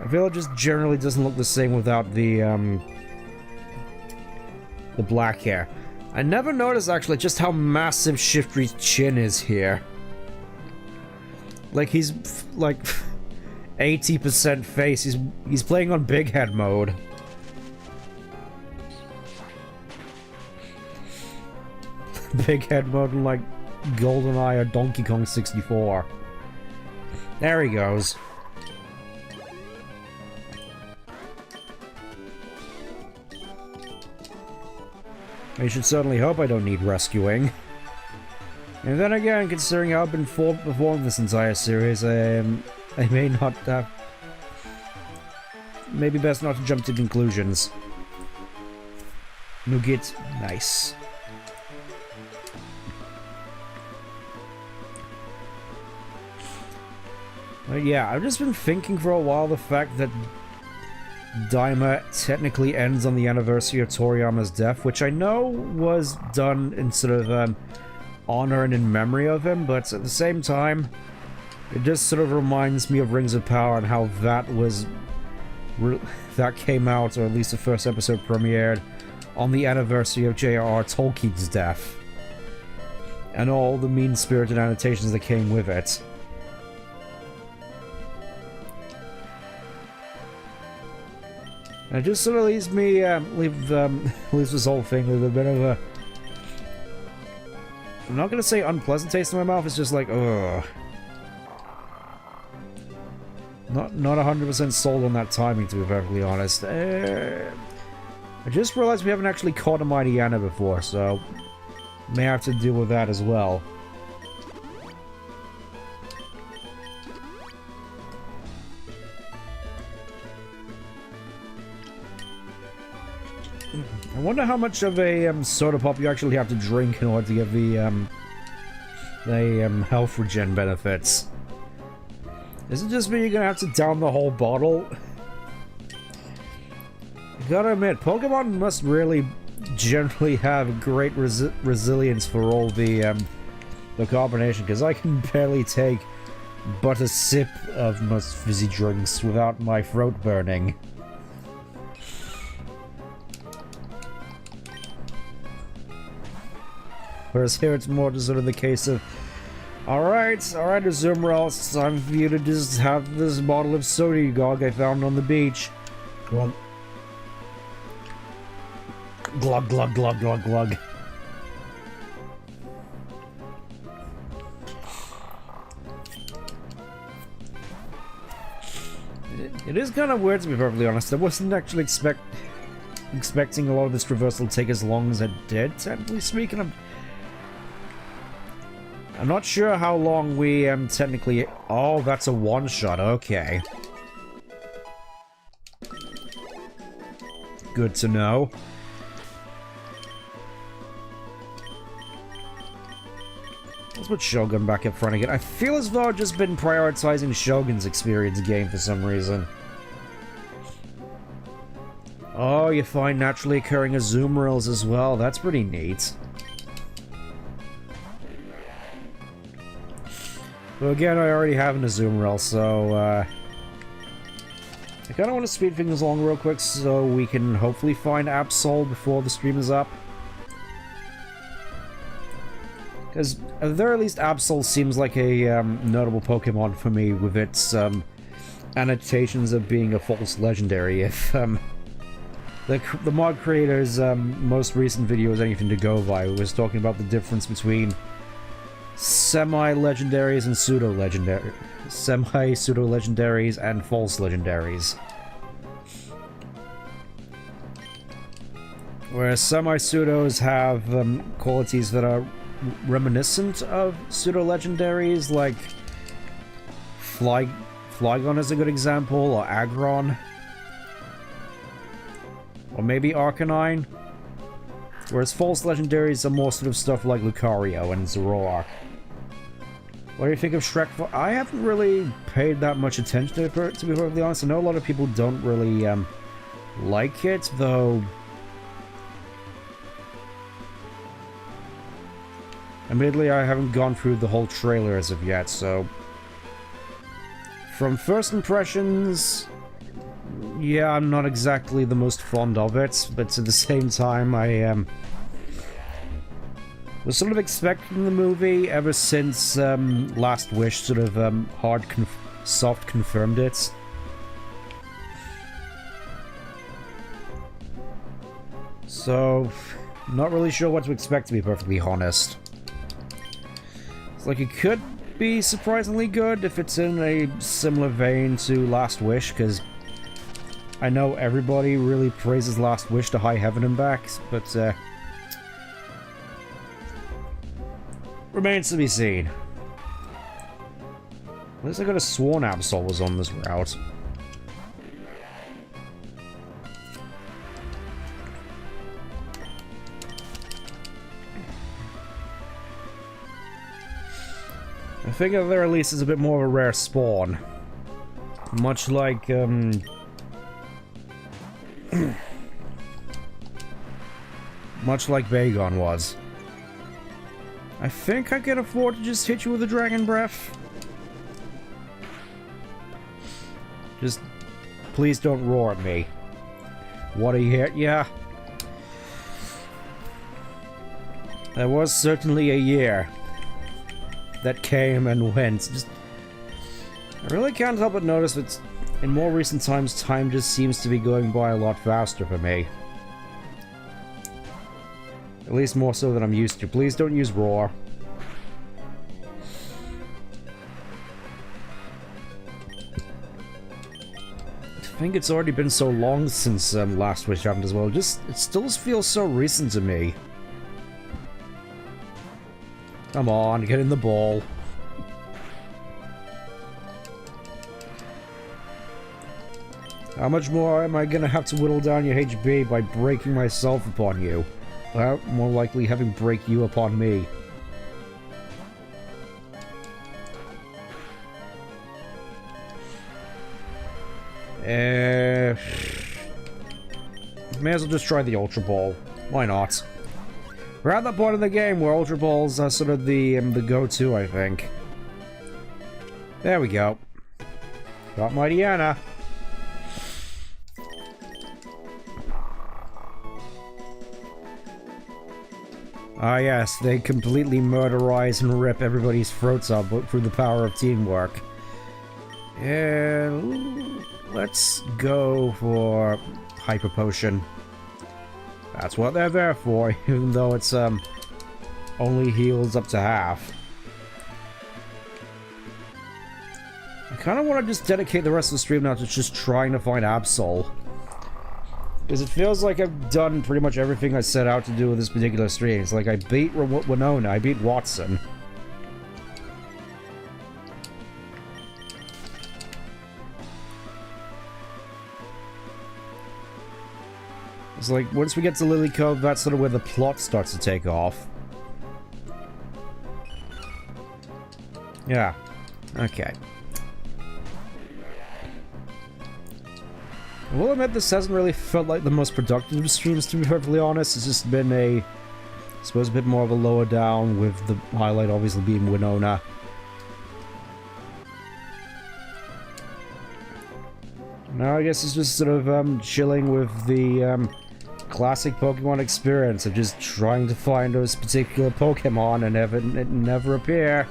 feel it just generally doesn't look the same without the black hair. I never noticed actually just how massive Shiftry's chin is here. Like, he's, like, 80% face. He's playing on big head mode. Big head mode in, like, GoldenEye or Donkey Kong 64. There he goes. I should certainly hope I don't need rescuing. And then again, considering how I've been performing this entire series, I may not have... maybe best not to jump to conclusions. Nougat, nice. But yeah, I've just been thinking for a while the fact that Daima technically ends on the anniversary of Toriyama's death, which I know was done in sort of honor and in memory of him, but at the same time, it just sort of reminds me of Rings of Power and how that was... that came out, or at least the first episode premiered, on the anniversary of J.R.R. Tolkien's death. And all the mean-spirited annotations that came with it. And it just sort of leaves me, leaves this whole thing with a bit of a... I'm not gonna say unpleasant taste in my mouth, it's just like, ugh. Not 100% sold on that timing, to be perfectly honest. I just realized we haven't actually caught a Mighty Anna before, so... may have to deal with that as well. I wonder how much of a soda pop you actually have to drink in order to get the health regen benefits. Is it just me you're gonna have to down the whole bottle? I gotta admit, Pokemon must really generally have great resilience for all the combination, because I can barely take but a sip of most fizzy drinks without my throat burning. Whereas here it's more just sort of the case of, alright, Azumarill, it's time for you to just have this bottle of soda gog I found on the beach. Glug. Glug, glug, glug, glug, glug. It is kind of weird, to be perfectly honest. I wasn't actually expecting a lot of this traversal to take as long as it did, technically speaking. I'm not sure how long we technically... Oh, that's a one-shot, okay. Good to know. Let's put Shogun back up front again. I feel as though I've just been prioritizing Shogun's experience game for some reason. Oh, you find naturally occurring Azumarills as well. That's pretty neat. But again, I already have an Azumarill, so I kind of want to speed things along real quick so we can hopefully find Absol before the stream is up. Because at the very least, Absol seems like a notable Pokemon for me with its annotations of being a false legendary. If the mod creator's most recent video was anything to go by, it was talking about the difference between semi-legendaries and pseudo-legendaries. Semi-pseudo-legendaries and false legendaries. Whereas semi-pseudos have qualities that are reminiscent of pseudo-legendaries, like Flygon is a good example, or Aggron. Or maybe Arcanine. Whereas false legendaries are more sort of stuff like Lucario and Zoroark. What do you think of Shrek? I haven't really paid that much attention to it, to be perfectly honest. I know a lot of people don't really like it, though. Admittedly, I haven't gone through the whole trailer as of yet, so... From first impressions... yeah, I'm not exactly the most fond of it, but at the same time, I was sort of expecting the movie ever since Last Wish sort of soft confirmed it. So, not really sure what to expect, to be perfectly honest. It's like it could be surprisingly good if it's in a similar vein to Last Wish, because I know everybody really praises Last Wish to high heaven and back, but remains to be seen. At least I could have sworn Absol was on this route. I figure there at least is a bit more of a rare spawn. Much like, much like Bagon was. I think I can afford to just hit you with a Dragon Breath. Just, please don't roar at me. What a hit, yeah. There was certainly a year that came and went. Just, I really can't help but notice that in more recent times, time just seems to be going by a lot faster for me. At least more so than I'm used to. Please don't use roar. I think it's already been so long since last Wish happened as well. Just, it still feels so recent to me. Come on, get in the ball. How much more am I gonna have to whittle down your HB by breaking myself upon you? Well, more likely having break you upon me. May as well just try the Ultra Ball. Why not? We're at that point in the game where Ultra Balls are sort of the go-to, I think. There we go. Got my Diana. Ah yes, they completely murderize and rip everybody's throats up through the power of teamwork. And let's go for Hyper Potion. That's what they're there for, even though it's only heals up to half. I kind of want to just dedicate the rest of the stream now to just trying to find Absol. Because it feels like I've done pretty much everything I set out to do with this particular stream. It's like I beat Winona, I beat Watson. It's like, once we get to Lily Cove, that's sort of where the plot starts to take off. Yeah. Okay. I will admit this hasn't really felt like the most productive of streams, to be perfectly honest. It's just been I suppose a bit more of a lower down, with the highlight obviously being Winona. Now I guess it's just sort of chilling with the classic Pokemon experience of just trying to find those particular Pokemon and never appear.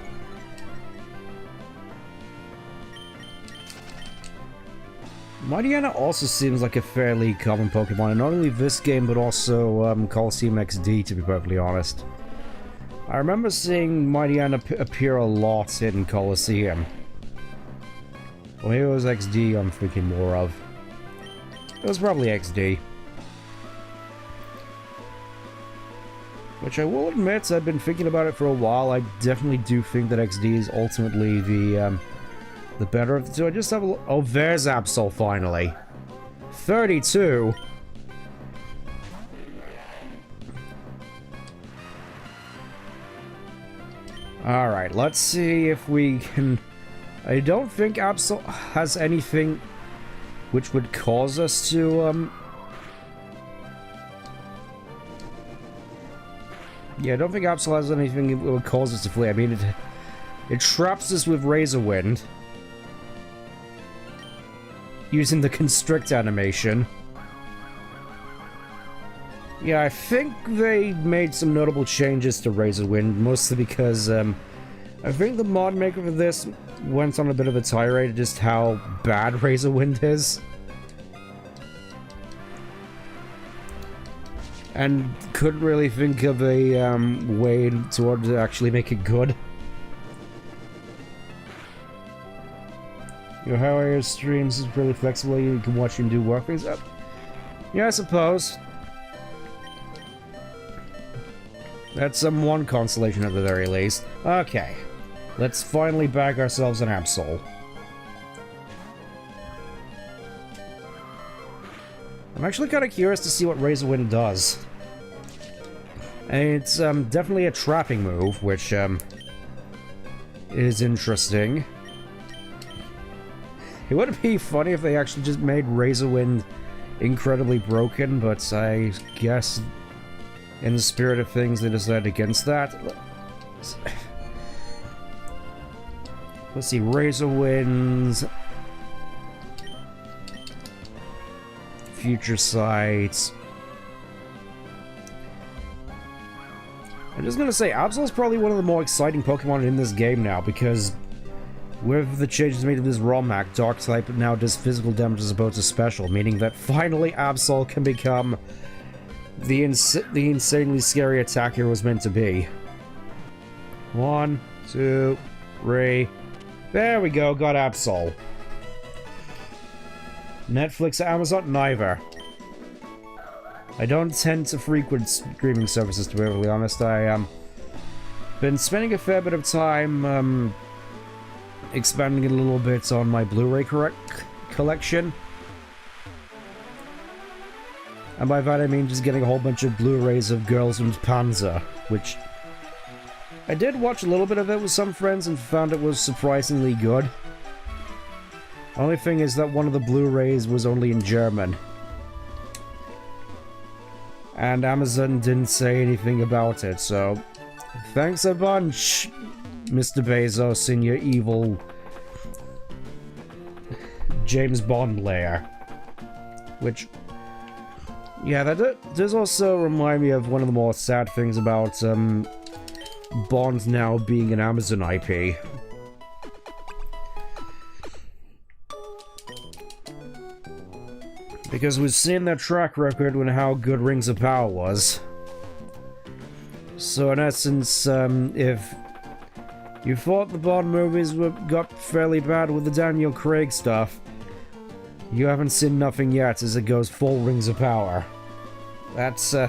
Mightyena also seems like a fairly common Pokemon in not only this game but also Coliseum XD, to be perfectly honest. I remember seeing Mightyena appear a lot in Coliseum. Well, maybe it was XD I'm thinking more of. It was probably XD. Which I will admit, I've been thinking about it for a while. I definitely do think that XD is ultimately the better of the two. I just have a look. Oh, there's Absol finally. 32? Alright, let's see if we can... I don't think Absol has anything which would cause us to, Yeah, I don't think Absol has anything that would cause us to flee. I mean, it traps us with Razor Wind. Using the Constrict animation. Yeah, I think they made some notable changes to Razor Wind, mostly because, I think the mod maker for this went on a bit of a tirade of just how bad Razor Wind is. And couldn't really think of a way to actually make it good. Your Harass streams is really flexible, you can watch him do work things up. Yeah, I suppose. That's one consolation at the very least. Okay. Let's finally bag ourselves an Absol. I'm actually kind of curious to see what Razorwind does. And it's definitely a trapping move, which is interesting. It would be funny if they actually just made Razorwind incredibly broken, but I guess in the spirit of things they decided against that. Let's see, Razorwinds, Future Sight. I'm just gonna say, Absol's probably one of the more exciting Pokemon in this game now, because with the changes made to this Romhack, Dark type now does physical damage as opposed to special, meaning that finally Absol can become the insanely scary attacker it was meant to be. 1, 2, 3. There we go, got Absol. Netflix or Amazon? Neither. I don't tend to frequent streaming services, to be really honest. I been spending a fair bit of time expanding a little bit on my Blu-ray collection. And by that I mean just getting a whole bunch of Blu-rays of Girls and Panzer, which I did watch a little bit of it with some friends and found it was surprisingly good. Only thing is that one of the Blu-rays was only in German. And Amazon didn't say anything about it, so thanks a bunch, Mr. Bezos, in your evil James Bond lair. Which, yeah, that does also remind me of one of the more sad things about Bond now being an Amazon IP. Because we've seen their track record with how good Rings of Power was. So in essence, if you thought the Bond movies got fairly bad with the Daniel Craig stuff, you haven't seen nothing yet as it goes full Rings of Power. That's, I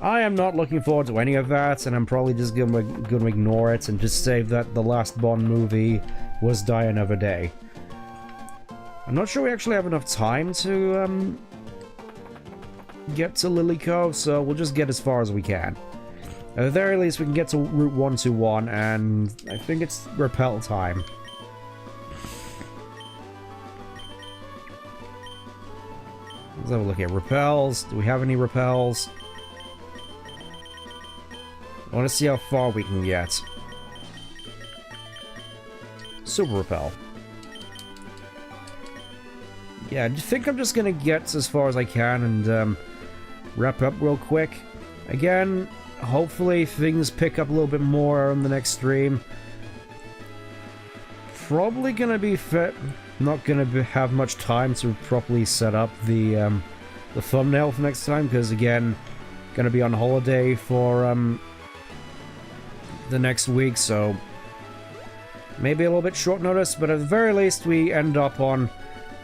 am not looking forward to any of that, and I'm probably just gonna ignore it and just say that the last Bond movie was Die Another Day. I'm not sure we actually have enough time to get to Lilycove, so we'll just get as far as we can. At the very least, we can get to Route 121, and I think it's Repel time. Let's have a look at Repels. Do we have any Repels? I want to see how far we can get. Super Repel. Yeah, I think I'm just gonna get as far as I can and wrap up real quick. Again, hopefully things pick up a little bit more on the next stream. Probably gonna be not gonna have much time to properly set up the thumbnail for next time, because again, gonna be on holiday for the next week, so maybe a little bit short notice, but at the very least we end up on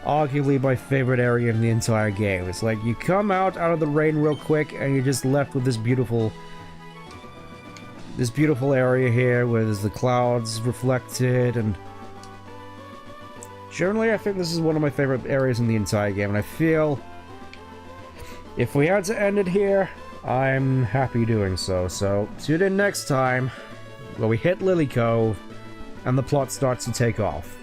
arguably my favorite area in the entire game. It's like you come out of the rain real quick and you're just left with this beautiful area here where there's the clouds reflected, and generally I think this is one of my favorite areas in the entire game, and I feel if we had to end it here, I'm happy doing so. So tune in next time where we hit Lilycove and the plot starts to take off.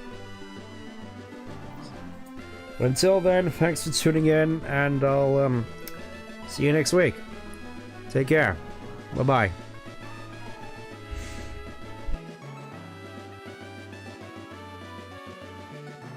But until then, thanks for tuning in, and I'll see you next week. Take care. Bye-bye.